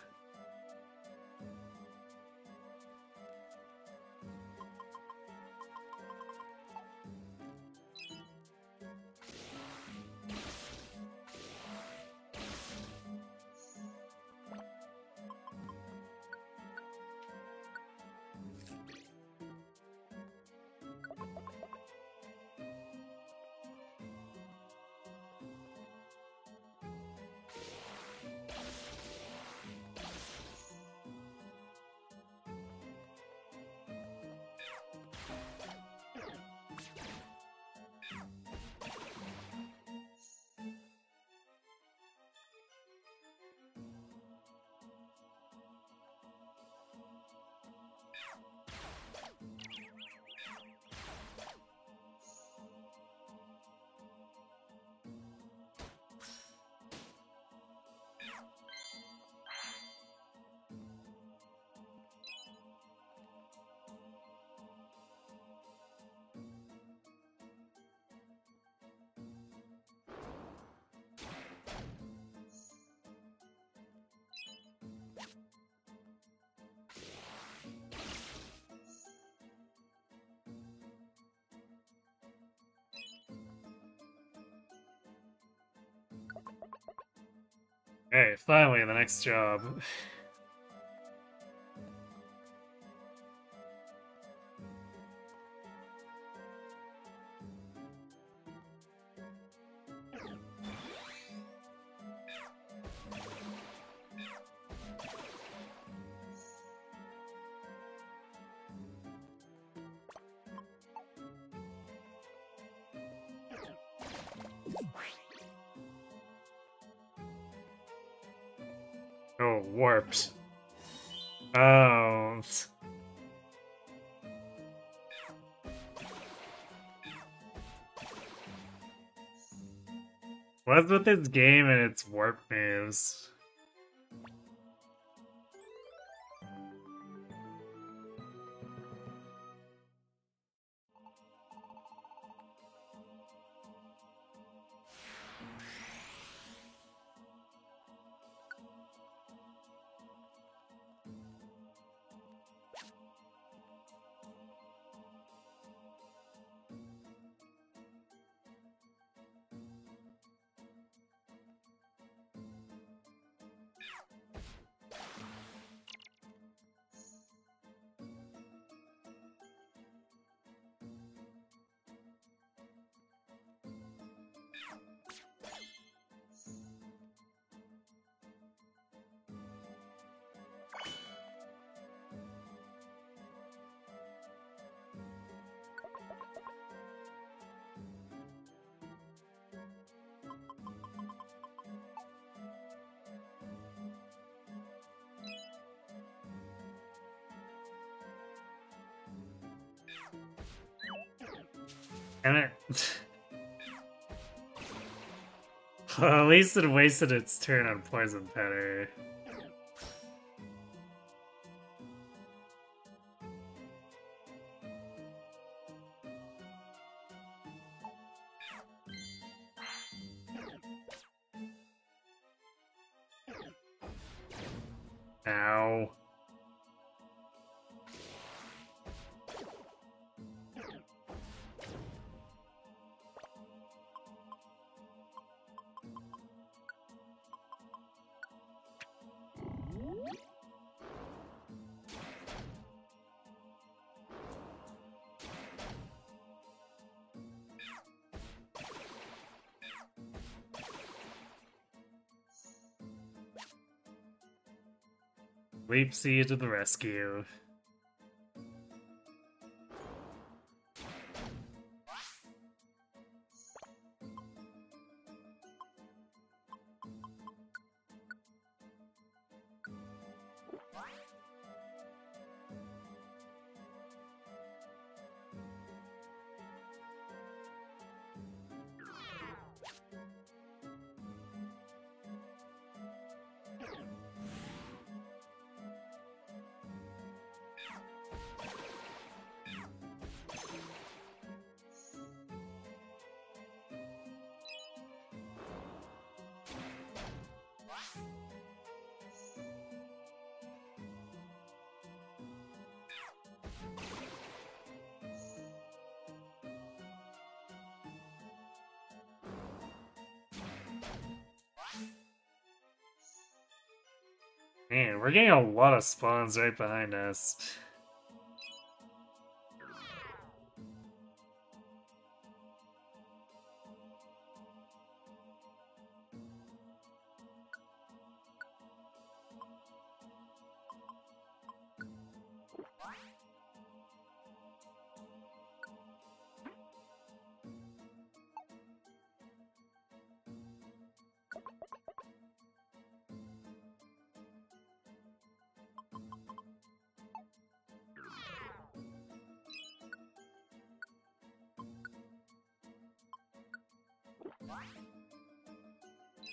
Alright, finally, the next job. Oh, warped. Oh. What's with this game and its warp moves? And it... Well, at least it wasted its turn on Poison Petter. Ow. Leap Seed to the rescue. Man, we're getting a lot of spawns right behind us.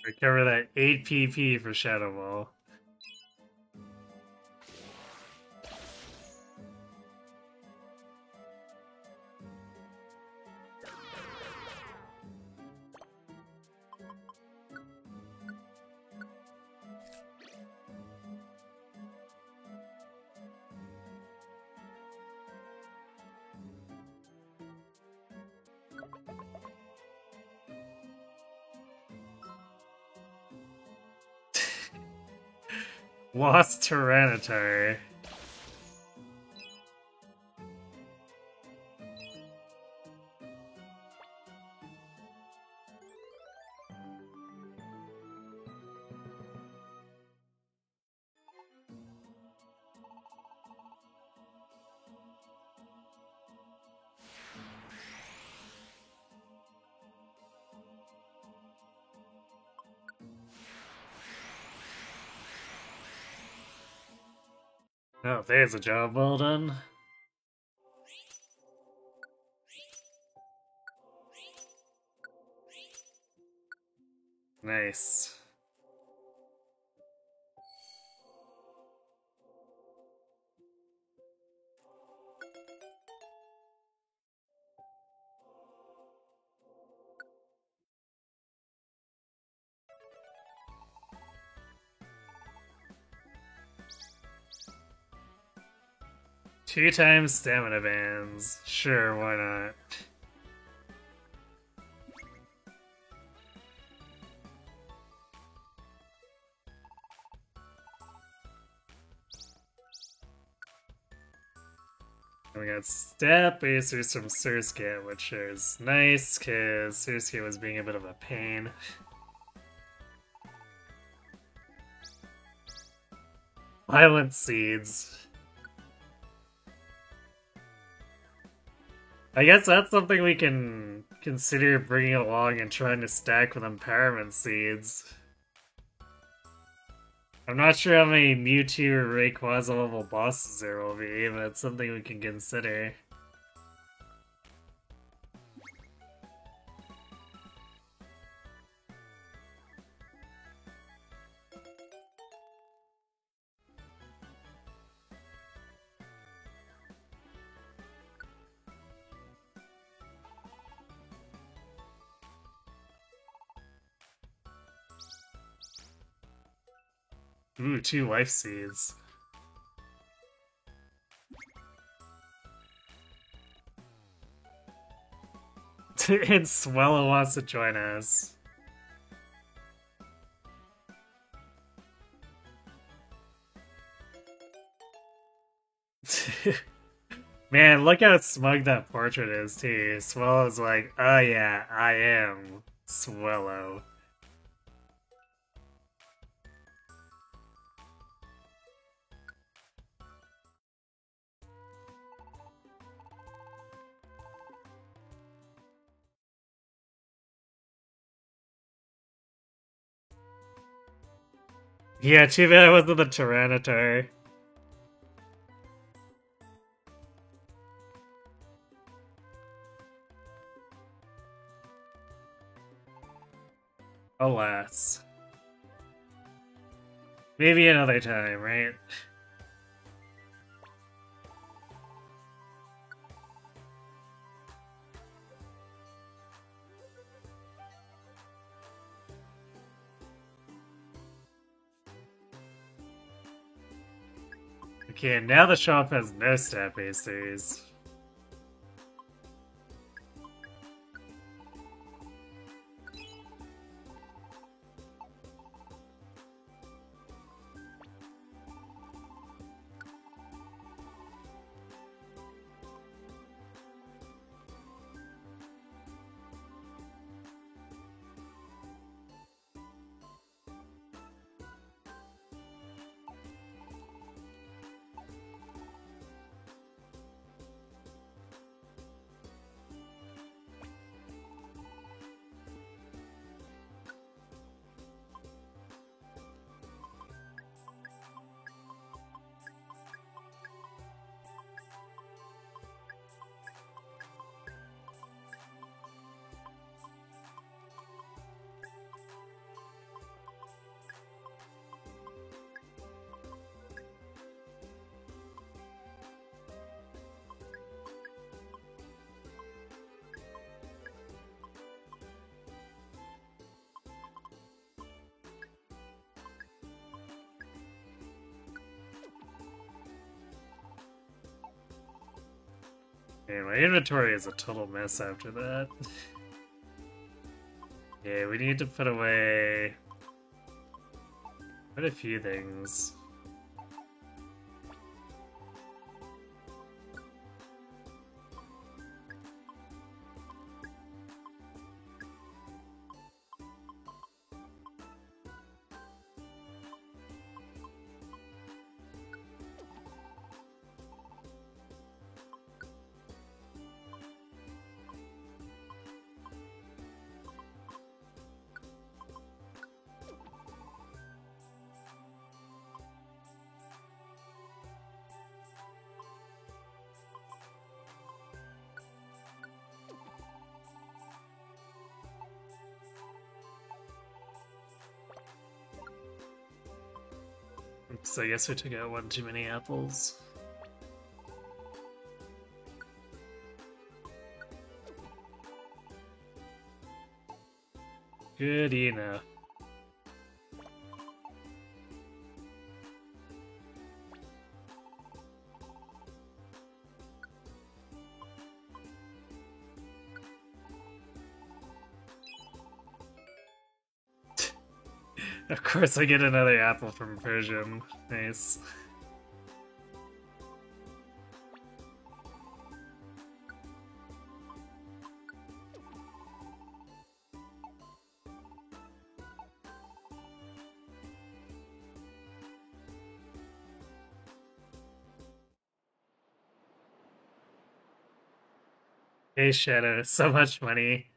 Recover that 8 PP for Shadow Ball. Lost Tyranitar. Oh, there's a job well done. Nice. Two times stamina bands. Sure, why not? We got Step Acers from Surskit, which is nice, because Surskit was being a bit of a pain. Violent Seeds. I guess that's something we can consider bringing along and trying to stack with Empowerment Seeds. I'm not sure how many Mewtwo or Rayquaza level bosses there will be, but it's something we can consider. Ooh, 2 life seeds. And Swellow wants to join us. Man, look how smug that portrait is, too. Swellow's like, oh yeah, I am Swellow. Yeah, too bad I wasn't the Tyranitar. Alas. Maybe another time, right? Okay, now the shop has no stat basters. Okay, my inventory is a total mess after that. Yeah, we need to put away quite a few things. Oops, I guess we took out one too many apples. Good enough. Of course I get another apple from Persian. Nice. Hey Shadow, so much money.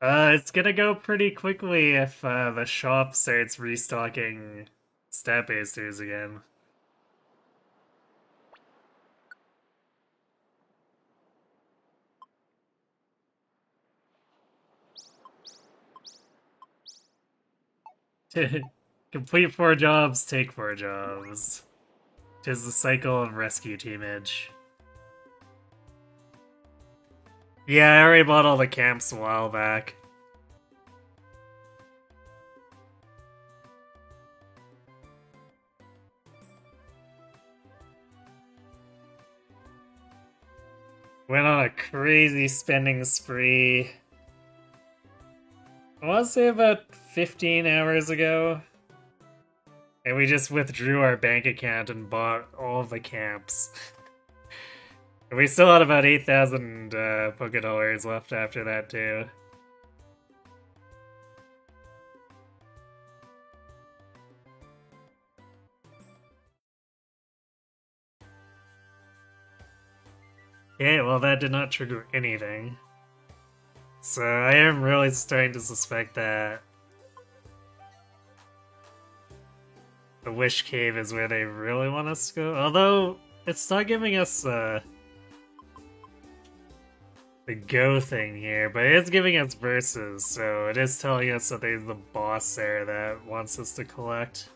It's gonna go pretty quickly if the shop starts restocking stat basters again. Complete 4 jobs, take 4 jobs. 'Tis the cycle of rescue teamage. Yeah, I already bought all the camps a while back. Went on a crazy spending spree. I want to say about 15 hours ago. And we just withdrew our bank account and bought all of the camps. And we still had about 8,000 Poké left after that, too. Yeah, well, that did not trigger anything. So I am really starting to suspect that the Wish Cave is where they really want us to go. Although, it's not giving us the go thing here, but it is giving us verses, so it is telling us that there's the boss there that wants us to collect.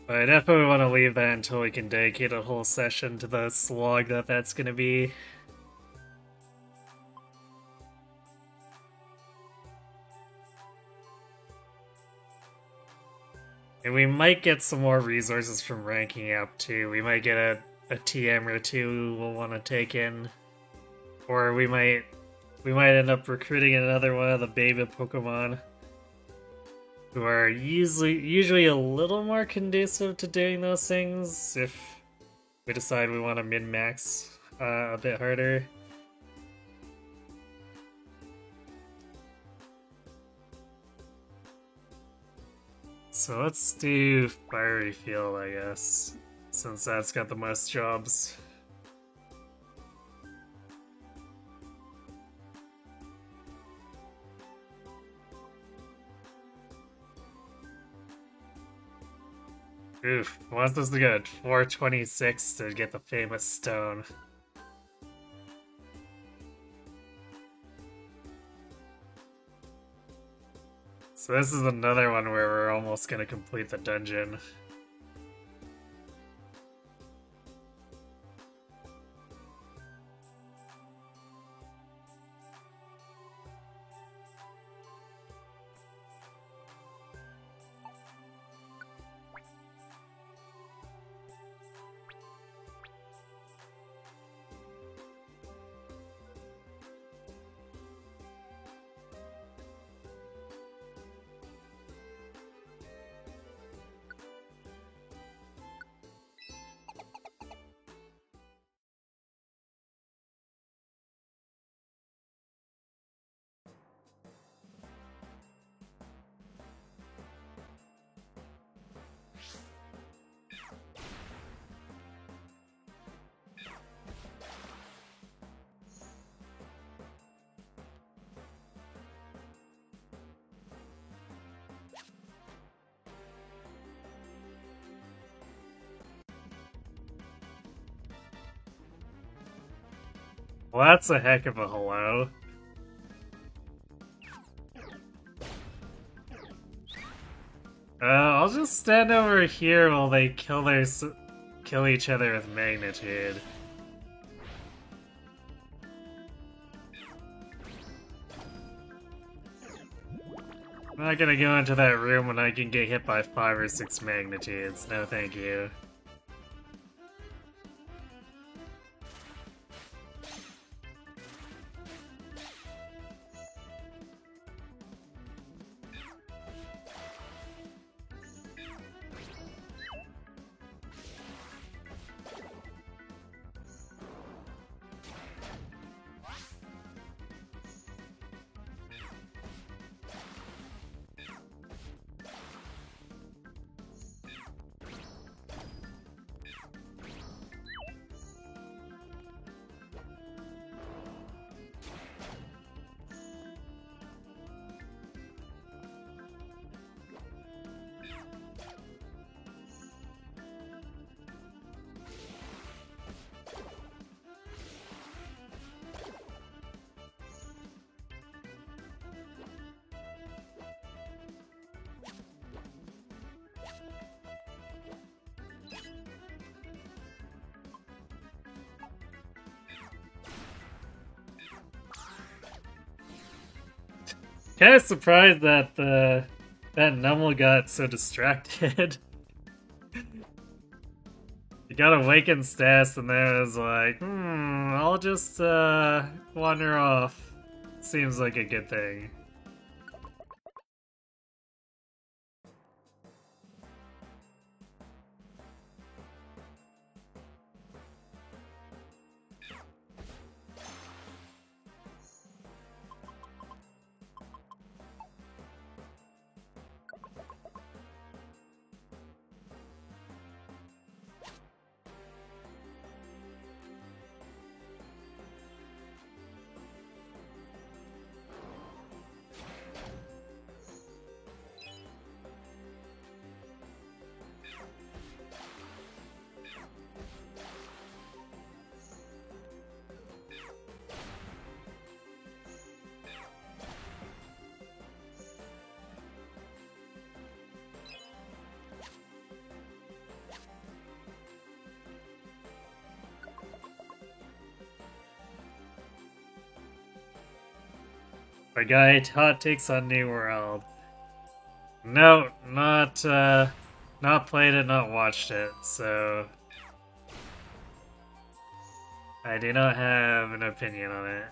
But I definitely want to leave that until we can dedicate a whole session to the slog that's gonna be. And we might get some more resources from ranking up too. We might get a TM or two we'll want to take in. Or we might end up recruiting another one of the baby Pokemon, who are usually a little more conducive to doing those things if we decide we want to min-max a bit harder. So let's do Fiery Field, I guess, since that's got the most jobs. Oof, wants us to get 426 to get the famous stone. So this is another one where we're almost gonna complete the dungeon. Well, that's a heck of a hello. I'll just stand over here while they kill each other with Magnitude. I'm not gonna go into that room when I can get hit by 5 or 6 Magnitudes. No, thank you. kind of surprised that that Numel got so distracted. He got awakened stats and then was like, I'll just wander off. Seems like a good thing. My guy, hot takes on New World. No, not played it, not watched it, so I do not have an opinion on it.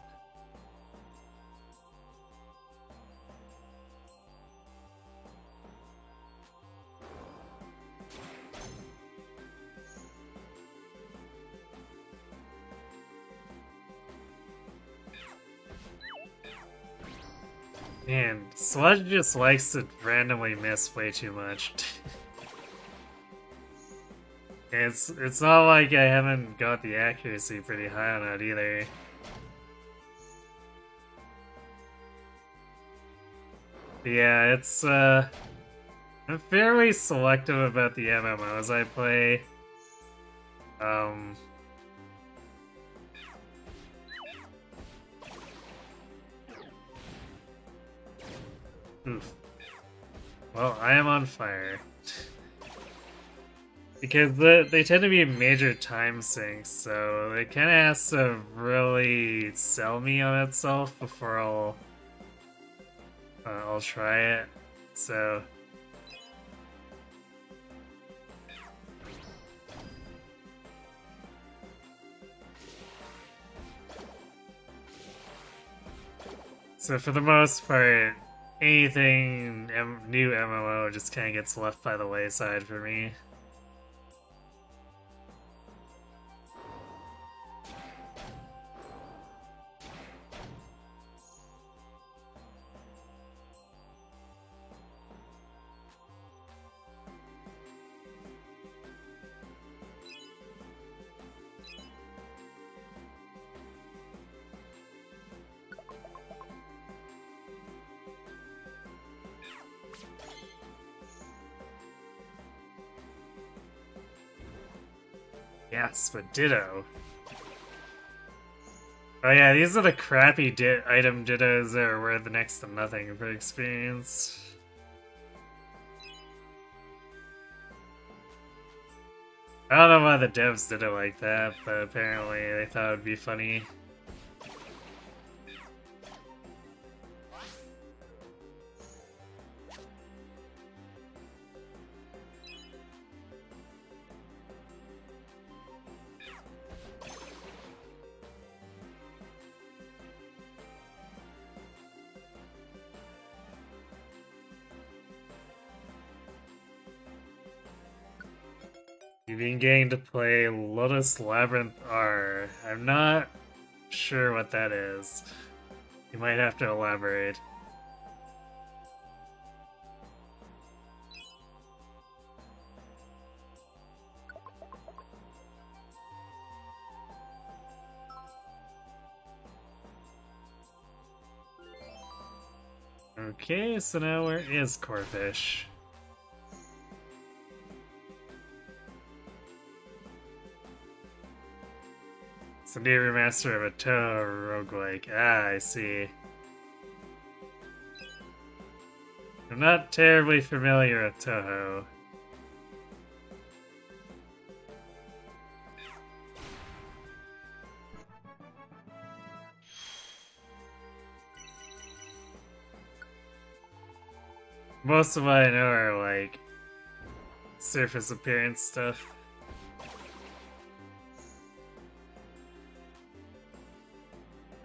Man, Sludge just likes to randomly miss way too much. It's not like I haven't got the accuracy pretty high on it either. But yeah, it's I'm fairly selective about the MMOs I play. Oof. Well, I am on fire. Because they tend to be major time sinks, so it kind of has to really sell me on itself before I'll try it. So for the most part, anything new MMO just kind of gets left by the wayside for me. Yes, but Ditto. Oh yeah, these are the crappy item Dittos that are worth next to nothing for experience. I don't know why the devs did it like that, but apparently they thought it would be funny. You've been getting to play Lotus Labyrinth R. I'm not sure what that is. You might have to elaborate. Okay, so now where is Corphish? It's a new remaster of a Touhou roguelike. Ah, I see. I'm not terribly familiar with Touhou. Most of what I know are like surface appearance stuff.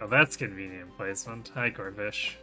Oh, that's convenient placement. Hi, Corfish.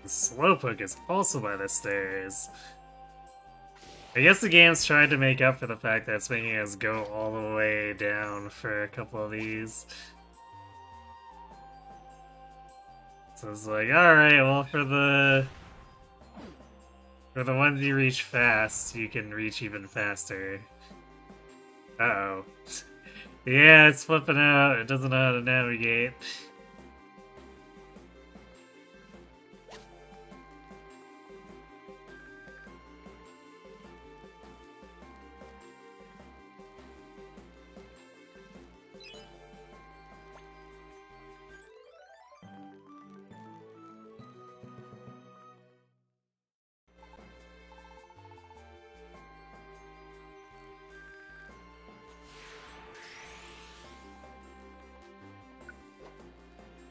Slowpoke is also by the stairs. I guess the game's trying to make up for the fact that it's making us go all the way down for a couple of these. So it's like, alright, well for the ones you reach fast, you can reach even faster. Uh-oh. Yeah, it's flipping out. It doesn't know how to navigate.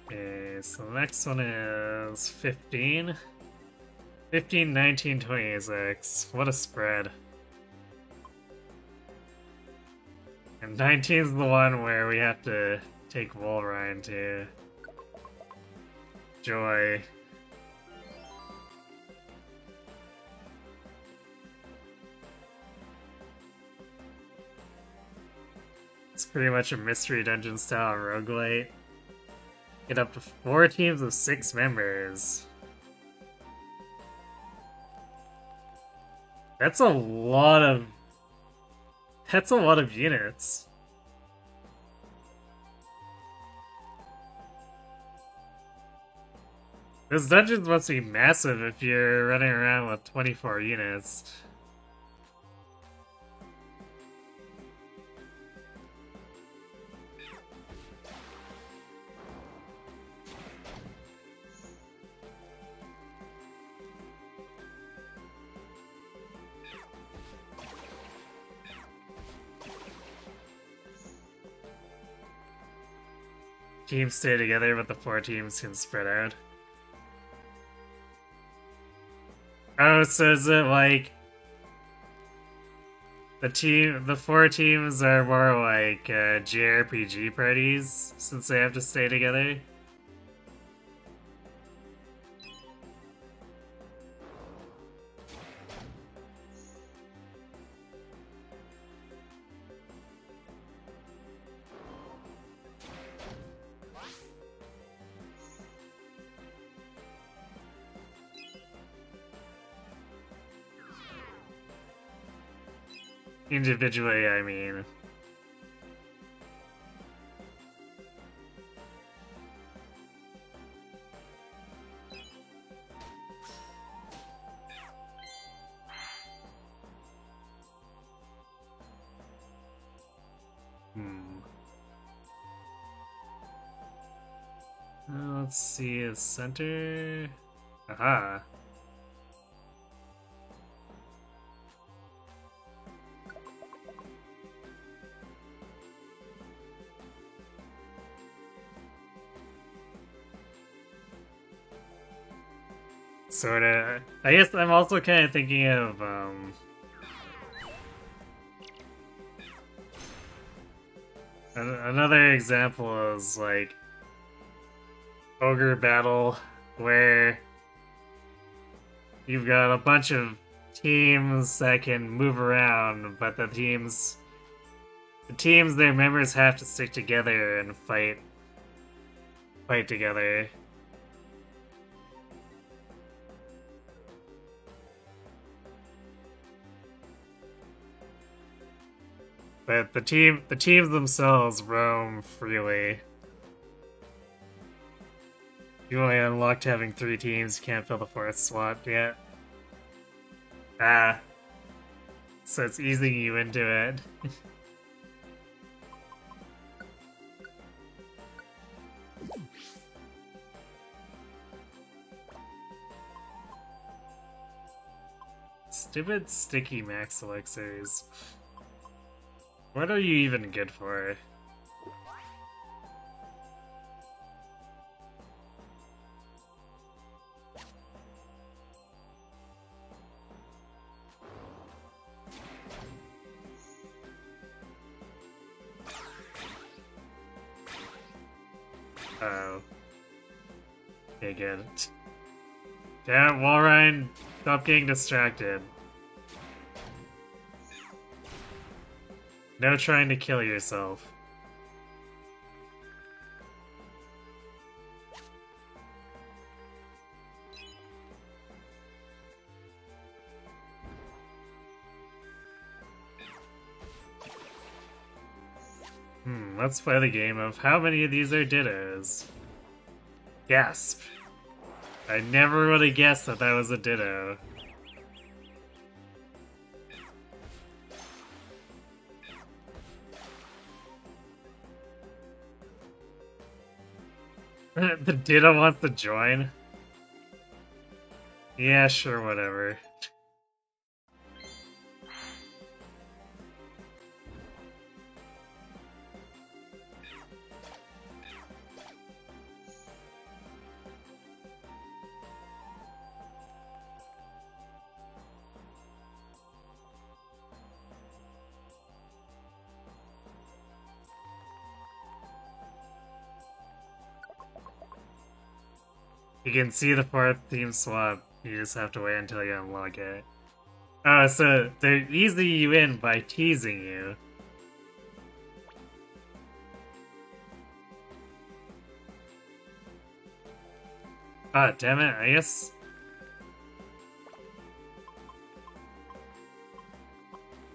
Okay, so the next one is 15. 15, 19, 26. What a spread. And 19 is the one where we have to take Wolrine to Joy. It's pretty much a mystery dungeon style roguelite. Get up to 4 teams of 6 members. That's a lot of... That's a lot of units. Those dungeons must be massive if you're running around with 24 units. Teams stay together, but the 4 teams can spread out. Oh, so is it like the 4 teams are more like JRPG parties since they have to stay together? Individually, I mean. Let's see his center. Aha. Sorta. I guess I'm also kind of thinking of, another example is, like, Ogre Battle, where you've got a bunch of teams that can move around, but the teams, their members have to stick together and fight together. But the teams themselves roam freely. You only unlocked having 3 teams, you can't fill the 4th slot yet. Ah. so it's easing you into it. Stupid sticky max elixirs. What are you even good for? Oh. Okay, good. Damn it, Walrein, stop getting distracted. No trying to kill yourself. Let's play the game of how many of these are dittos. Gasp. I never would have guessed that that was a ditto. The ditto wants to join? Yeah, sure, whatever. You can see the fourth theme swap, you just have to wait until you unlock it. Oh, so they're easing you in by teasing you. Ah, damn it, I guess...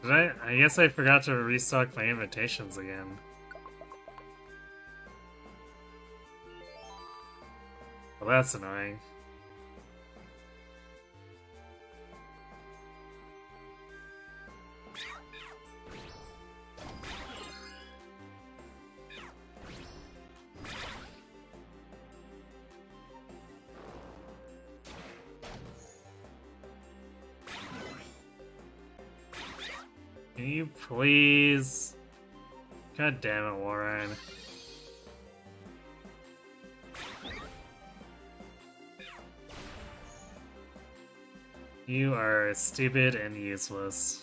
I guess I forgot to restock my invitations again. Well, that's annoying. Can you please? God damn it, Warren. You are stupid and useless.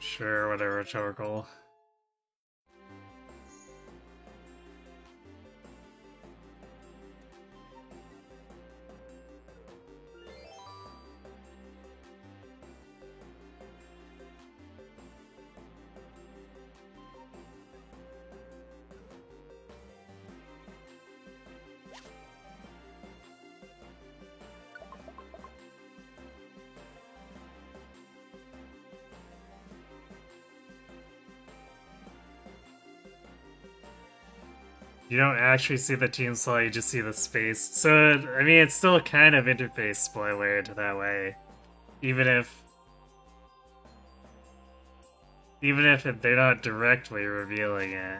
Sure, whatever, Torkoal. You don't actually see the team slot, you just see the space. So, I mean, it's still kind of interface spoilered that way. Even if they're not directly revealing it.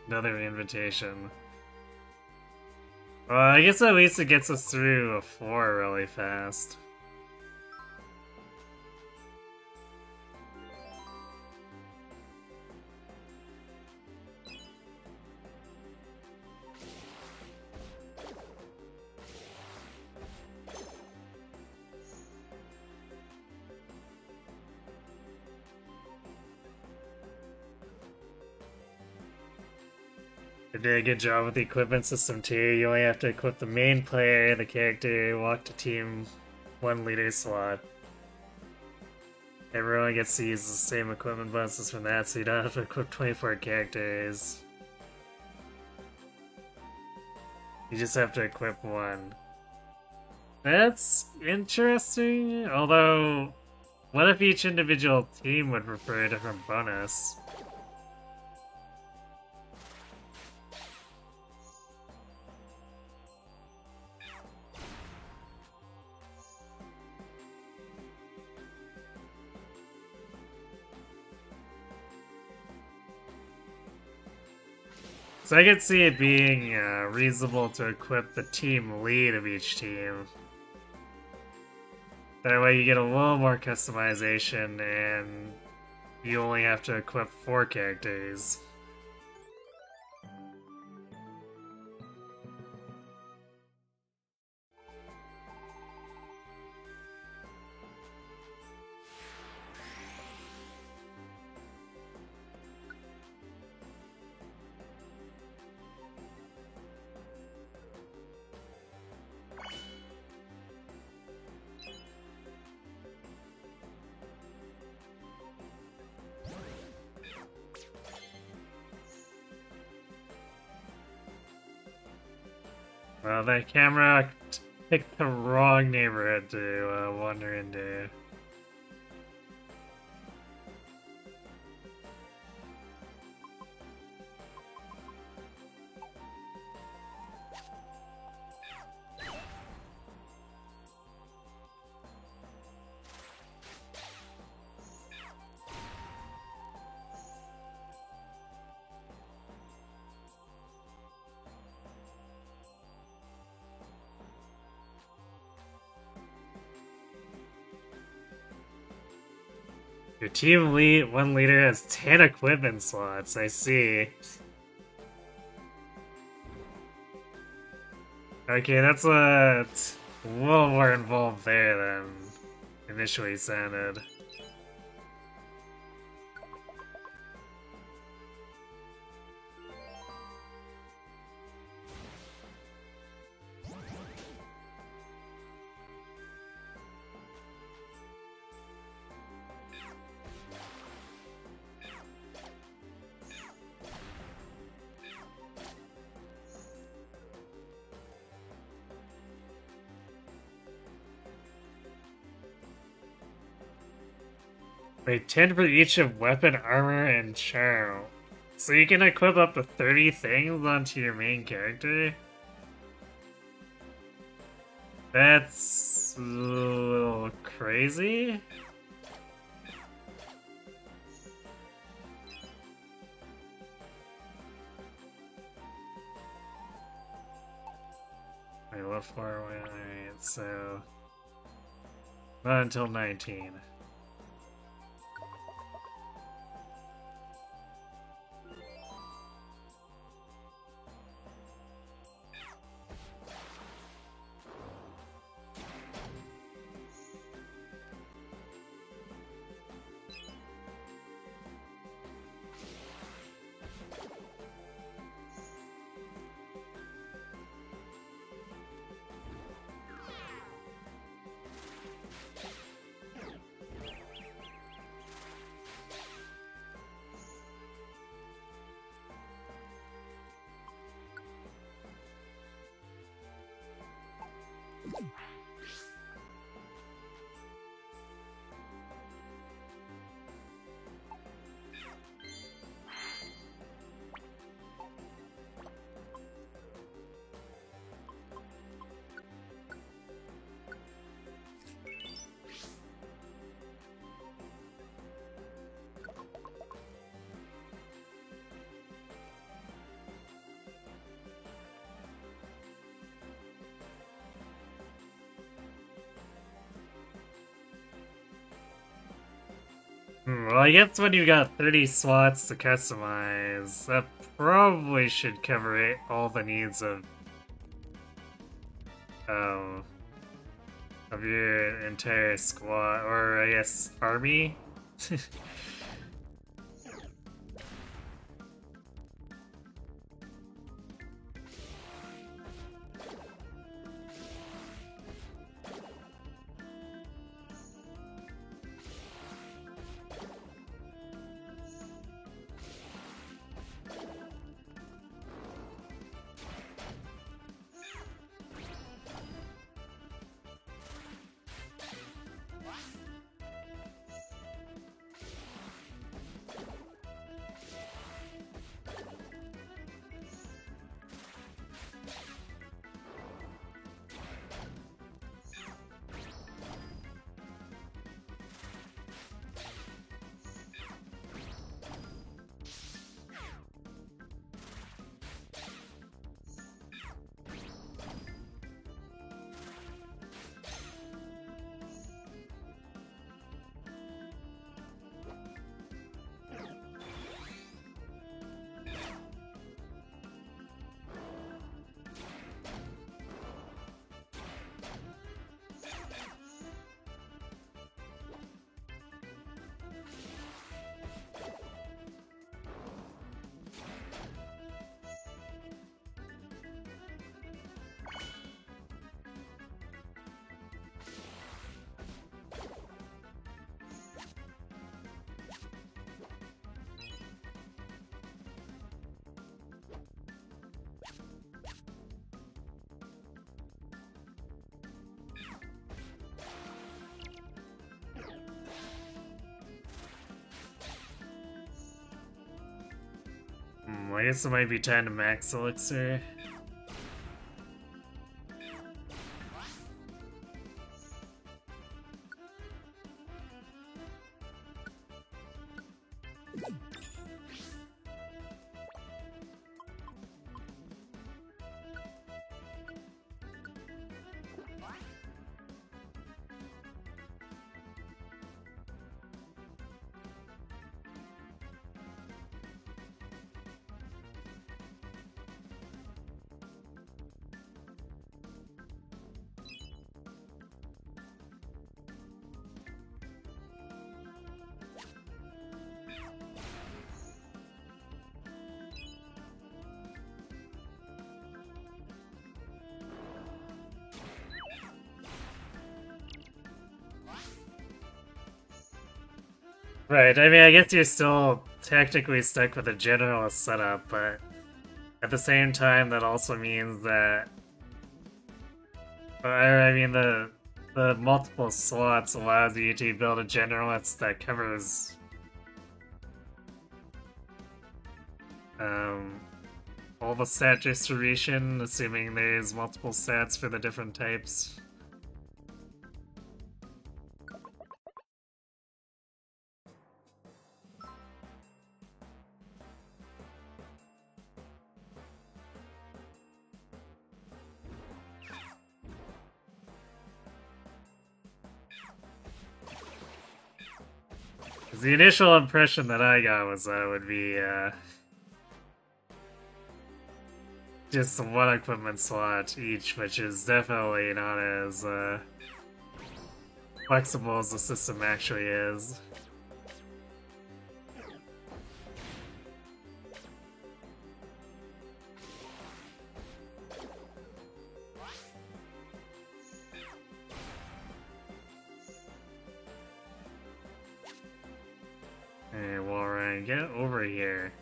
Another invitation. Well, I guess at least it gets us through a 4 really fast. They did a good job with the equipment system too. You only have to equip the main player, the character, walk to team 1 leader slot. Everyone gets to use the same equipment bonuses from that, so you don't have to equip 24 characters. You just have to equip 1. That's interesting, although what if each individual team would prefer a different bonus? So I could see it being reasonable to equip the team lead of each team. That way you get a little more customization and you only have to equip 4 characters. Well, that camera picked the wrong neighborhood to wander into. Your team lead, 1 leader has 10 equipment slots, I see. Okay, that's a little more involved there than initially sounded. Wait, 10 for each of weapon, armor, and charm. So you can equip up to 30 things onto your main character? That's a little crazy. Wait, what for? Alright, so... not until 19. Well, I guess when you got 30 slots to customize, that probably should cover it, all the needs um, of your entire squad, or I guess army. I guess it might be time to max Elixir. Right, I mean, I guess you're still technically stuck with a generalist setup, but at the same time, that also means that, I mean, the multiple slots allows you to build a generalist that covers all the stat distribution, assuming there's multiple stats for the different types. The initial impression that I got was that it would be just one equipment slot each, which is definitely not as flexible as the system actually is. Hey, Warren, get over here.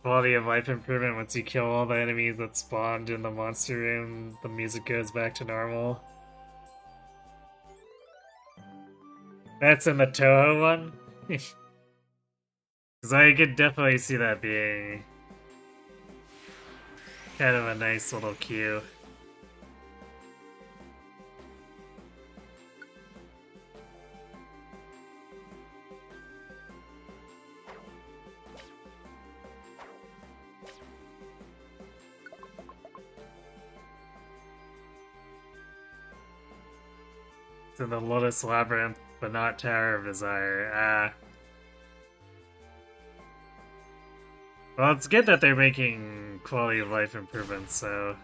Quality of life improvement once you kill all the enemies that spawned in the monster room, the music goes back to normal. That's in the Toho one? Because I could definitely see that being kind of a nice little cue. It's in the Lotus Labyrinth, but not Tower of Desire. Well, it's good that they're making quality of life improvements, so...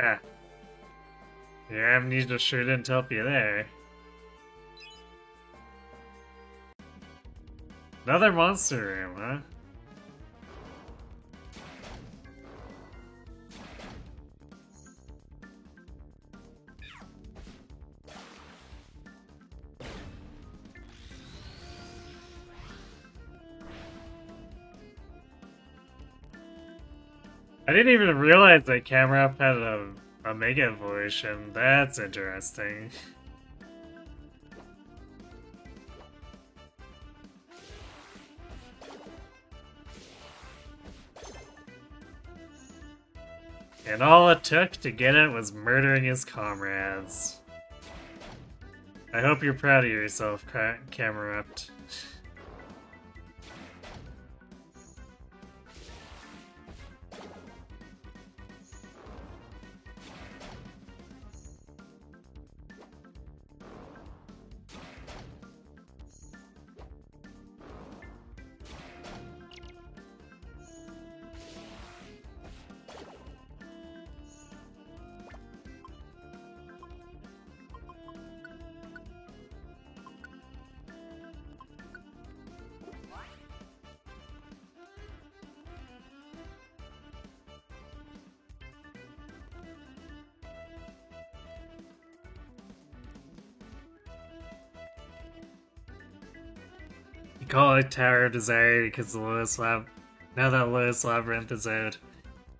Ah. Your amnesia sure didn't help you there. Another monster room, huh? I didn't even realize that Camera Up had a Mega Evolution. That's interesting. And all it took to get it was murdering his comrades. I hope you're proud of yourself, Camera Up. Call it Tower of Desire because the now that Lotus Labyrinth is out,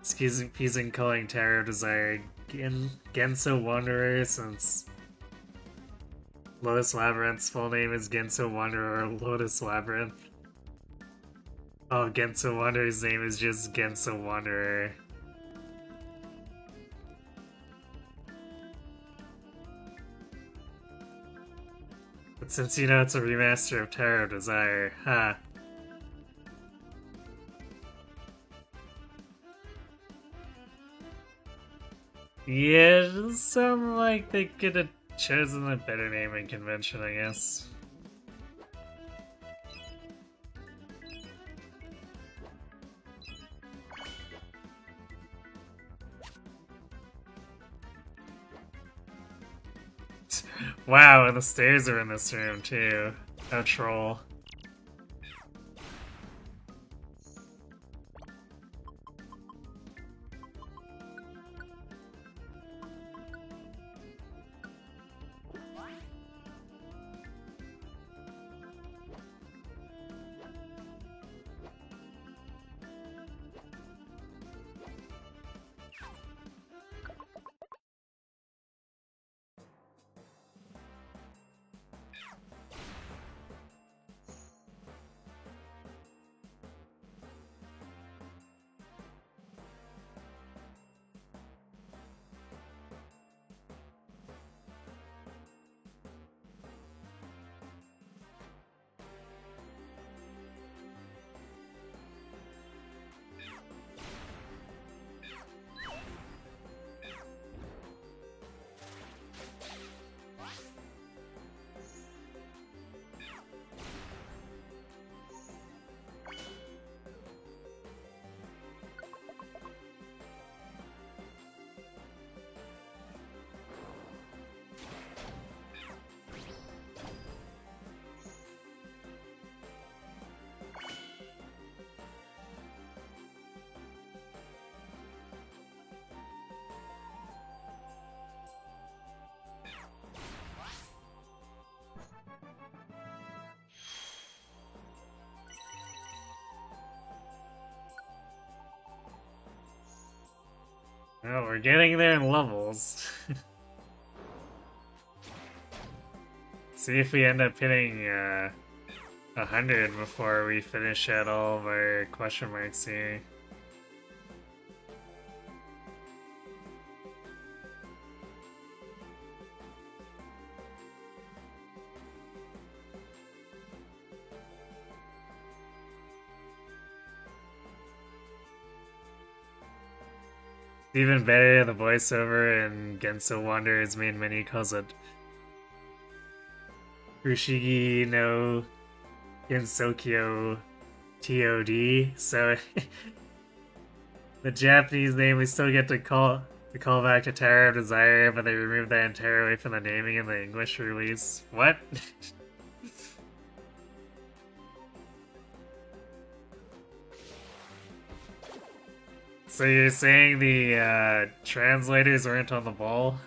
it's confusing calling Tower of Desire Genso Wanderer since Lotus Labyrinth's full name is Genso Wanderer Lotus Labyrinth. Oh, Genso Wanderer's name is just Genso Wanderer. But since you know it's a remaster of Tower of Desire, huh? Yeah, it does sound like they could have chosen a better naming convention, I guess. Wow, and the stairs are in this room too. A troll. Well, we're getting there in levels. See if we end up hitting 100 before we finish out all of our question marks here. It's even better, the voiceover in Genso Wanderer's main menu calls it Fushigi no Gensokyo TOD, so the Japanese name we still get to call back to Tower of Desire, but they removed that entirely from the naming in the English release. What? So you're saying the translators weren't on the ball?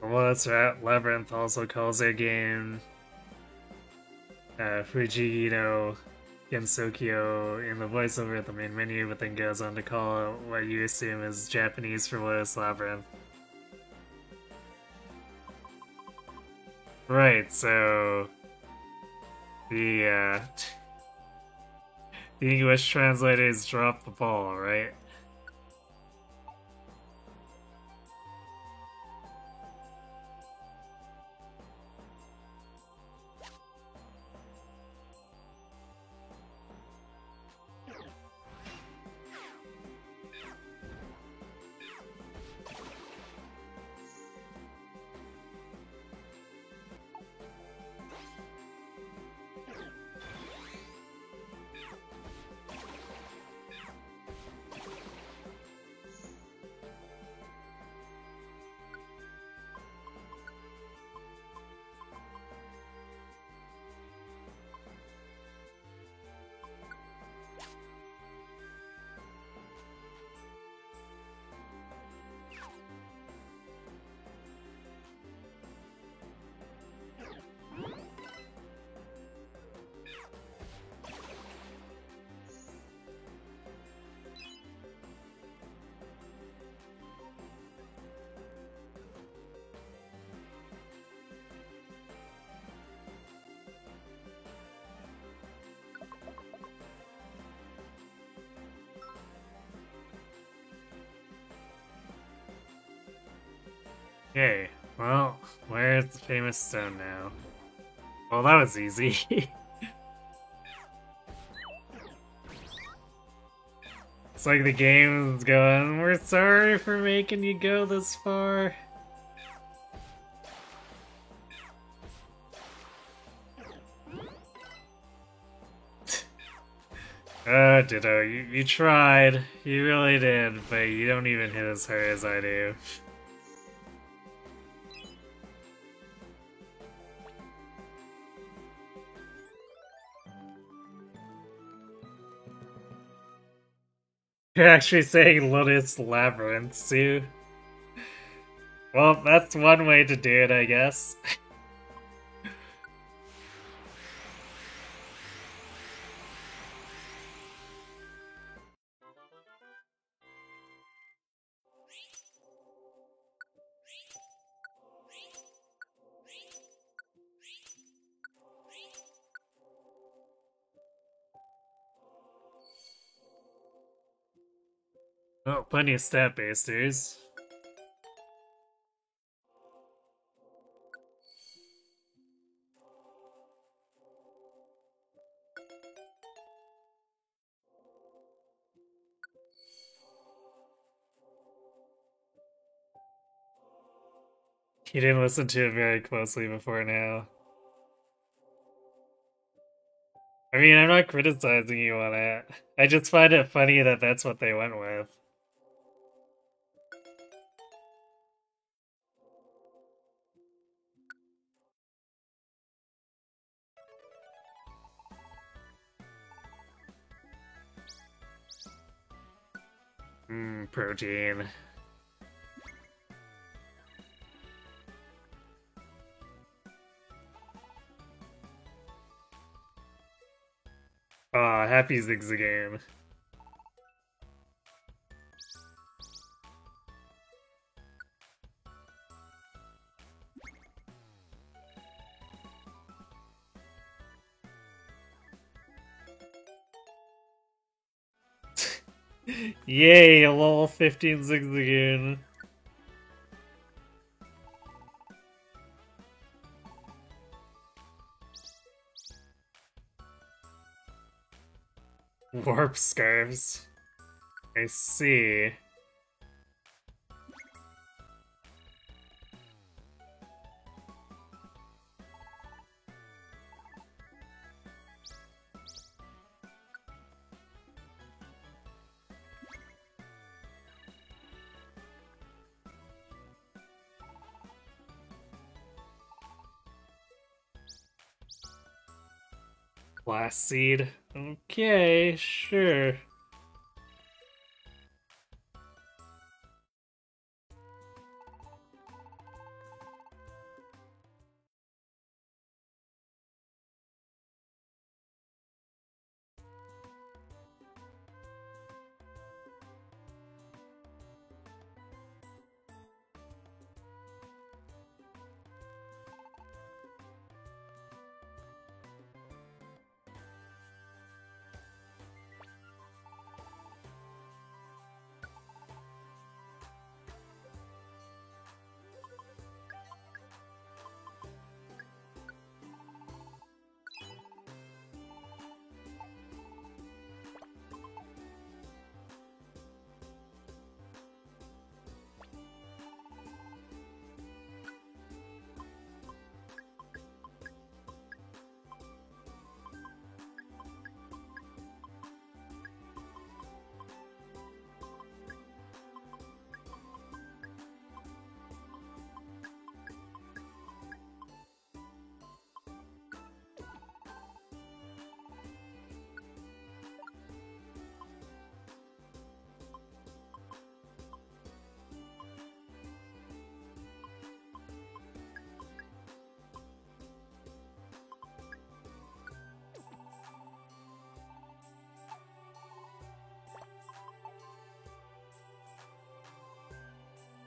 Well, that's right. Labyrinth also calls their game Fujigi no Gensokyo in the voiceover at the main menu, but then goes on to call it what you assume is Japanese for Lotus Labyrinth. Right, so the English translators dropped the ball, right? Okay, well, where's the famous stone now? Well, that was easy. It's like the game's going, we're sorry for making you go this far. Ditto, you tried. You really did, but you don't even hit as hard as I do. You're actually saying Lotus Labyrinth, Sue. Well, that's one way to do it, I guess. Oh, plenty of stat basters. You didn't listen to it very closely before now. I mean, I'm not criticizing you on it. I just find it funny that that's what they went with. Protein. Aw, happy Zigzagoon. Yay, a level 15 Zigzagoon. Warp scarves. I see. Blast seed. Okay, sure.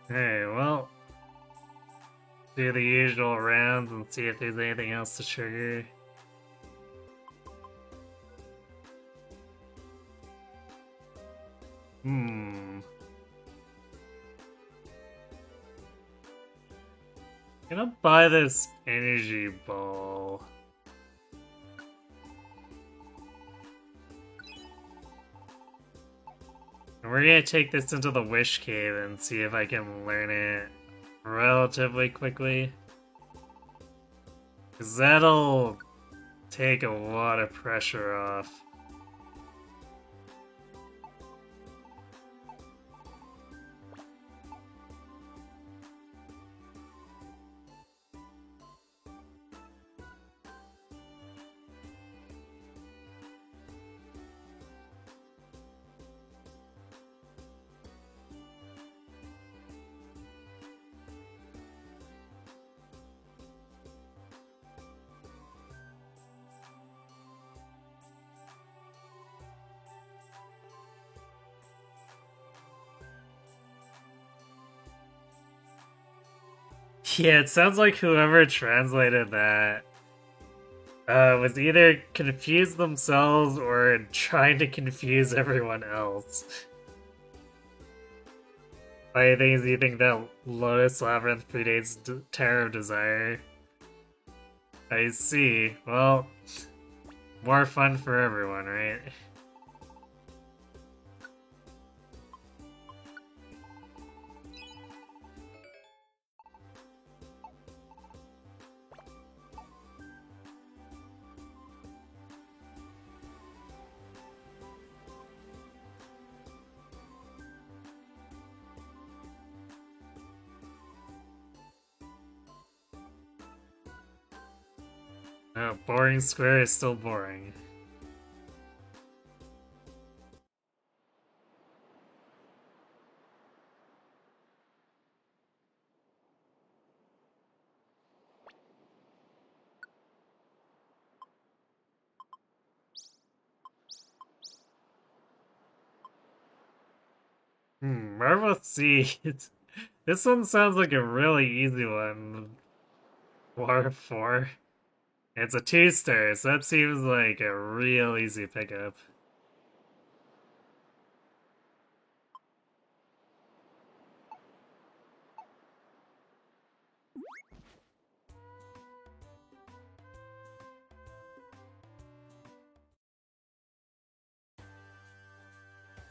Hey, well, do the usual rounds and see if there's anything else to trigger. Gonna buy this energy ball. And we're gonna take this into the Wish Cave and see if I can learn it relatively quickly. Because that'll take a lot of pressure off. Yeah, it sounds like whoever translated that was either confused themselves or trying to confuse everyone else. Why do you think that Lotus Labyrinth predates Terror of Desire? I see. Well, more fun for everyone, right? Boring square is still boring. Marvel Sea. This one sounds like a really easy one. War 4. It's a 2-star, so that seems like a real easy pickup.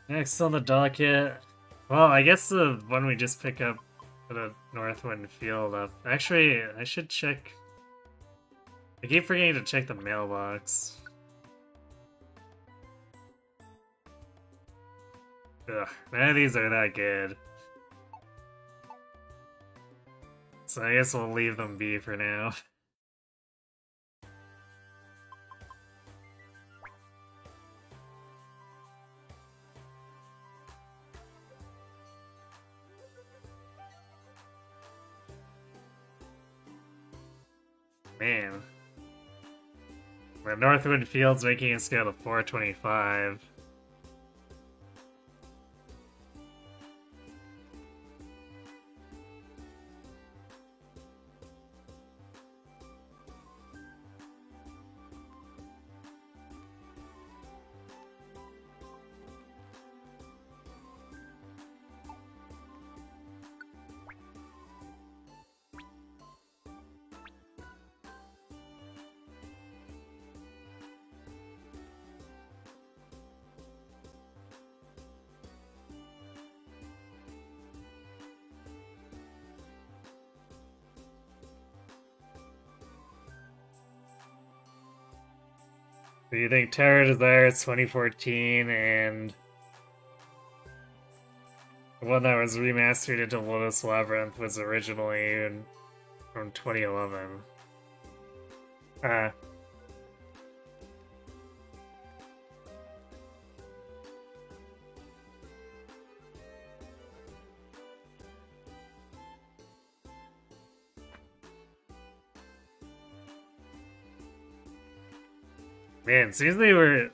Next on the docket. Well, I guess the one we just picked up for the Northwind Field up. Actually, I should check. I keep forgetting to check the mailbox. Ugh, none of these are that good. So I guess we'll leave them be for now. Man. The Northwind Field's making a scale of 425. So you think Terror Desire is 2014 and the one that was remastered into Lotus Labyrinth was originally from 2011. Man, seems they were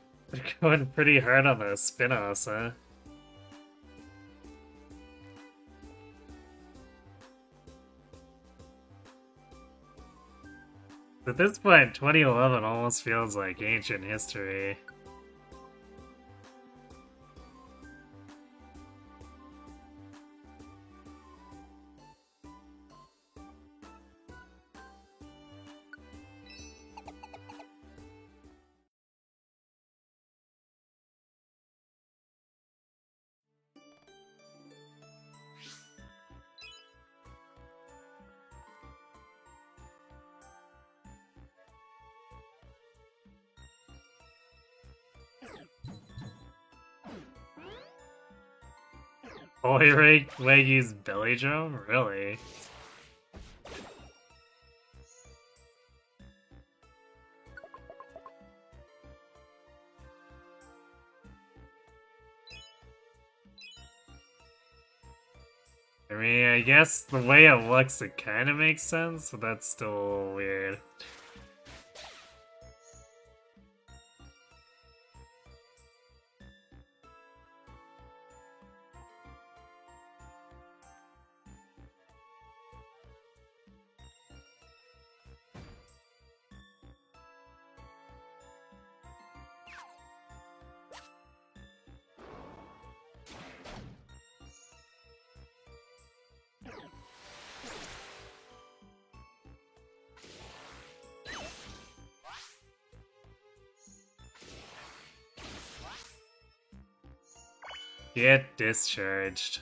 going pretty hard on the spin-offs, huh? At this point, 2011 almost feels like ancient history. Holy Wagyu's belly drum? Really? I mean, I guess the way it looks, it kind of makes sense, but that's still a little weird. Get discharged.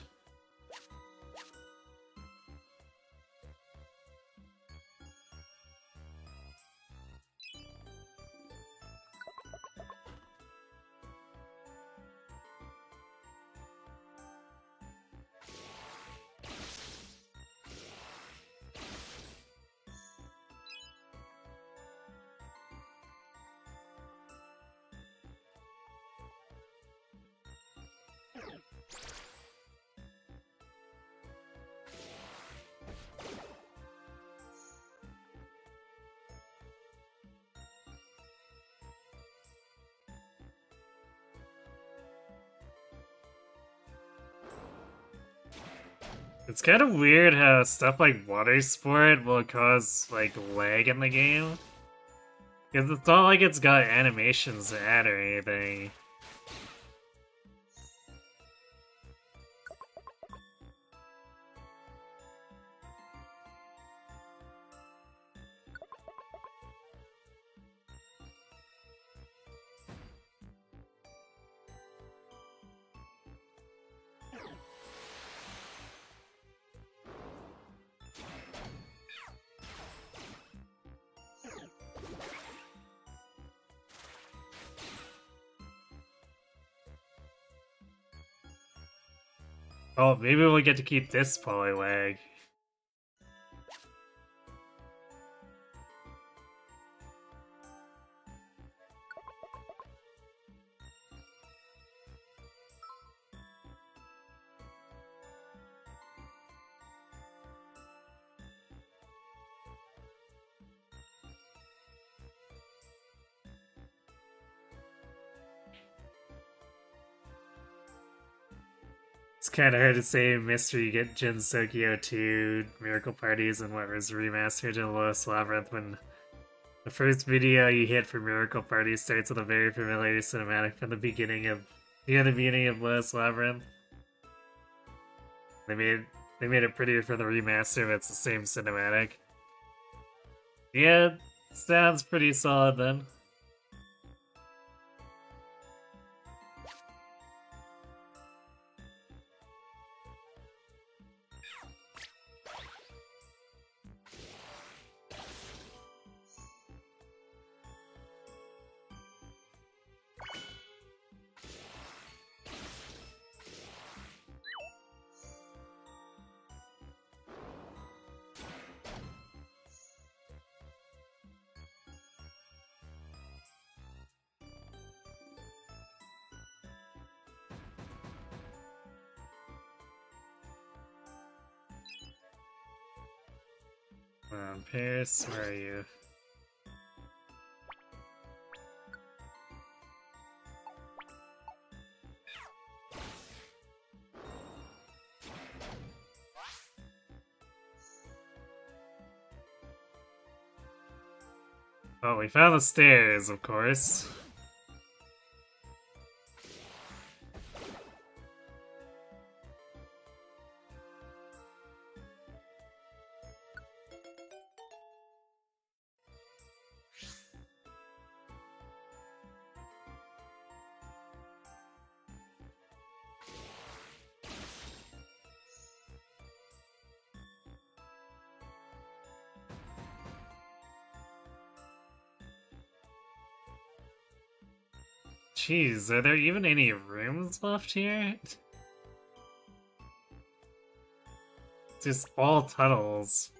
It's kind of weird how stuff like water sport will cause like lag in the game. Because it's not like it's got animations to add or anything. Oh, maybe we'll get to keep this polylag. It's kind of hard to say Mystery you get Jin Sokyo 2 Miracle Parties and what was remastered in Lost Labyrinth when the first video you hit for Miracle Party starts with a very familiar cinematic from the beginning of Lost Labyrinth. They made it prettier for the remaster, but it's the same cinematic. Yeah, sounds pretty solid then. Paris, where are you? Oh, we found the stairs, of course. Jeez, are there even any rooms left here? It's just all tunnels.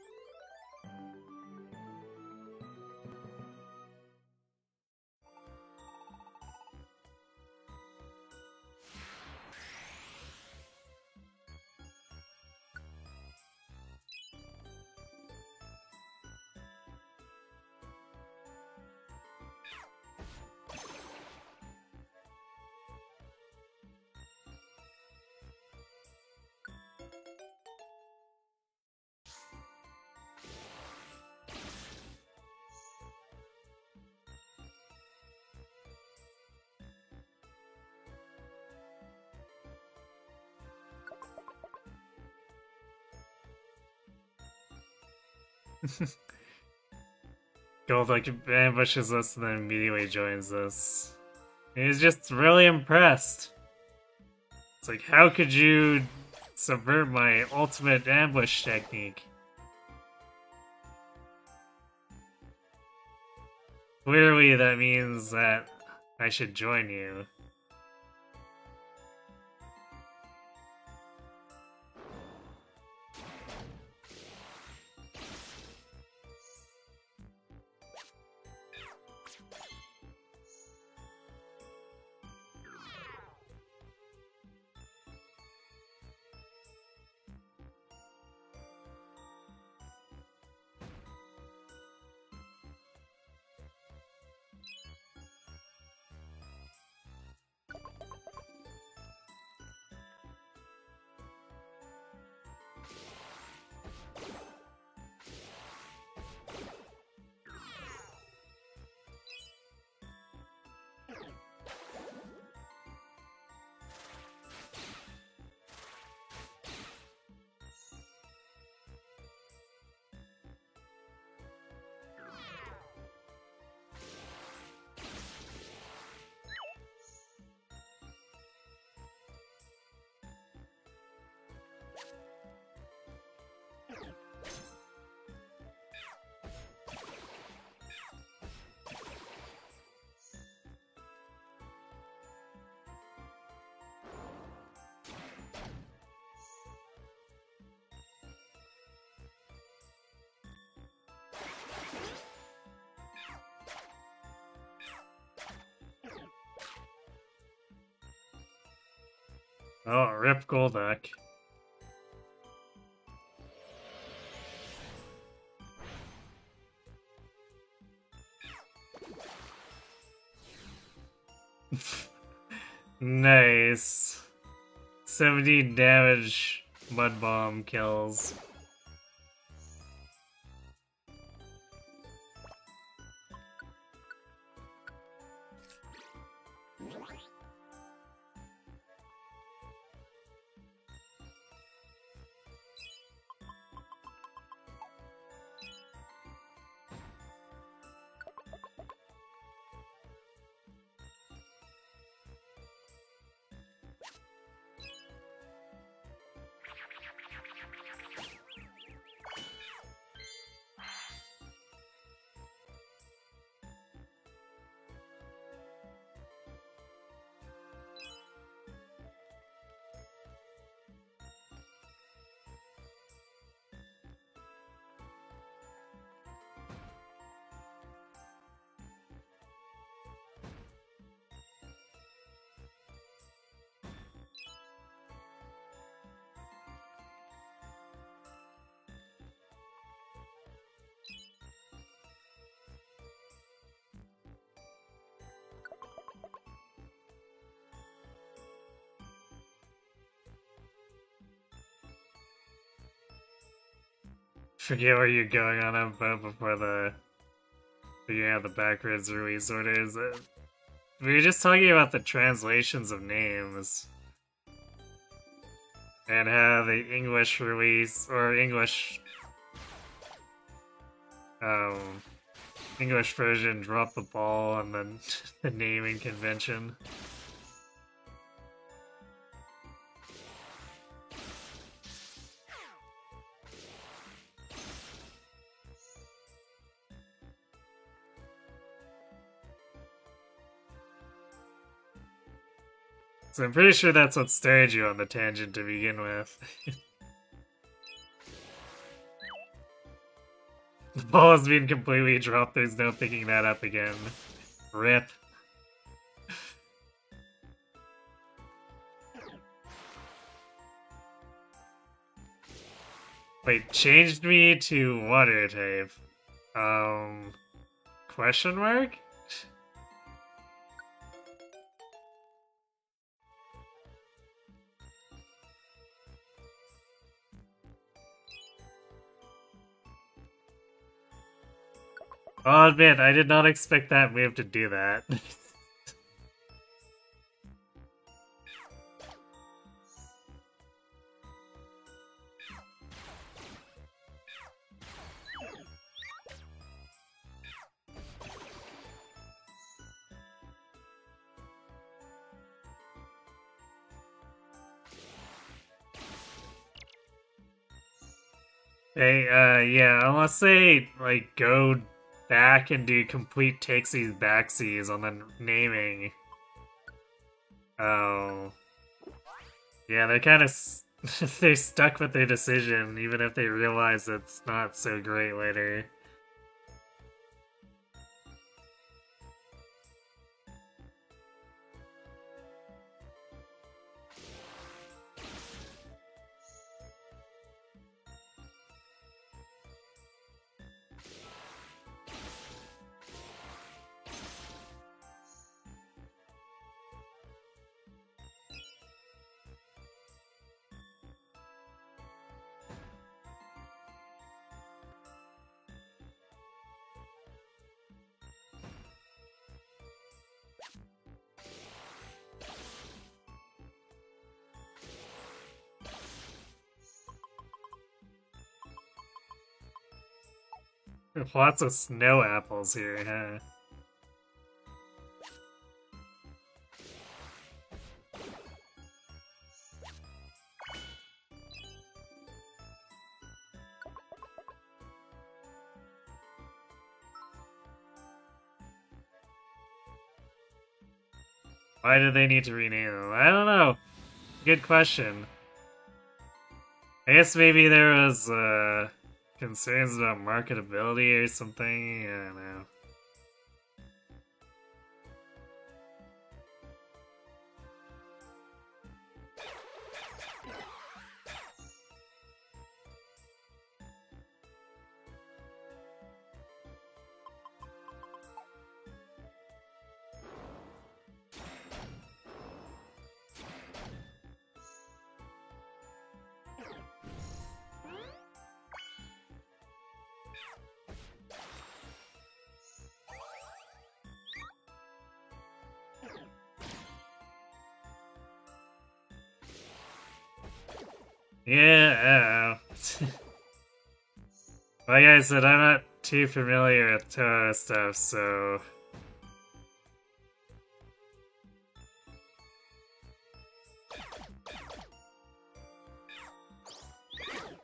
Gold like ambushes us and then immediately joins us. He's just really impressed. It's like, how could you subvert my ultimate ambush technique? Clearly that means that I should join you. Oh, rip Golduck. Nice. 70 damage Mud Bomb kills. Forget where you're going on about before the backwards release orders. We were just talking about the translations of names and how the English release or English version dropped the ball on the naming convention. So I'm pretty sure that's what started you on the tangent to begin with. The ball has been completely dropped, there's no picking that up again. RIP. Wait, changed me to water type. Question mark? I'll admit, I did not expect that move to do that. Yeah, unless they, like, go back and do complete takesies backsies on the naming. Oh. Yeah, they're kind of... they're stuck with their decision, even if they realize it's not so great later. Lots of snow apples here, huh? Why did they need to rename them? I don't know. Good question. I guess maybe there was concerns about marketability or something. I don't know. Yeah, I don't know. Like I said, I'm not too familiar with Toho stuff, so...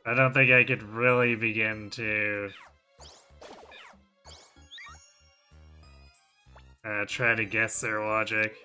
I don't think I could really begin to... try to guess their logic.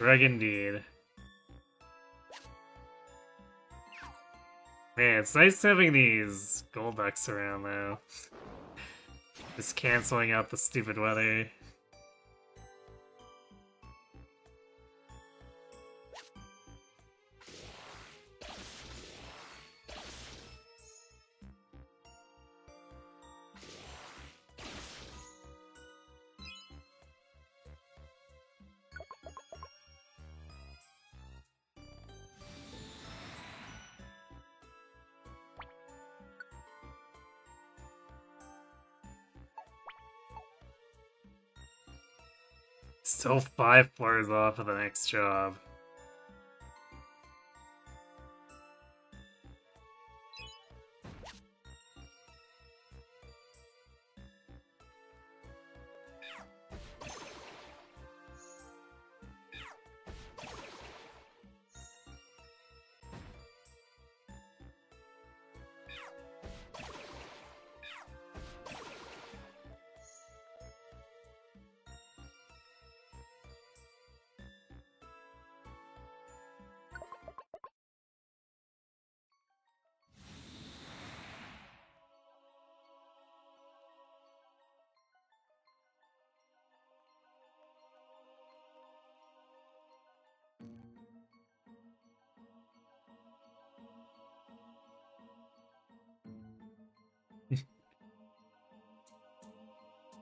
Rug indeed. Man, it's nice having these Golducks around, though. Just canceling out the stupid weather. Still 5 floors off of the next job.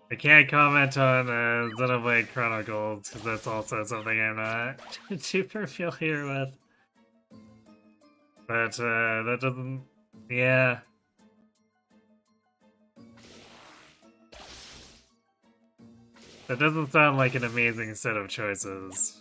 I can't comment on Xenoblade Chronicles because that's also something I'm not too familiar with. But that doesn't. Yeah. That doesn't sound like an amazing set of choices.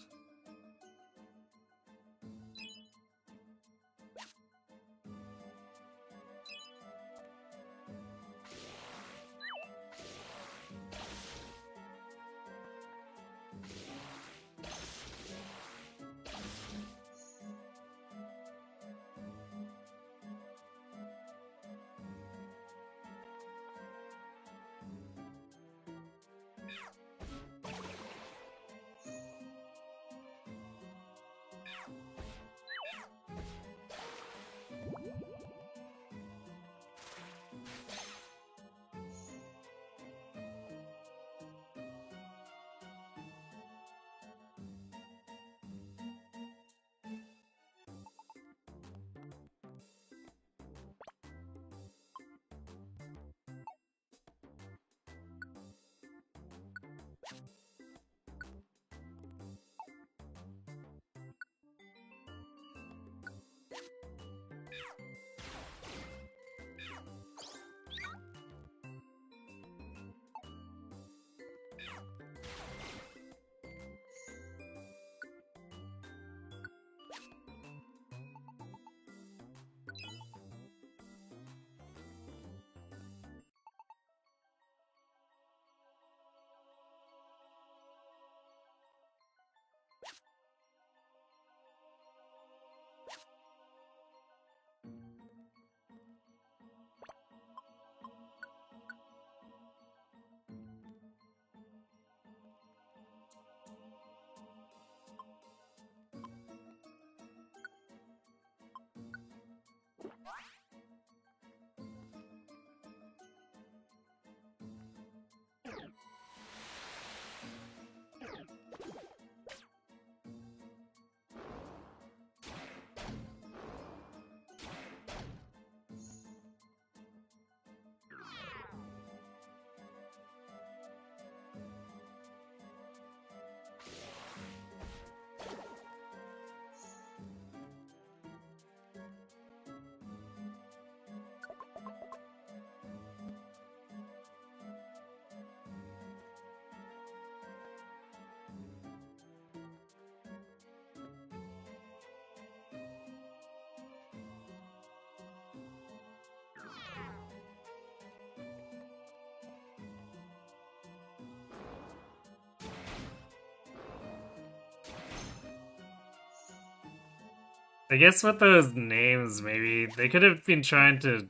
I guess with those names, maybe they could have been trying to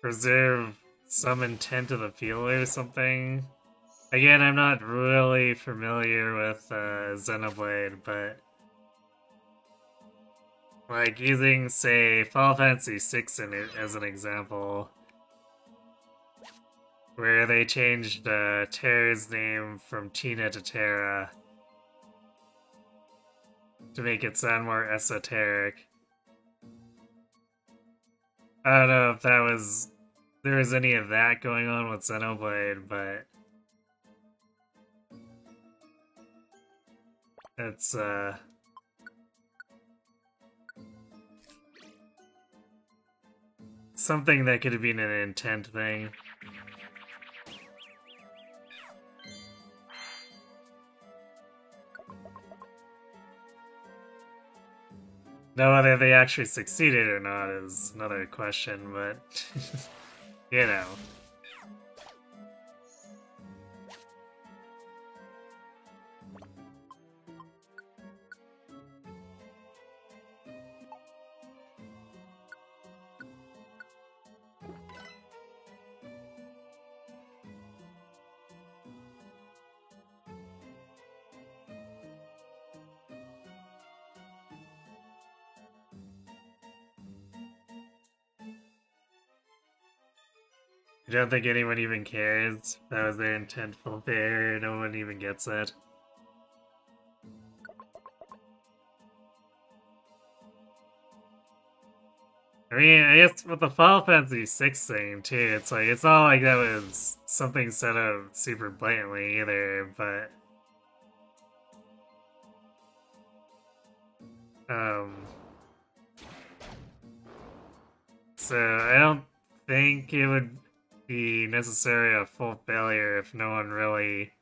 preserve some intent of the field or something. Again, I'm not really familiar with Xenoblade, but like using, say, Final Fantasy VI as an example, where they changed Terra's name from Tina to Terra to make it sound more esoteric. I don't know if there was any of that going on with Xenoblade, but it's something that could have been an intent thing. Now, whether they actually succeeded or not is another question, but you know. I don't think anyone even cares. That was their intentful fair. No one even gets it. I mean, I guess with the Final Fantasy VI thing too, it's like it's not like that was something set up super blatantly either, but um, so I don't think it would be necessarily a full failure if no one really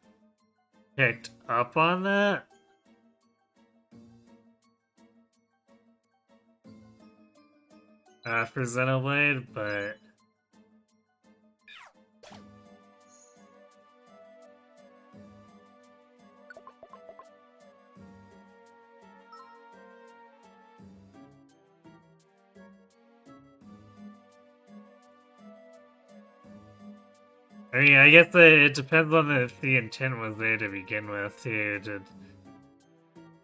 picked up on that. For Xenoblade, but I mean, I guess it depends on if the intent was there to begin with, too, to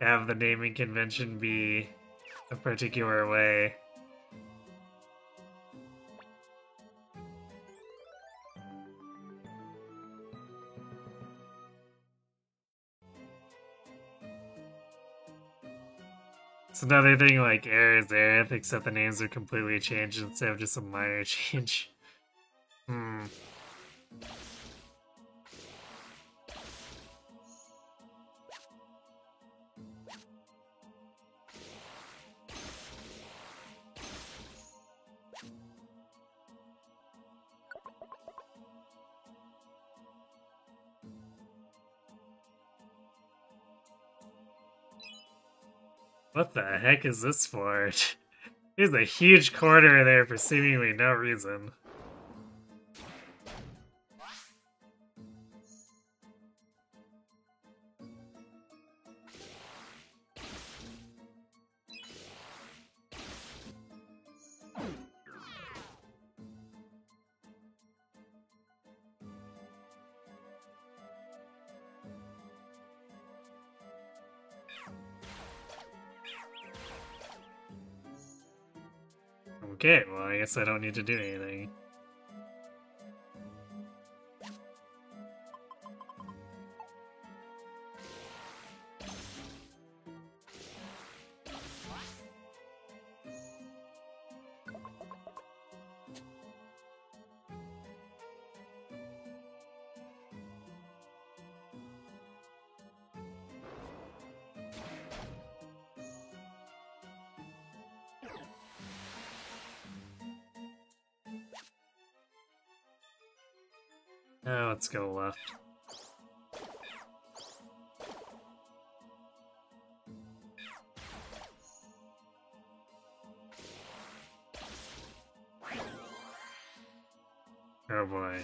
have the naming convention be a particular way. It's another thing like Air is Aerith, except the names are completely changed instead of just a minor change. Hmm. What the heck is this for? There's a huge corner there for seemingly no reason. Okay, well, I guess I don't need to do anything. Let's go left. Oh boy.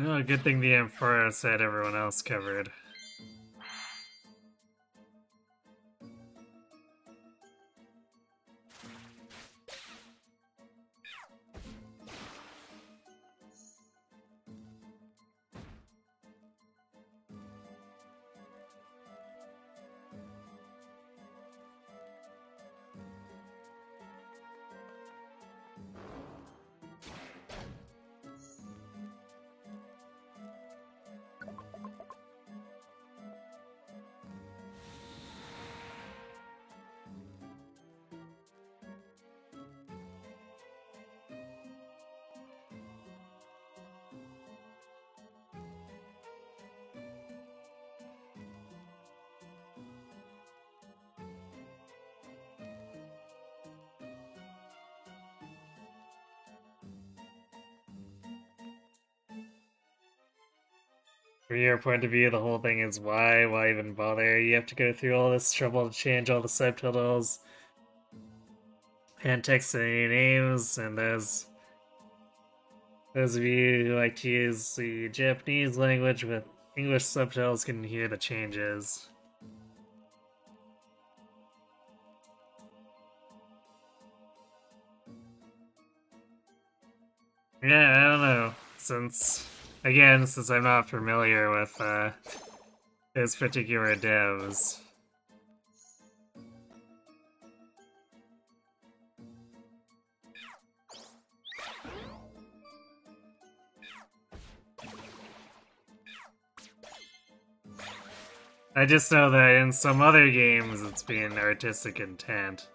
Oh, good thing the Ampharos had everyone else covered. From your point of view, the whole thing is why? Why even bother? You have to go through all this trouble to change all the subtitles and text any names, and those of you who like to use the Japanese language with English subtitles can hear the changes. Yeah, I don't know. Since I'm not familiar with those particular devs. I just know that in some other games it's being artistic intent.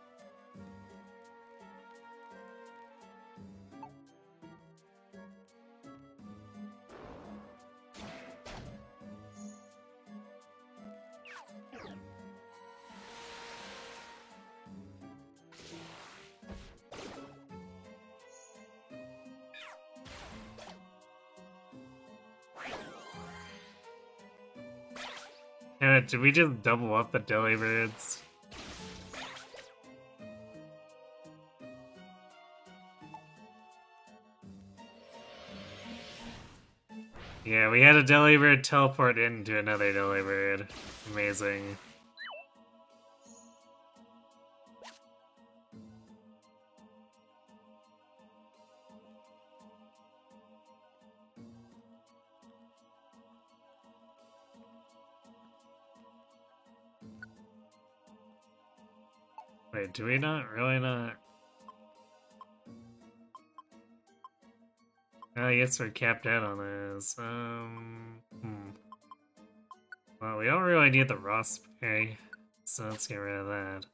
Did we just double up the Delibirds? Yeah, we had a Delibird teleport into another Delibird. Amazing. Wait, do we not? Really not? I guess we're capped out on this. Well, we don't really need the Raspberry, so let's get rid of that.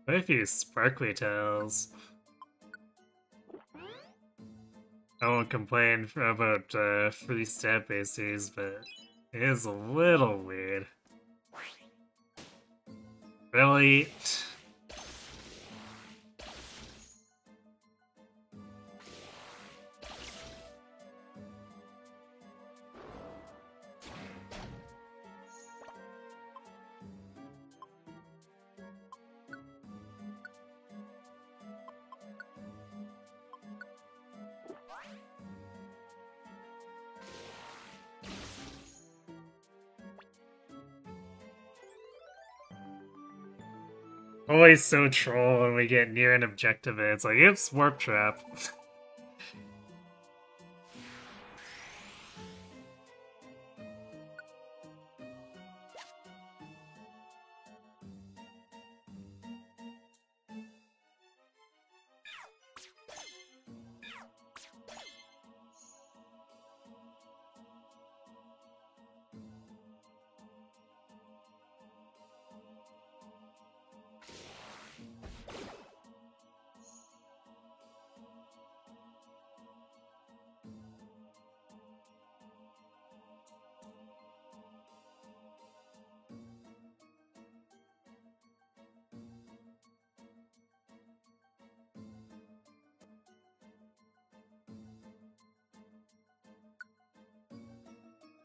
What if you Sparkly Tails? I won't complain about free stat bases, but it is a little weird. Really? Always so troll when we get near an objective and it's like, it's Warp Trap.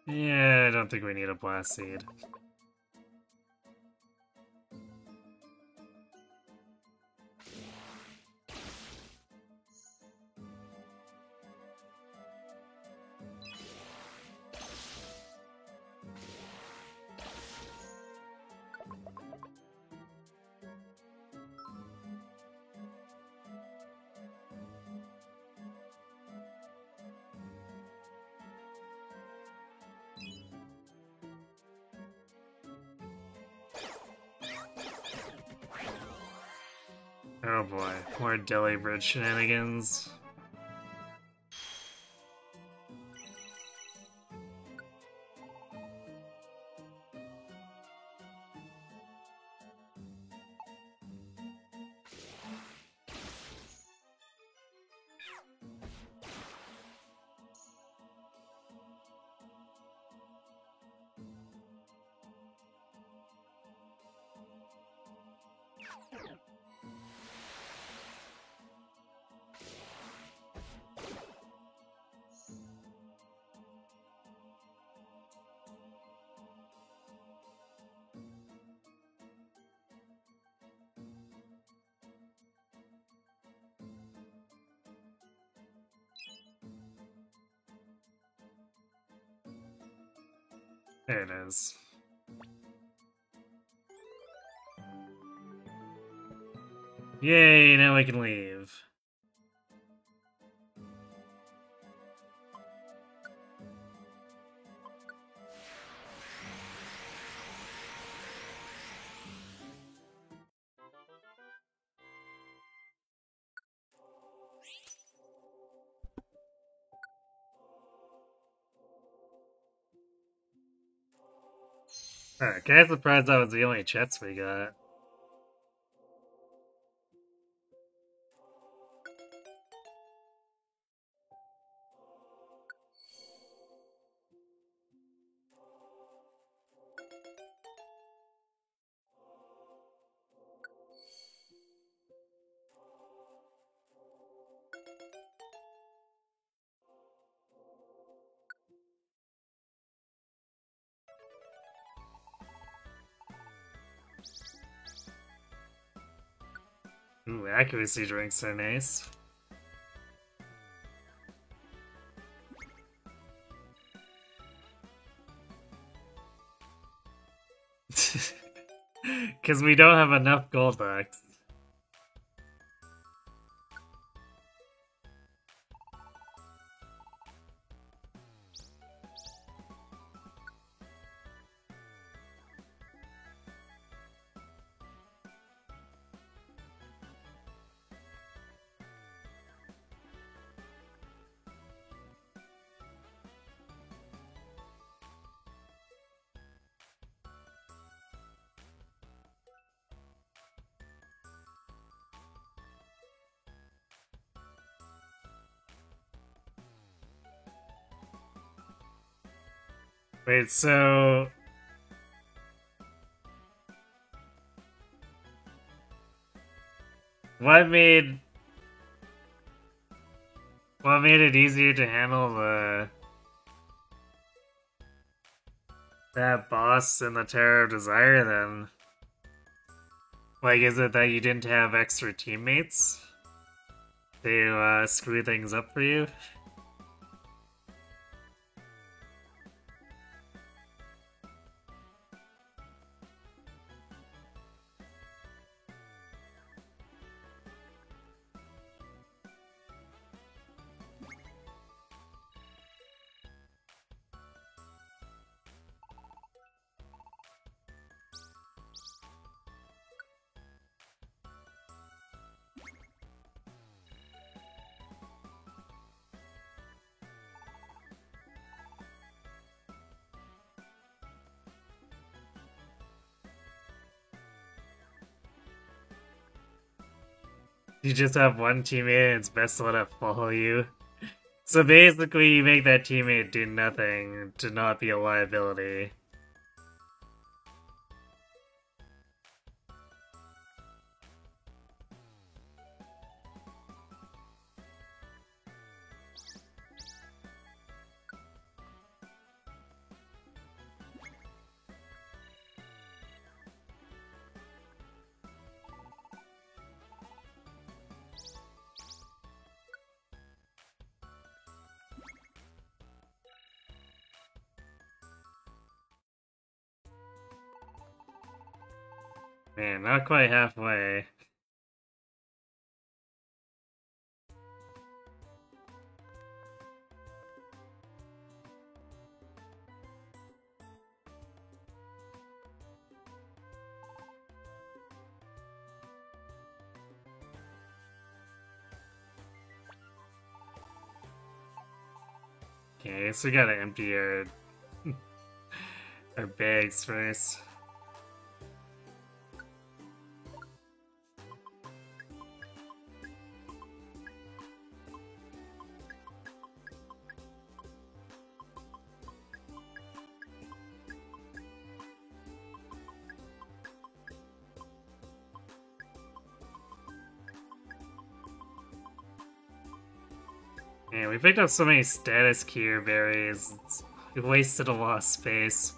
Yeah, I don't think we need a Blast Seed. Oh boy, more Delibird shenanigans. There it is. Yay, now we can leave. Kinda surprised that was the only chest we got. Ooh, accuracy drinks are nice. Because we don't have enough gold bucks. Wait, so... What made it easier to handle that boss in the Terror of Desire then? Like, is it that you didn't have extra teammates to screw things up for you? You just have one teammate and it's best to let it follow you. So basically you make that teammate do nothing to not be a liability. Man, not quite halfway. Okay, so we gotta empty our bags first. Man, we picked up so many status cure berries. We wasted a lot of space.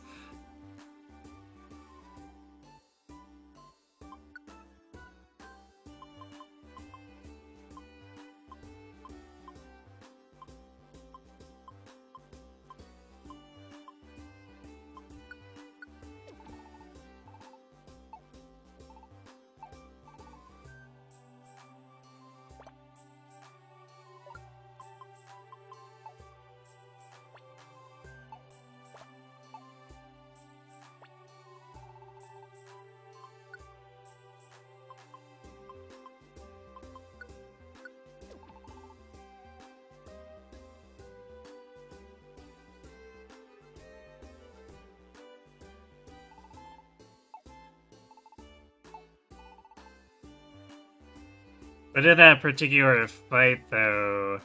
But in that particular fight, though...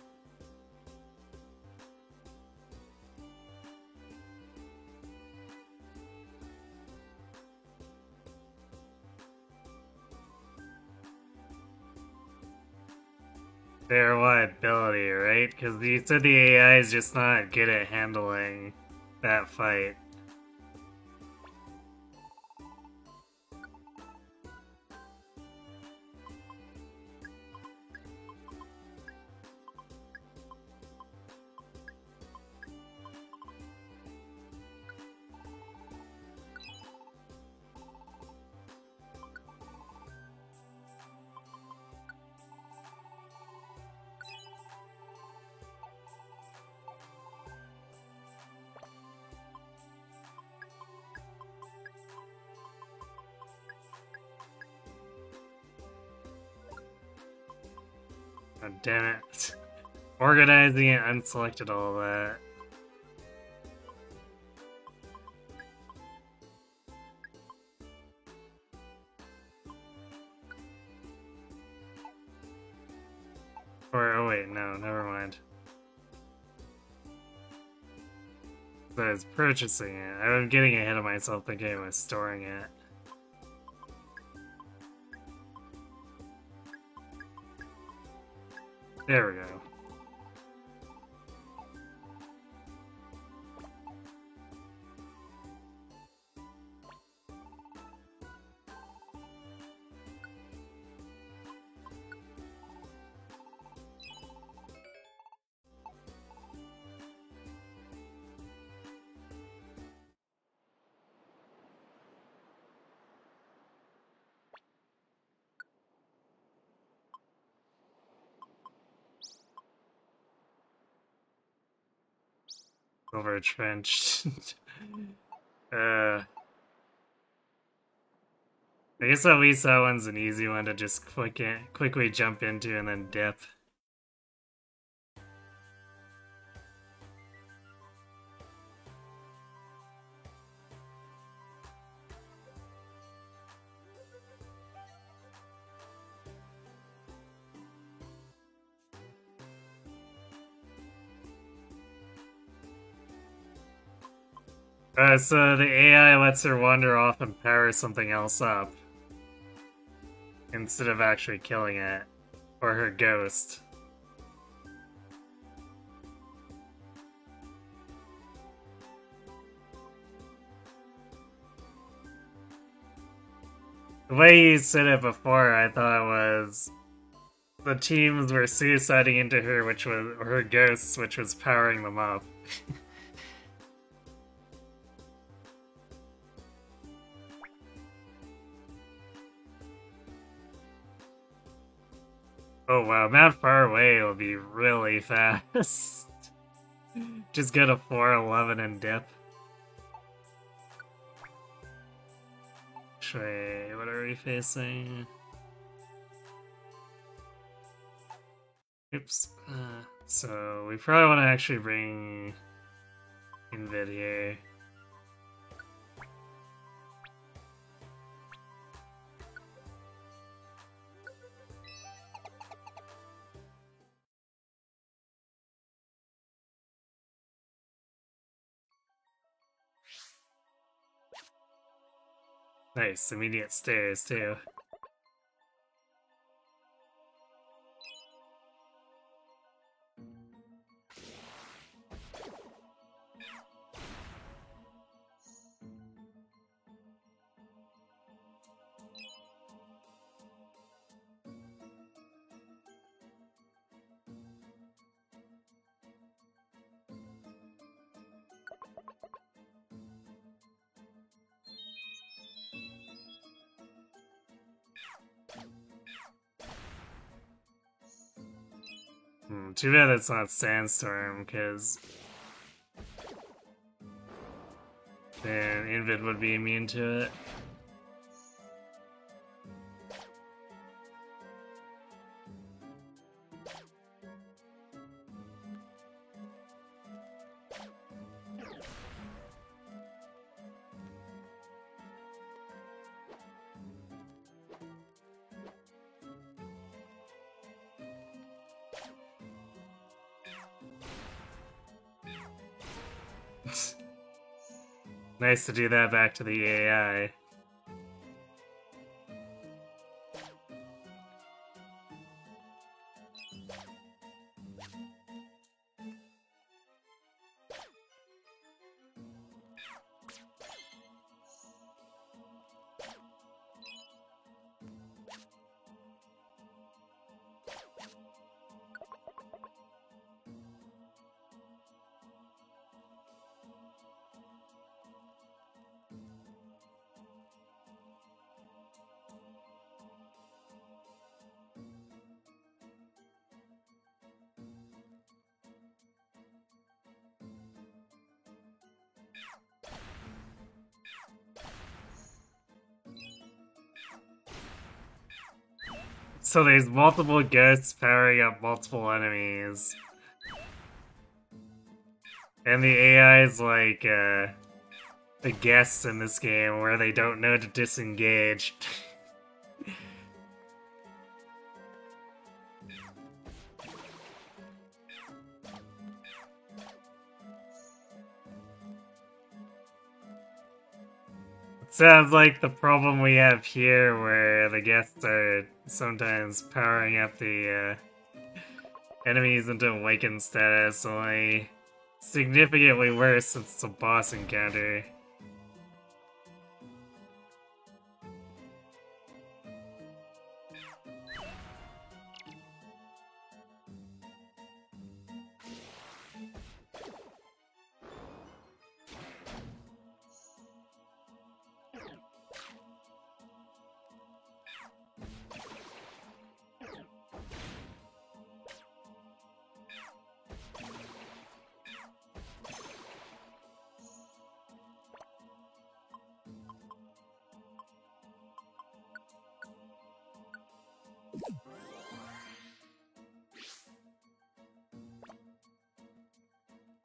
their liability, right? Because you said the AI is just not good at handling that fight. Oh, damn it. Organizing it unselected all that. Or, oh wait, no, never mind. So I was purchasing it. I'm getting ahead of myself thinking I was storing it. There we go. Overtrenched. I guess at least that one's an easy one to just quickly jump into and then dip. So the AI lets her wander off and power something else up instead of actually killing it, or her ghost. The way you said it before, I thought was the teams were suiciding into her, which was or her ghosts, which was powering them up. Oh wow, Mount Far Away will be really fast. Just go to 411 and dip. Wait, what are we facing? Oops. So we probably want to actually bring Invid here. Nice, immediate stairs too. Too bad it's not Sandstorm, because then Invid would be immune to it. Nice to do that back to the AI. So there's multiple ghosts powering up multiple enemies. And the AI is like, the guests in this game where they don't know to disengage. Sounds like the problem we have here, where the guests are sometimes powering up the enemies into awakened status, only significantly worse since it's a boss encounter.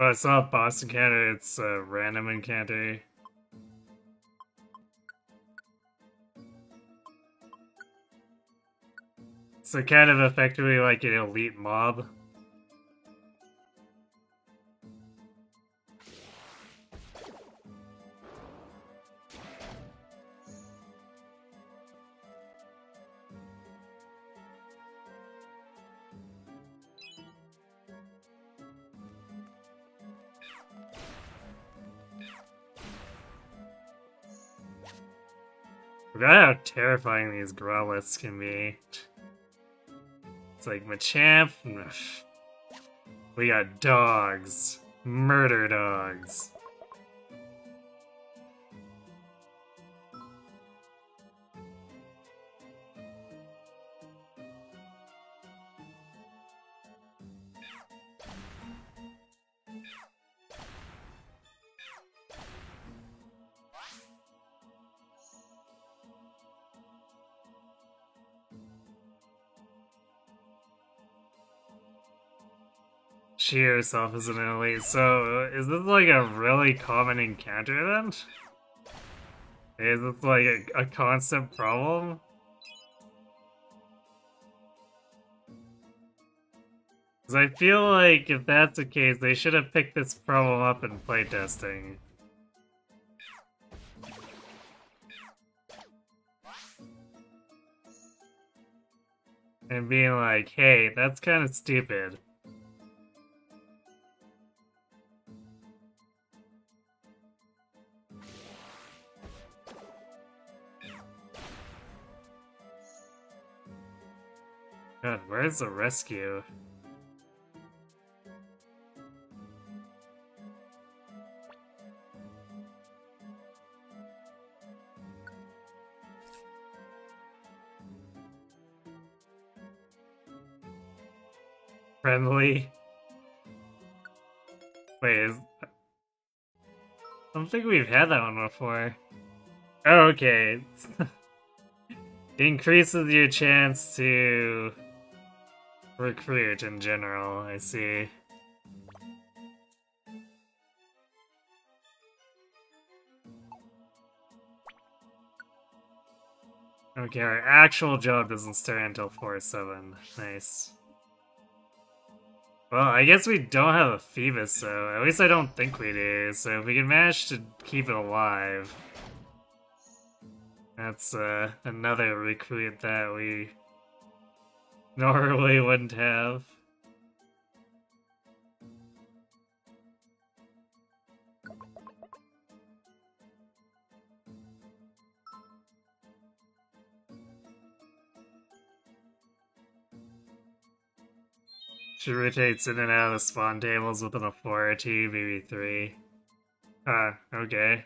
Oh, it's not a boss encounter, it's a random encounter. So kind of effectively like an elite mob. Forgot how terrifying these Growliths can be. It's like, Machamp, we got dogs. Murder dogs. She herself is an elite, so is this like a really common encounter then? Is this like a constant problem? Because I feel like if that's the case, they should have picked this problem up in playtesting. And being like, hey, that's kind of stupid. God, where's the rescue? Friendly. Wait, I don't think we've had that one before. Oh, okay. Increases your chance to recruit in general, I see. Okay, our actual job doesn't start until 4-7. Nice. Well, I guess we don't have a Phoebus, so at least I don't think we do. So if we can manage to keep it alive, that's another recruit that we normally wouldn't have. She rotates in and out of the spawn tables with an authority, maybe 3. Huh, okay.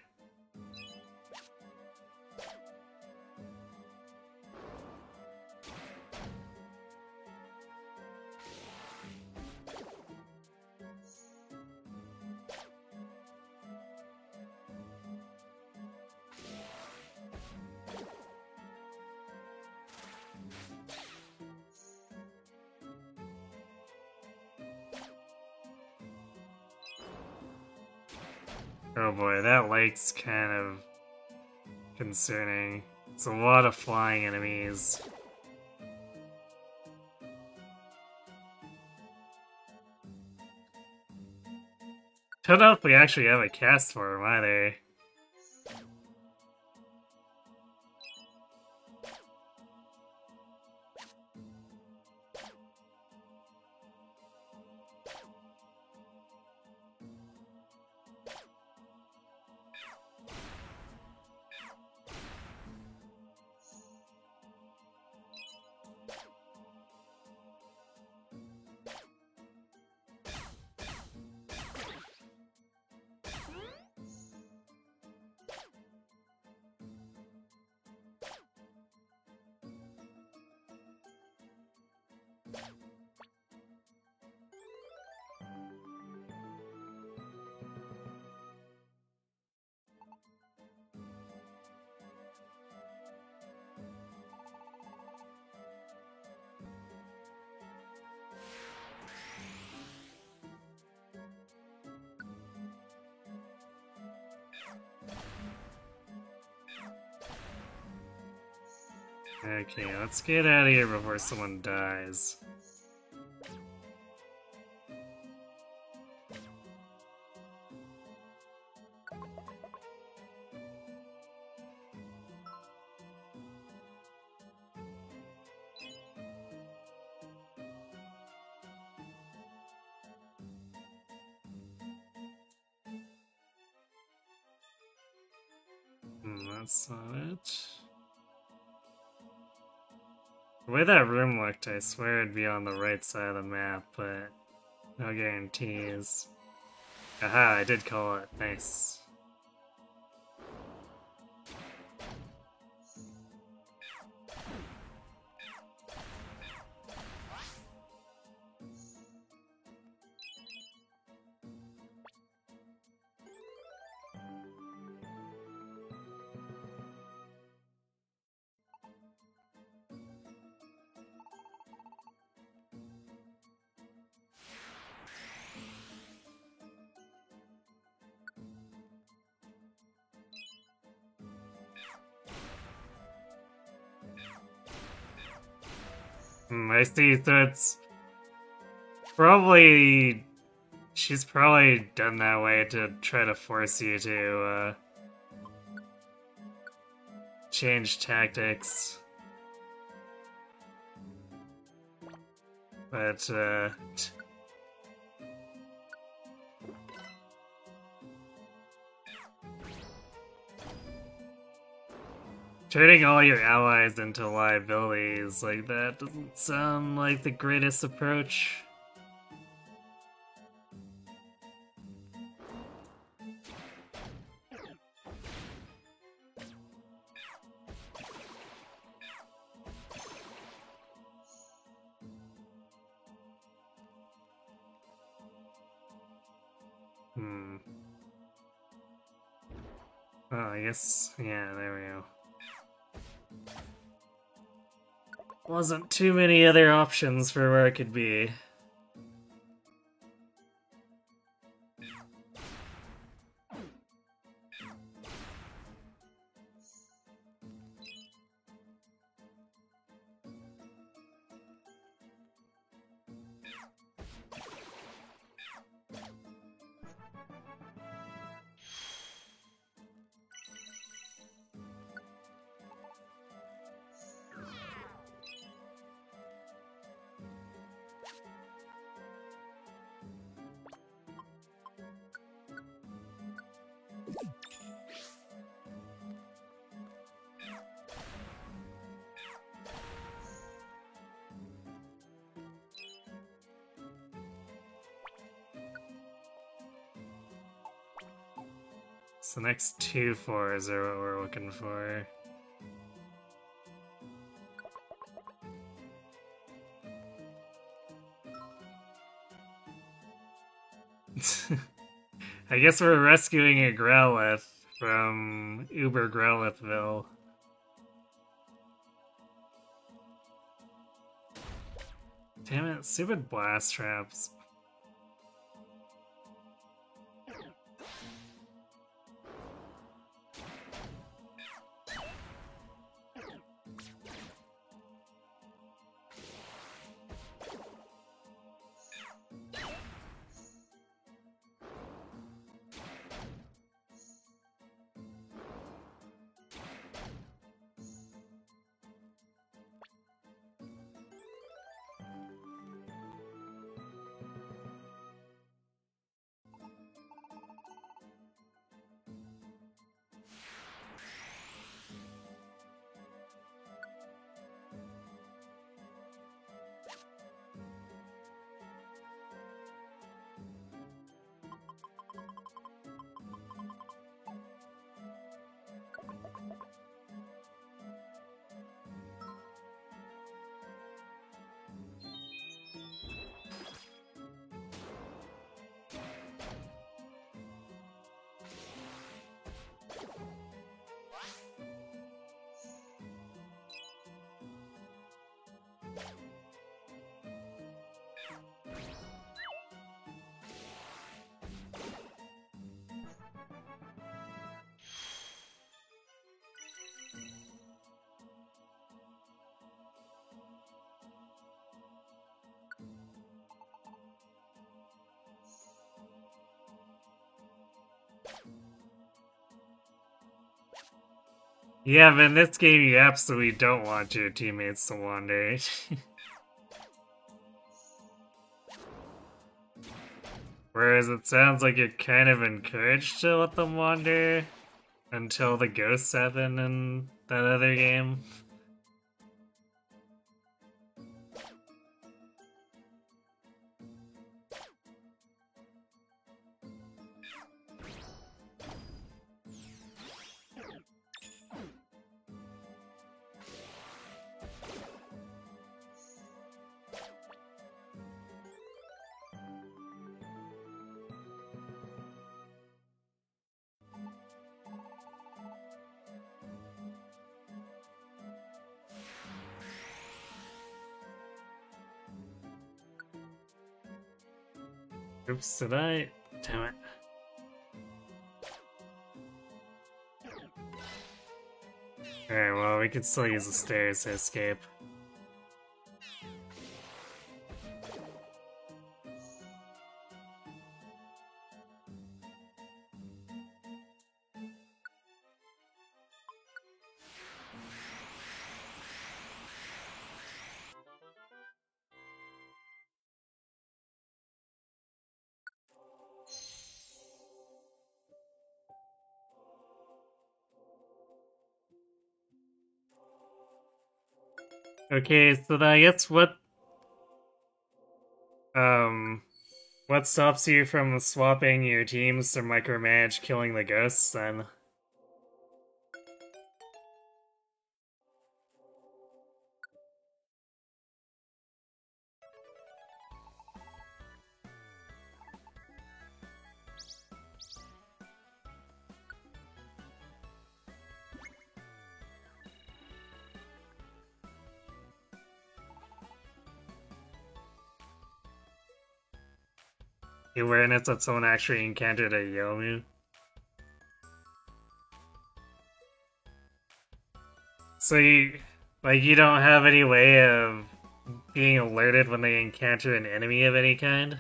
Oh boy, that lake's kind of concerning. It's a lot of flying enemies. Don't know if we actually have a cast for him either. Okay, let's get out of here before someone dies. That's not it. The way that room looked, I swear it'd be on the right side of the map, but no guarantees. Aha, I did call it. Nice. I see, so it's probably... She's probably done that way to try to force you to, change tactics. But, turning all your allies into liabilities like that doesn't sound like the greatest approach. Hmm. Oh, I guess, yeah, there we go. Wasn't too many other options for where it could be. So the next 2 4s are what we're looking for. I guess we're rescuing a Growlithe from Uber Growlitheville. Damn it, stupid blast traps. Yeah, but in this game you absolutely don't want your teammates to wander. Whereas it sounds like you're kind of encouraged to let them wander until the ghosts happen in that other game. Oops, did I? Damn it. Alright, well, we can still use the stairs to escape. Okay, so then I guess what stops you from swapping your teams to micromanage killing the ghosts then? The awareness that someone actually encountered a Yomu. So you don't have any way of being alerted when they encounter an enemy of any kind?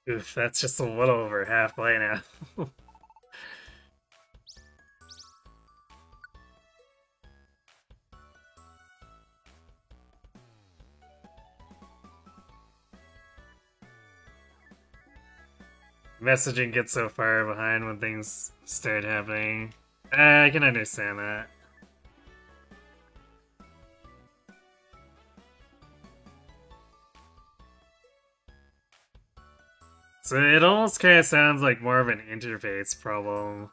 Oof, that's just a little over halfway now. Messaging gets so far behind when things start happening. I can understand that. So it almost kind of sounds like more of an interface problem.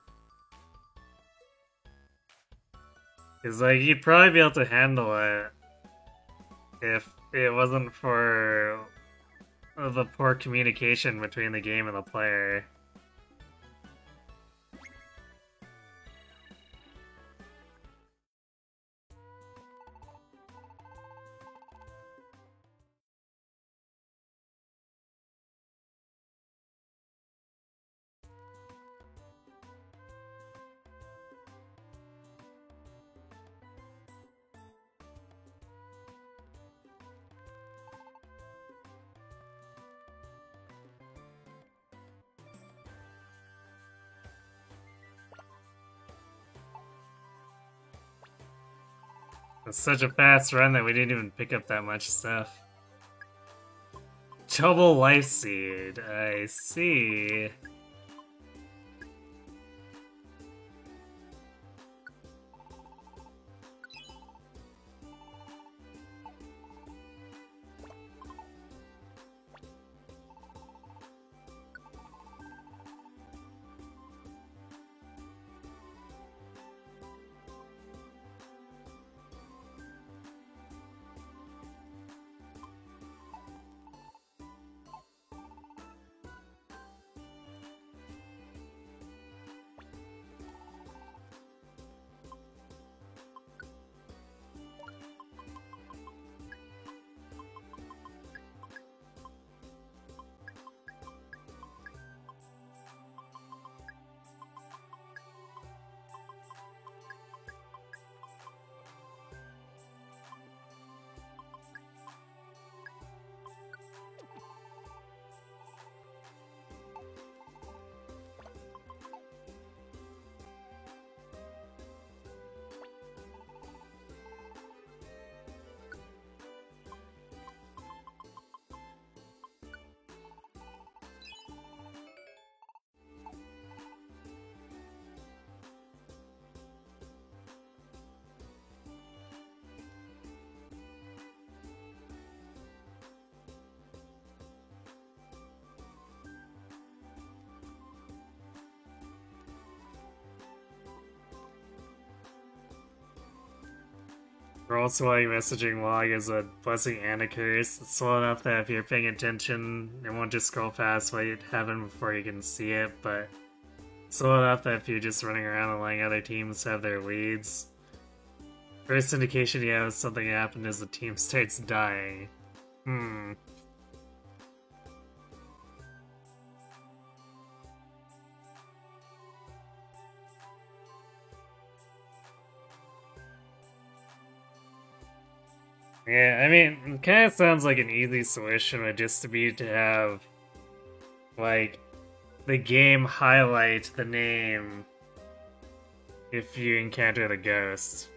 Because, like, you'd probably be able to handle it if it wasn't for the poor communication between the game and the player. It's such a fast run that we didn't even pick up that much stuff. Double Life Seed, I see. Or also why messaging log is a blessing and a curse. It's slow enough that if you're paying attention, it won't just scroll past what happened before you can see it, but slow enough that if you're just running around and letting other teams have their leads. First indication you have something happened is the team starts dying. Yeah, I mean, it kind of sounds like an easy solution would just to be to have, like, the game highlight the name if you encounter the ghost.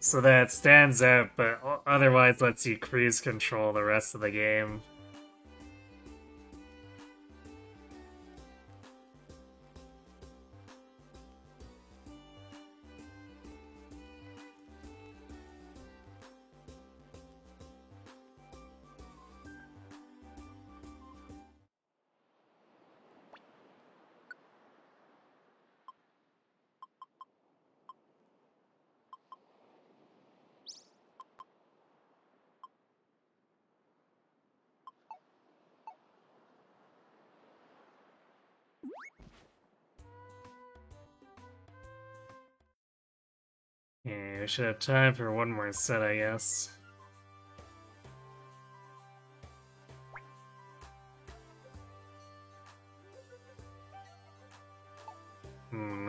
So that it stands out, but otherwise lets you cruise control the rest of the game. we should have time for one more set, I guess.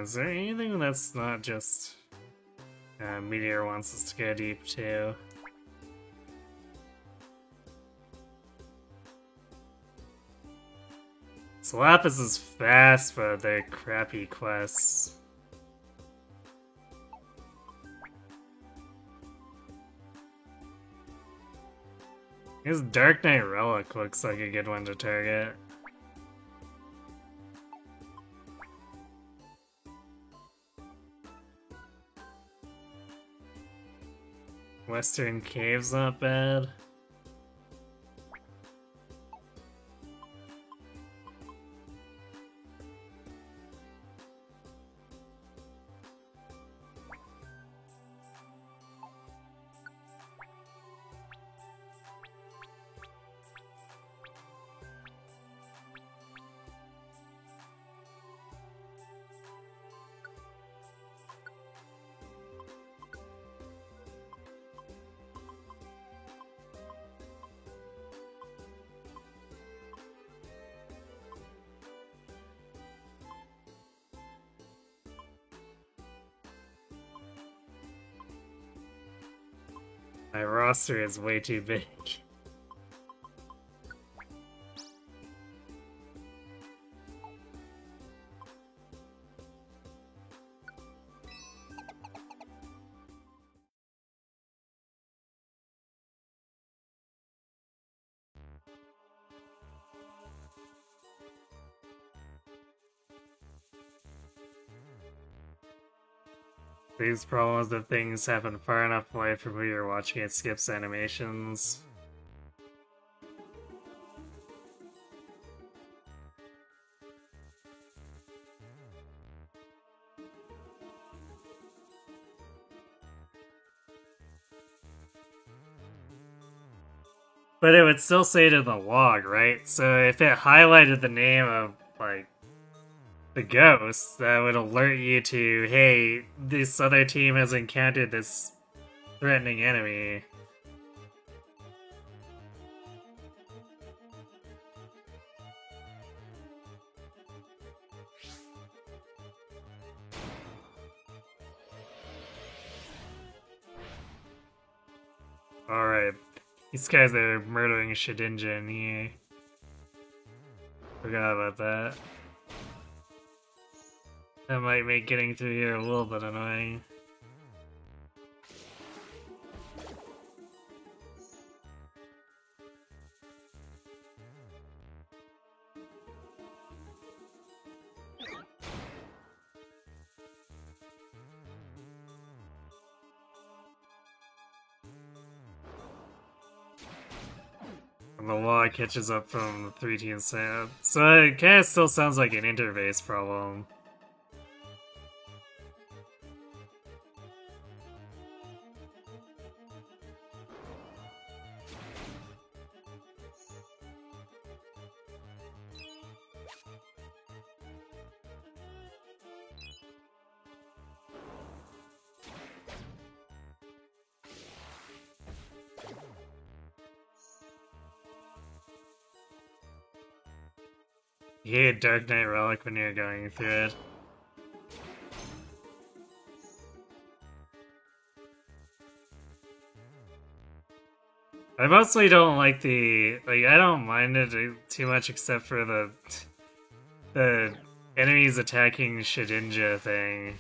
Is there anything that's not just... Meteor wants us to go deep, too. So Lapis is fast, but they're crappy quests. This Dark Knight Relic looks like a good one to target. Western Cave's not bad. My roster is way too big. These problems of things happen far enough away from who you're watching, it skips animations. But it would still say to the log, right? So if it highlighted the name of, like, the ghost, that would alert you to, hey, this other team has encountered this threatening enemy. Alright, these guys are murdering Shedinja in here. Forgot about that. That might make getting through here a little bit annoying. And the law catches up from the 3-team side. So it kinda still sounds like an interface problem. You hate Dark Knight Relic when you're going through it. I mostly don't like the... I don't mind it too much except for the enemies attacking Shedinja thing.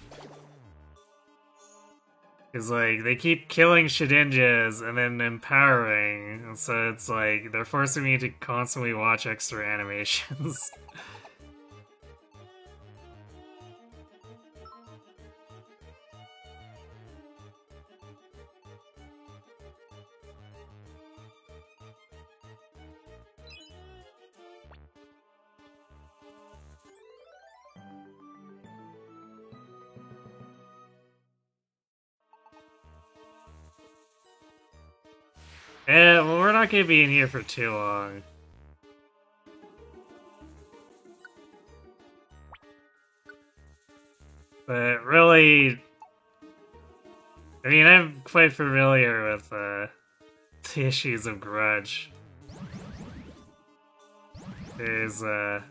Because, they keep killing Shedinjas and then empowering, and so it's they're forcing me to constantly watch extra animations. Yeah, well, we're not gonna be in here for too long. But really, I mean, I'm quite familiar with the issues of Grudge. There's, wow,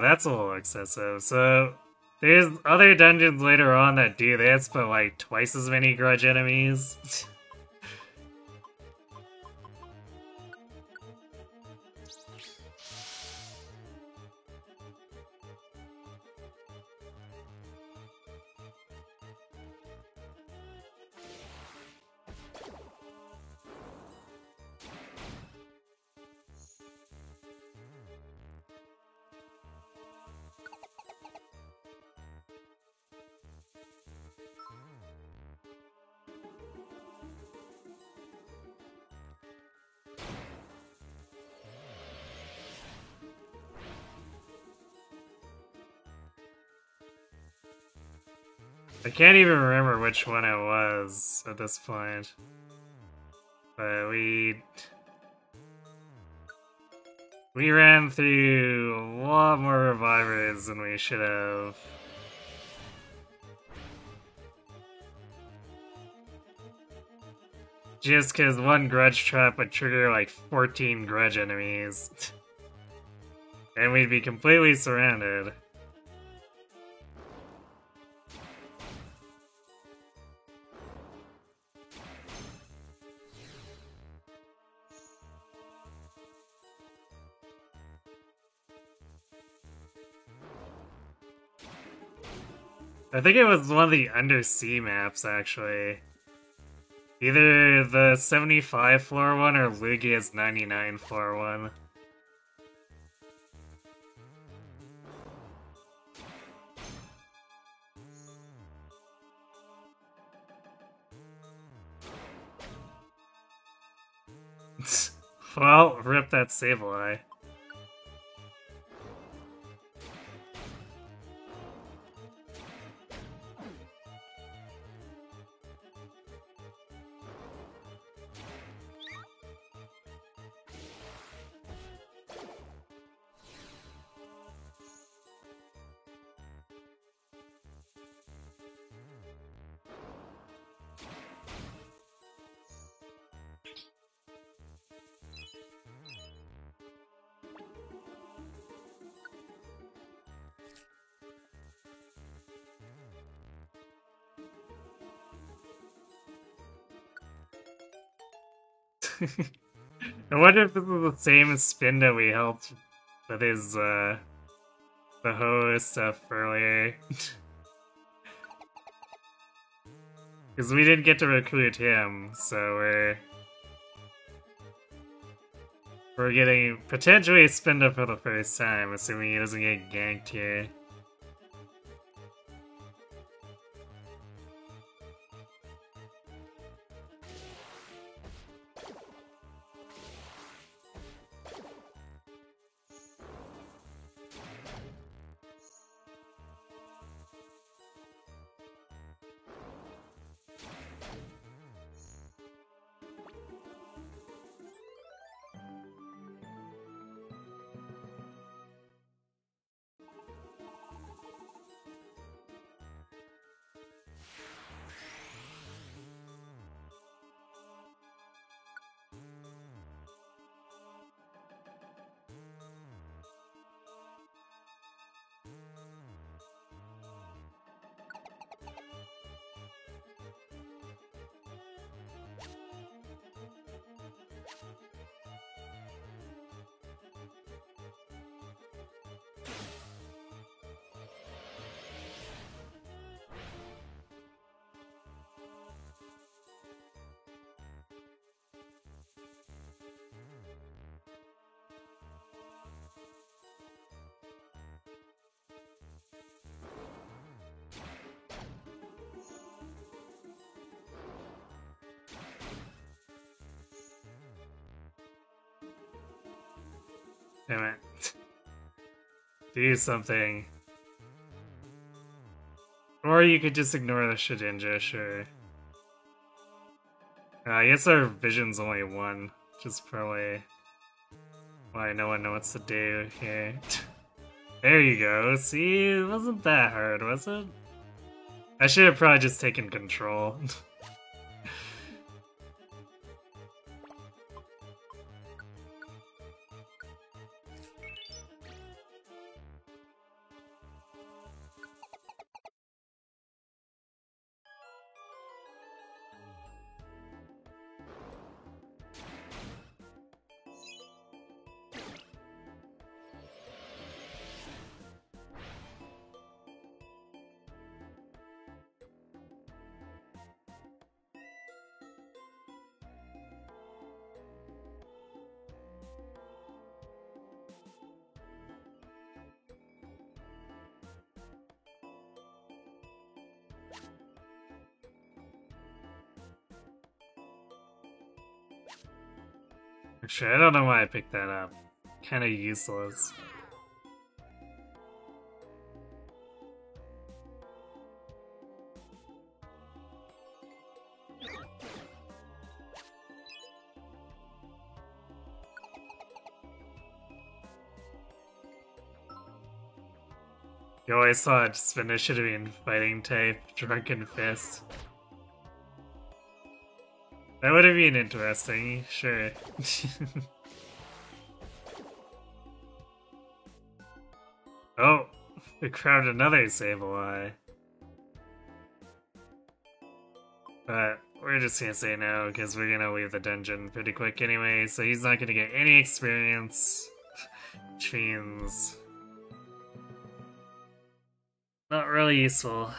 that's a little excessive. So, there's other dungeons later on that do this, but like twice as many Grudge enemies. I can't even remember which one it was at this point. But we ran through a lot more revivers than we should have. Just because one Grudge trap would trigger like 14 Grudge enemies. And we'd be completely surrounded. I think it was one of the undersea maps, actually. Either the 75 floor one or Lugia's 99 floor one. Well, rip that Sableye. I wonder if this is the same spin that we helped with his, the Ho stuff earlier. Because we didn't get to recruit him, so we're getting potentially Spinda for the first time, assuming he doesn't get ganked here. Damn it. Do something. Or you could just ignore the Shedinja, sure. I guess our vision's only one, which is probably why no one knows what to do here. There you go, see? It wasn't that hard, was it? I should have probably just taken control. Actually, I don't know why I picked that up. Kinda useless. You always thought Spinda should have been fighting type, Drunken Fist. That would have been interesting, sure. Oh, we crowded another Sableye. But we're just gonna say no, because we're gonna leave the dungeon pretty quick anyway, so he's not gonna get any experience. Which means... not really useful.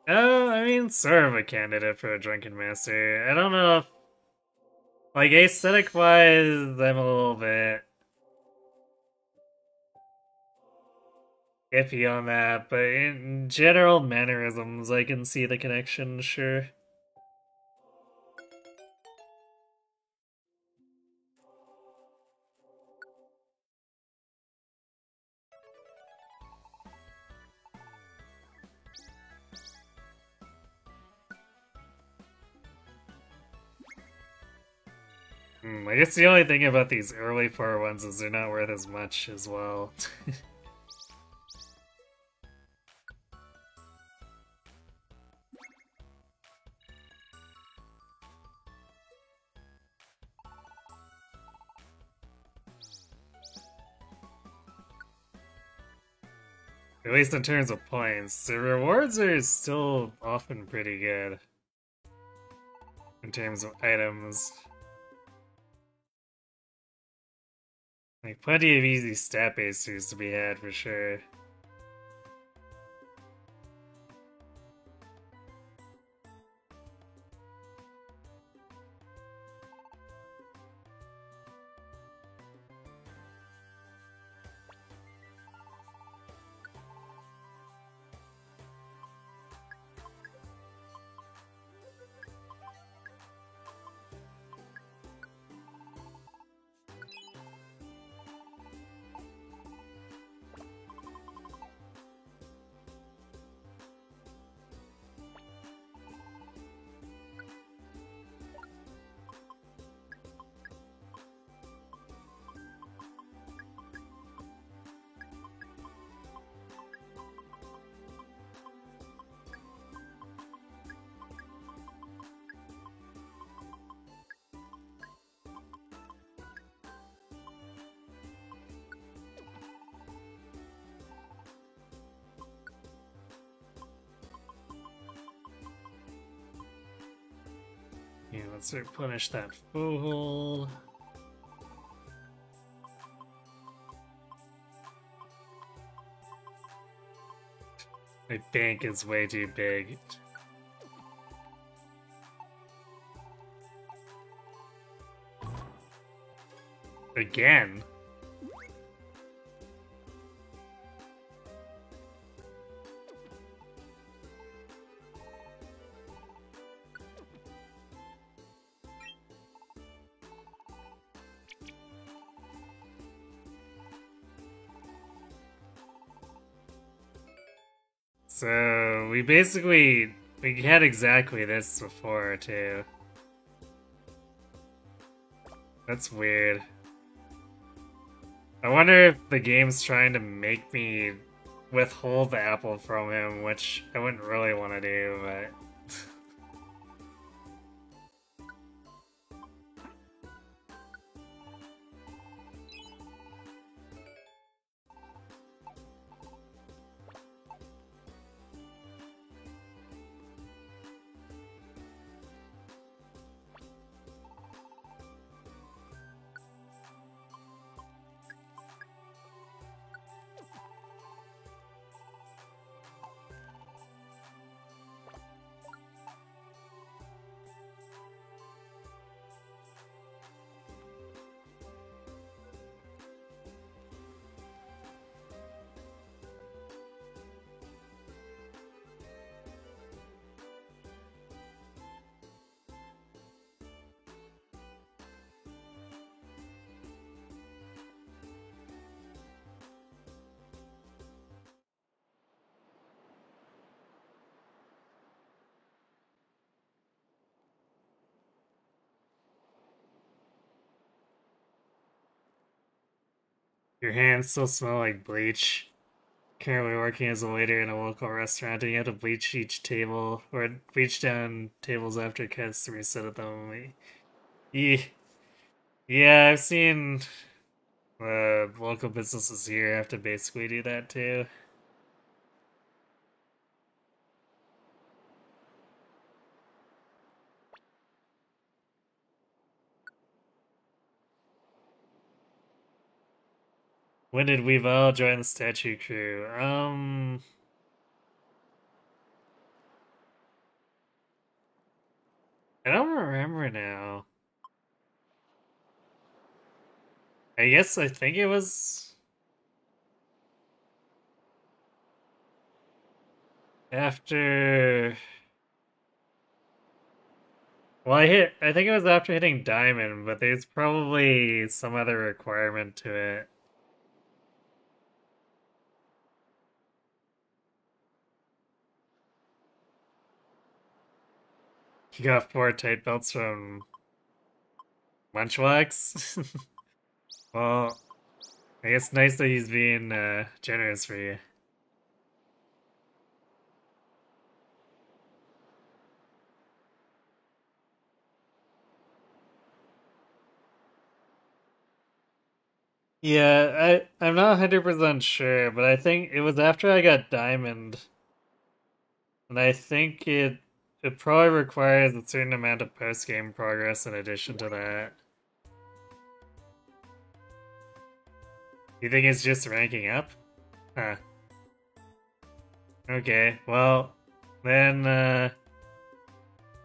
Oh, I mean, sort of a candidate for a Drunken Master. I don't know if... like, aesthetic-wise, I'm a little bit... iffy on that, but in general mannerisms, I can see the connection, sure. I guess the only thing about these early 4 ones is they're not worth as much as well. At least in terms of points, the rewards are still often pretty good. In terms of items. Like, plenty of easy stat boosters to be had for sure. Yeah, let's replenish that fool. My bank is way too big. Again? So we had exactly this before too. That's weird. I wonder if the game's trying to make me withhold the apple from him, which I wouldn't really want to do, but... Your hands still smell like bleach. Currently working as a waiter in a local restaurant, and you have to bleach each table, or bleach down tables after customers sit at them. Yeah, yeah, I've seen local businesses here have to basically do that too. When did Weavile join the statue crew? I don't remember now. I think it was after. Well, I think it was after hitting Diamond, but there's probably some other requirement to it. You got 4 tight belts from Munchwax? Well, I guess nice that he's being generous for you. Yeah, I'm not 100% sure, but I think it was after I got Diamond, and I think it probably requires a certain amount of post-game progress in addition to that. You think it's just ranking up? Huh. Okay, well, then,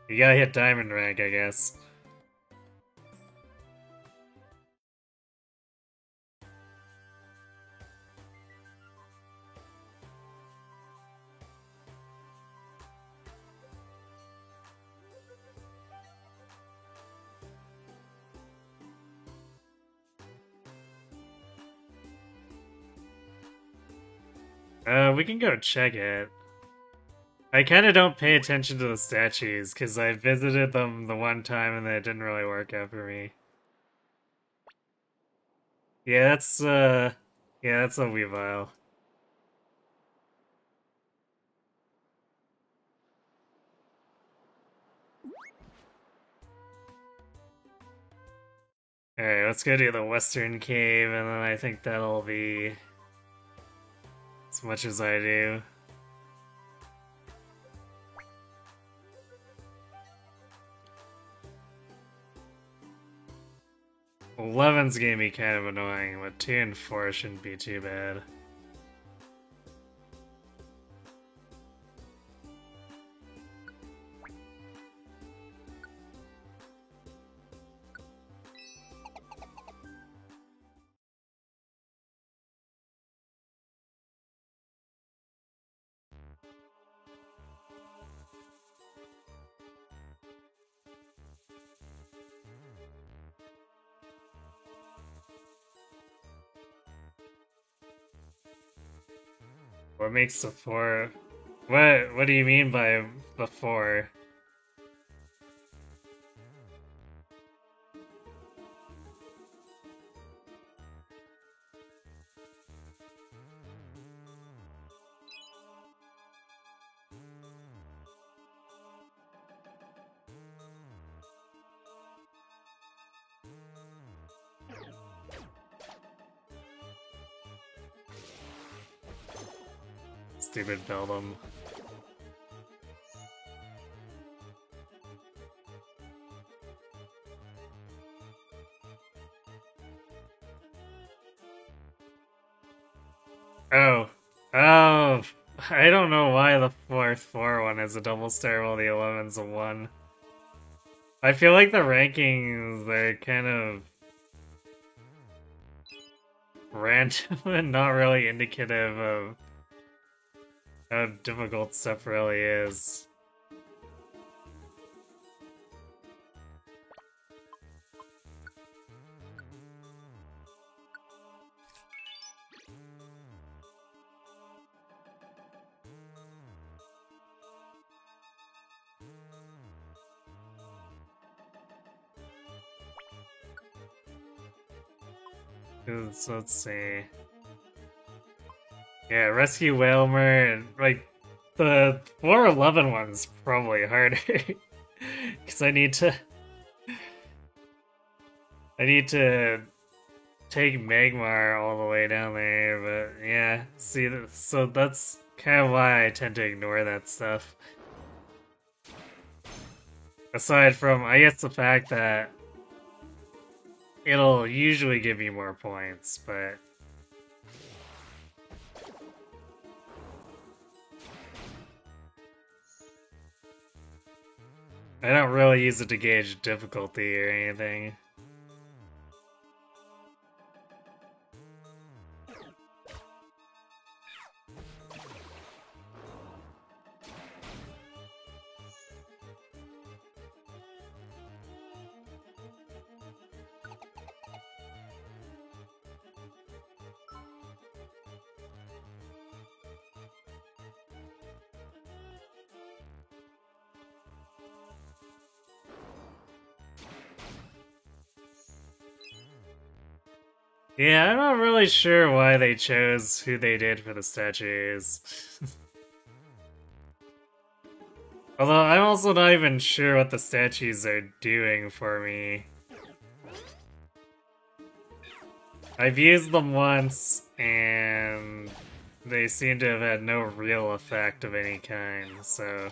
you gotta hit Diamond rank, I guess. We can go check it. I kind of don't pay attention to the statues, because I visited them the one time and it didn't really work out for me. Yeah, that's a Weavile. Alright, let's go to the Western Cave, and then I think that'll be as much as I do. Eleven's gonna be kind of annoying, but 2 and 4 shouldn't be too bad. What makes the 4 What do you mean by before? Stupid Beldum. Oh. Oh. I don't know why the 4th one is a double star while the 11's a 1. I feel like the rankings are kind of random and not really indicative of how difficult stuff really is. Let's see. Yeah, Rescue Whalmer, and like the 411 one's probably harder because I need to take Magmar all the way down there. But yeah, see, so that's kind of why I tend to ignore that stuff. Aside from, I guess, the fact that it'll usually give you more points, but I don't really use it to gauge difficulty or anything. Yeah, I'm not really sure why they chose who they did for the statues. Although I'm also not even sure what the statues are doing for me. I've used them once, and they seem to have had no real effect of any kind, so...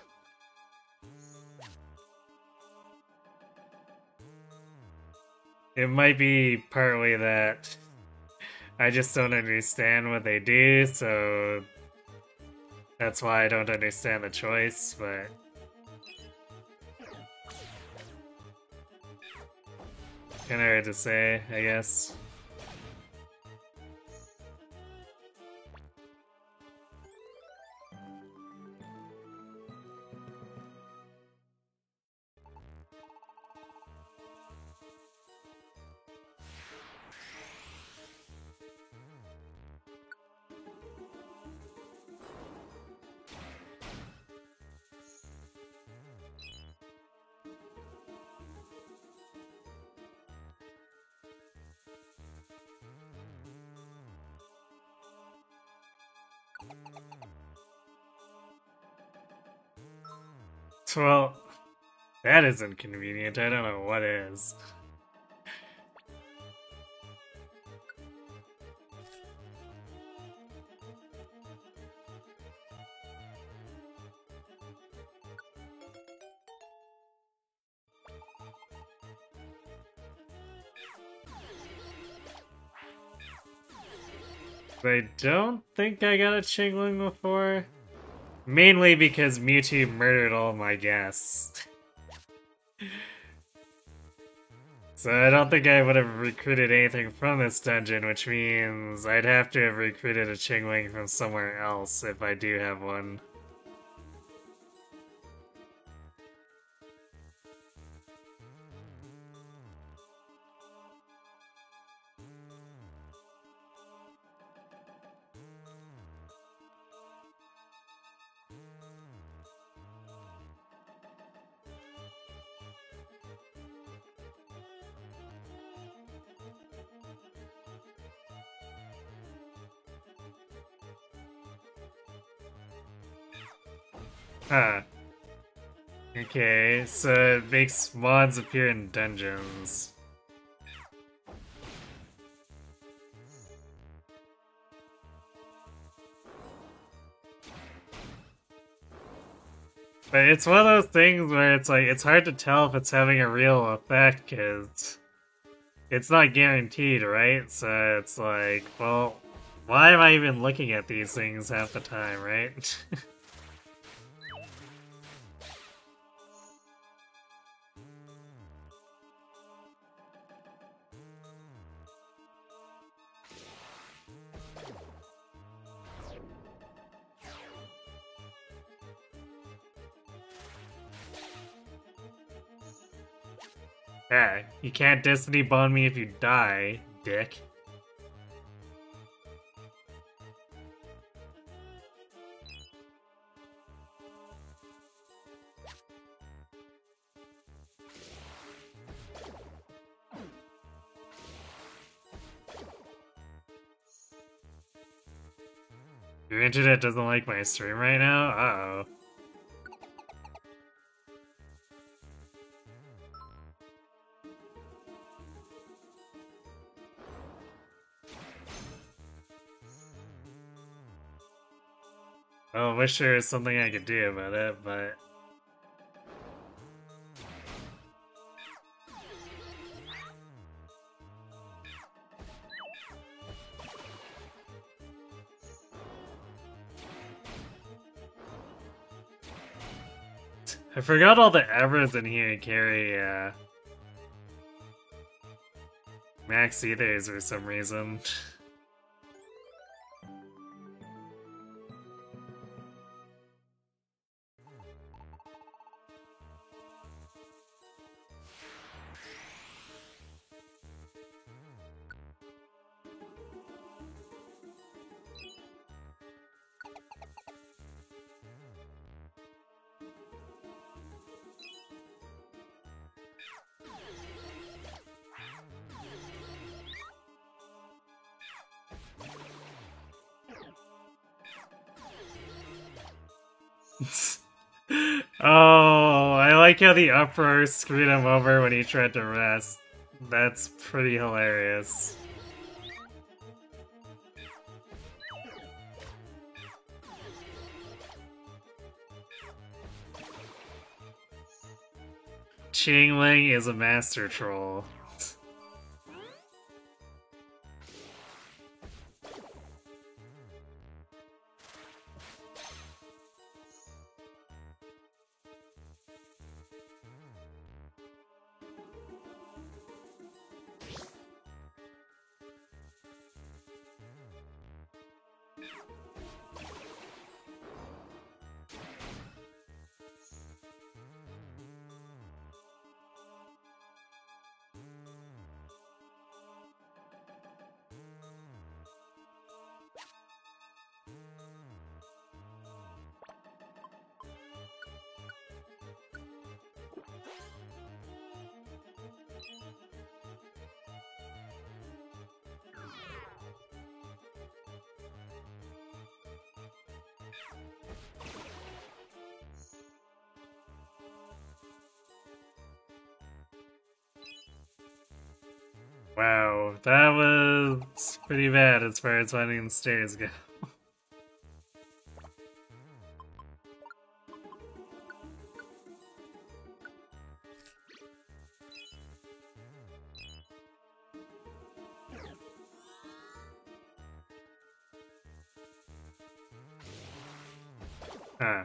It might be partly that I just don't understand what they do, so that's why I don't understand the choice, but... Kinda hard to say, I guess. Well, that is inconvenient. I don't know what is. I don't think I got a Chingling before. Mainly because Mewtwo murdered all my guests. So I don't think I would have recruited anything from this dungeon, which means I'd have to have recruited a Chingling from somewhere else if I do have one. Huh. Okay, so it makes mods appear in dungeons. But it's one of those things where it's like, it's hard to tell if it's having a real effect, because it's not guaranteed, right? So it's like, well, why am I even looking at these things half the time, right? Yeah, you can't Destiny Bond me if you die, dick. Your internet doesn't like my stream right now? Uh-oh. Oh, I wish there was something I could do about it, but... I forgot all the arrows in here carry, max ethers for some reason. Oh, I like how the uproar screwed him over when he tried to rest. That's pretty hilarious. Qingling is a master troll. Wow, that was pretty bad as far as finding the stairs go. Huh.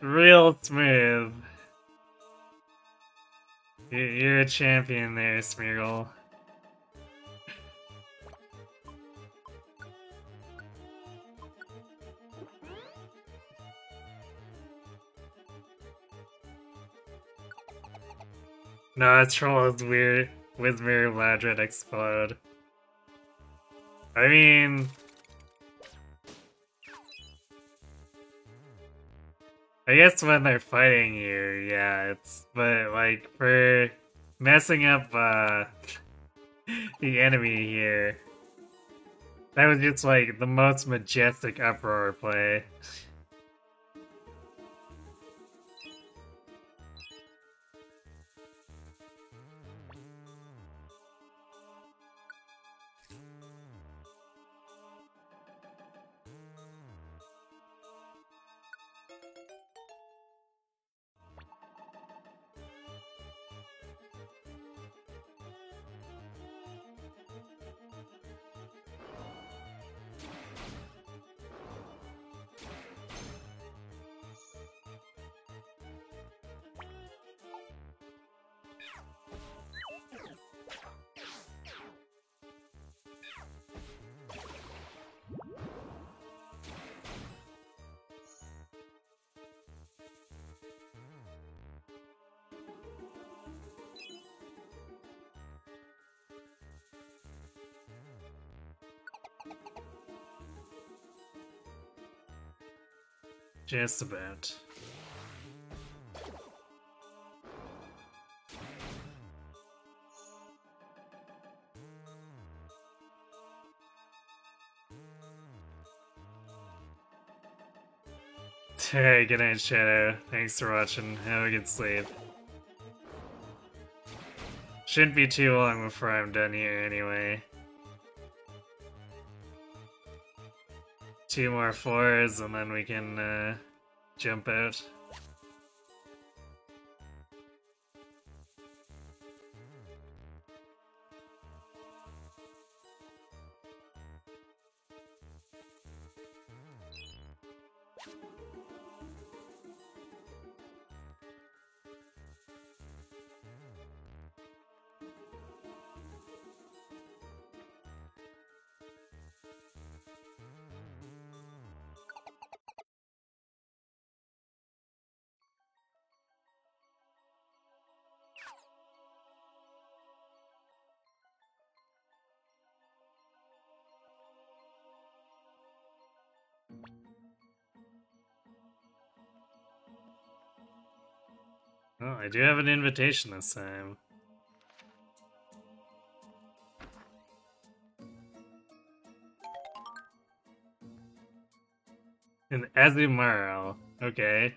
Real smooth. You're a champion there, Smeargle. No, that troll is weird. Whismere Ladrid explode. I mean... I guess when they're fighting you, yeah, it's... But, like, for messing up, the enemy here... That was just like the most majestic uproar play. Just about. Hey, good night, Shadow. Thanks for watching. Have a good sleep. Shouldn't be too long before I'm done here anyway. 2 more floors and then we can jump out. Oh, I do have an invitation this time. An Azumarill. Okay.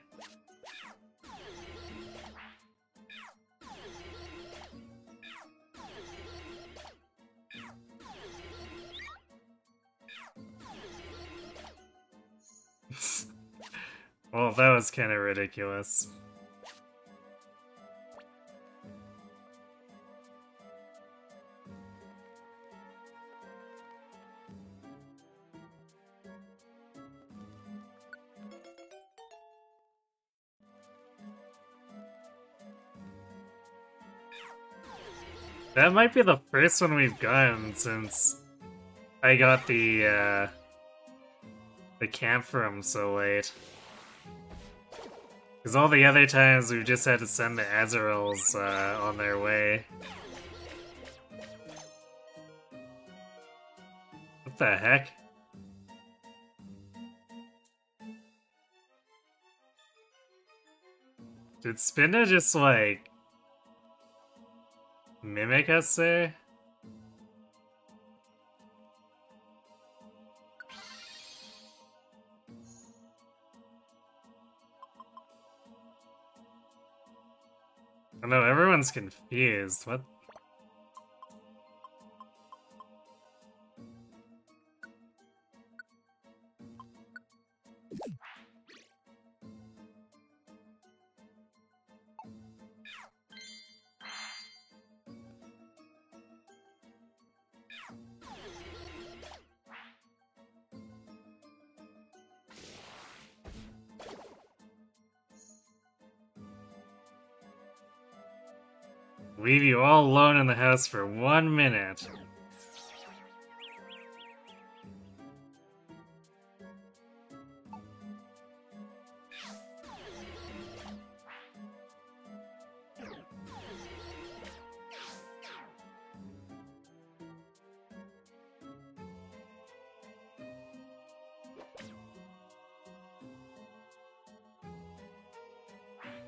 Well, that was kind of ridiculous. That might be the first one we've gotten since I got the camp from so late. Because all the other times we've just had to send the Azurills on their way. What the heck? Did Spinda just like mimic us there? Oh no, everyone's confused. What? Leave you all alone in the house for 1 minute.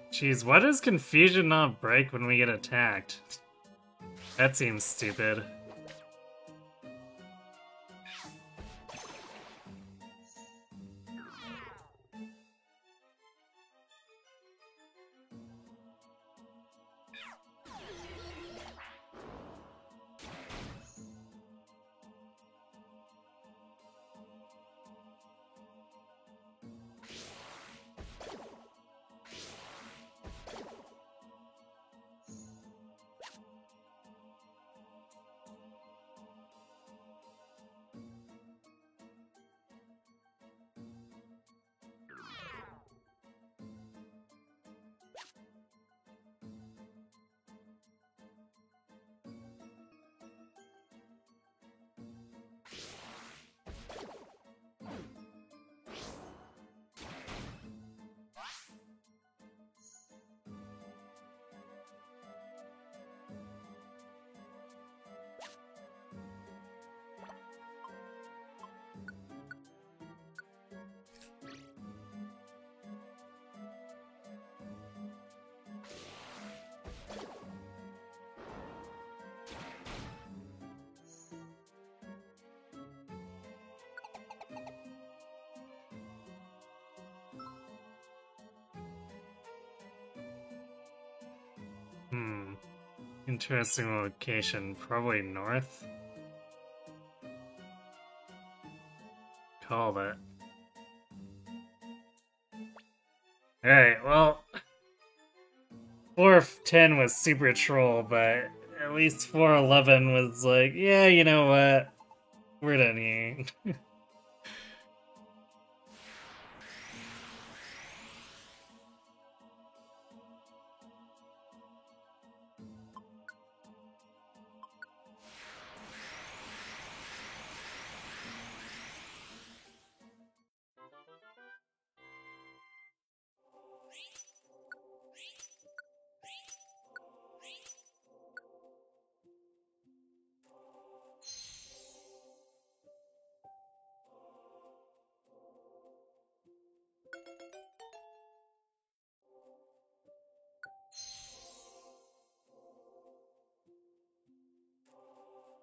Jeez, why does confusion not break when we get attacked? That seems stupid. Interesting location. Probably north. Called it. Alright, well... 410 was super troll, but at least 411 was like, yeah, you know what? We're done here.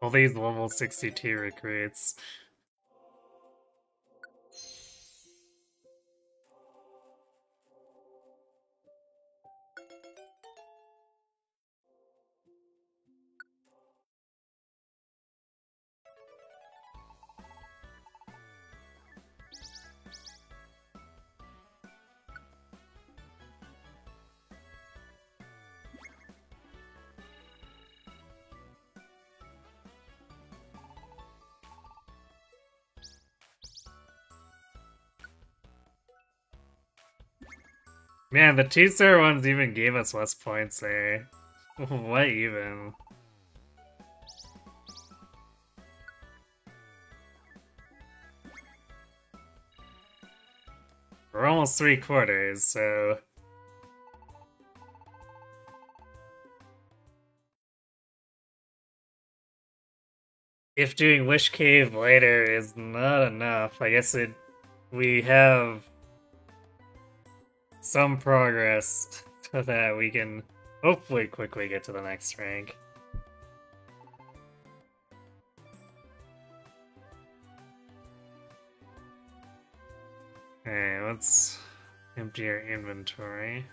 All these level 62 recruits. Man, the 2-star ones even gave us less points there. What even? We're almost 3/4, so... If doing Wish Cave later is not enough, I guess we have some progress so that we can hopefully quickly get to the next rank. Okay, let's empty our inventory.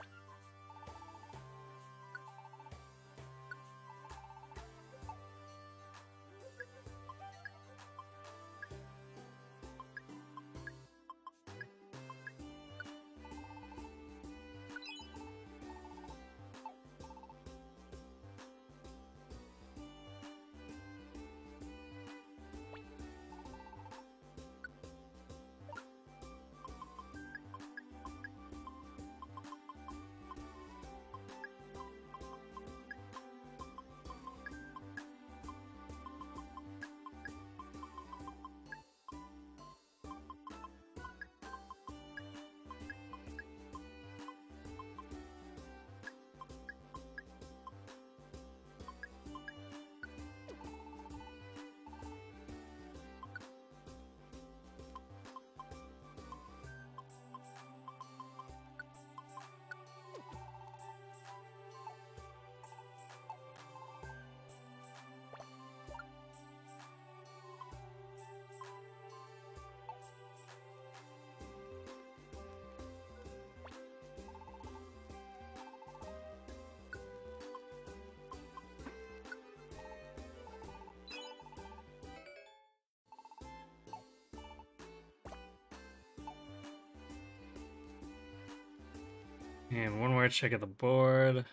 And one more check of the board.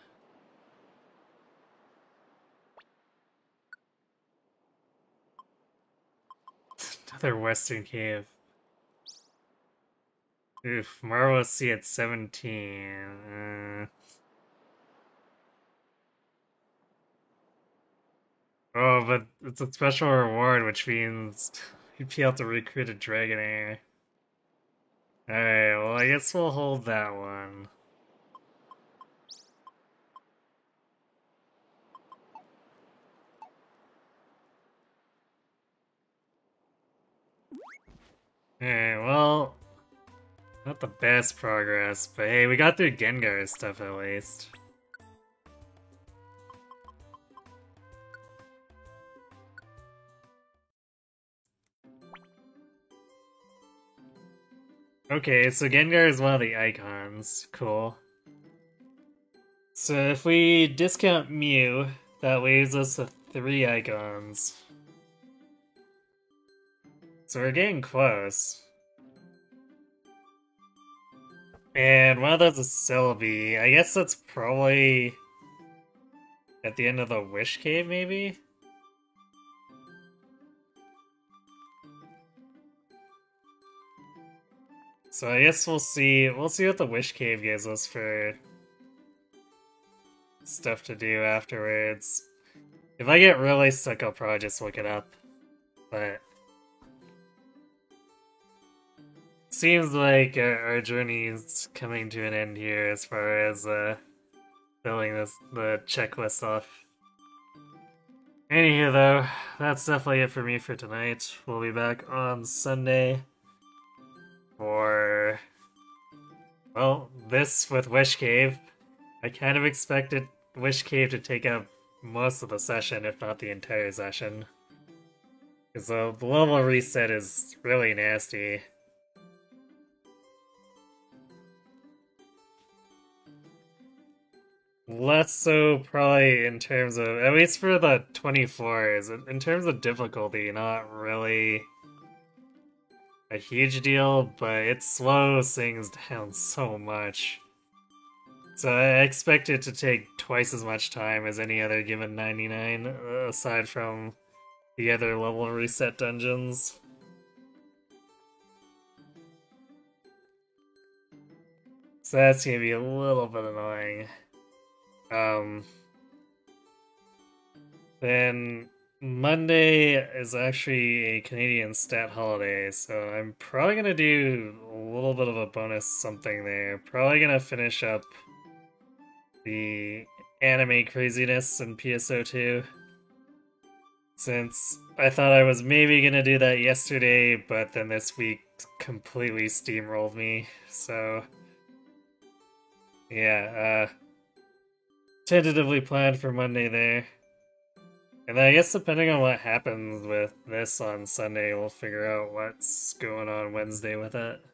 Another Western Cave. Oof, Marvelous Sea at 17. Oh, but it's a special reward, which means you'd be able to recruit a Dragonair. Alright, well, I guess we'll hold that one. Alright, well, not the best progress, but hey, we got through Gengar's stuff at least. Okay, so Gengar is one of the icons. Cool. So if we discount Mew, that leaves us with 3 icons. So we're getting close. And one of those is Sylvie. I guess that's probably at the end of the Wish Cave, maybe? So I guess we'll see what the Wish Cave gives us for stuff to do afterwards. If I get really stuck, I'll probably just look it up. But seems like our journey is coming to an end here as far as filling the checklist off. Anywho, though, that's definitely it for me for tonight. We'll be back on Sunday for, well, this with Wish Cave. I kind of expected Wish Cave to take up most of the session, if not the entire session. Because the level reset is really nasty. Less so probably in terms of, at least for the 24s, in terms of difficulty, not really a huge deal, but it slows things down so much. So I expect it to take twice as much time as any other given 99, aside from the other level reset dungeons. So that's gonna be a little bit annoying. Then Monday is actually a Canadian stat holiday, so I'm probably gonna do a little bit of a bonus something there. Probably gonna finish up the anime craziness in PSO2. Since I thought I was maybe gonna do that yesterday, but then this week completely steamrolled me, so yeah, tentatively planned for Monday there. And I guess depending on what happens with this on Sunday, we'll figure out what's going on Wednesday with it.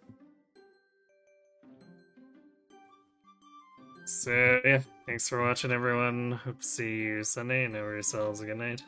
So yeah, thanks for watching everyone. Hope to see you Sunday and have yourselves a good night.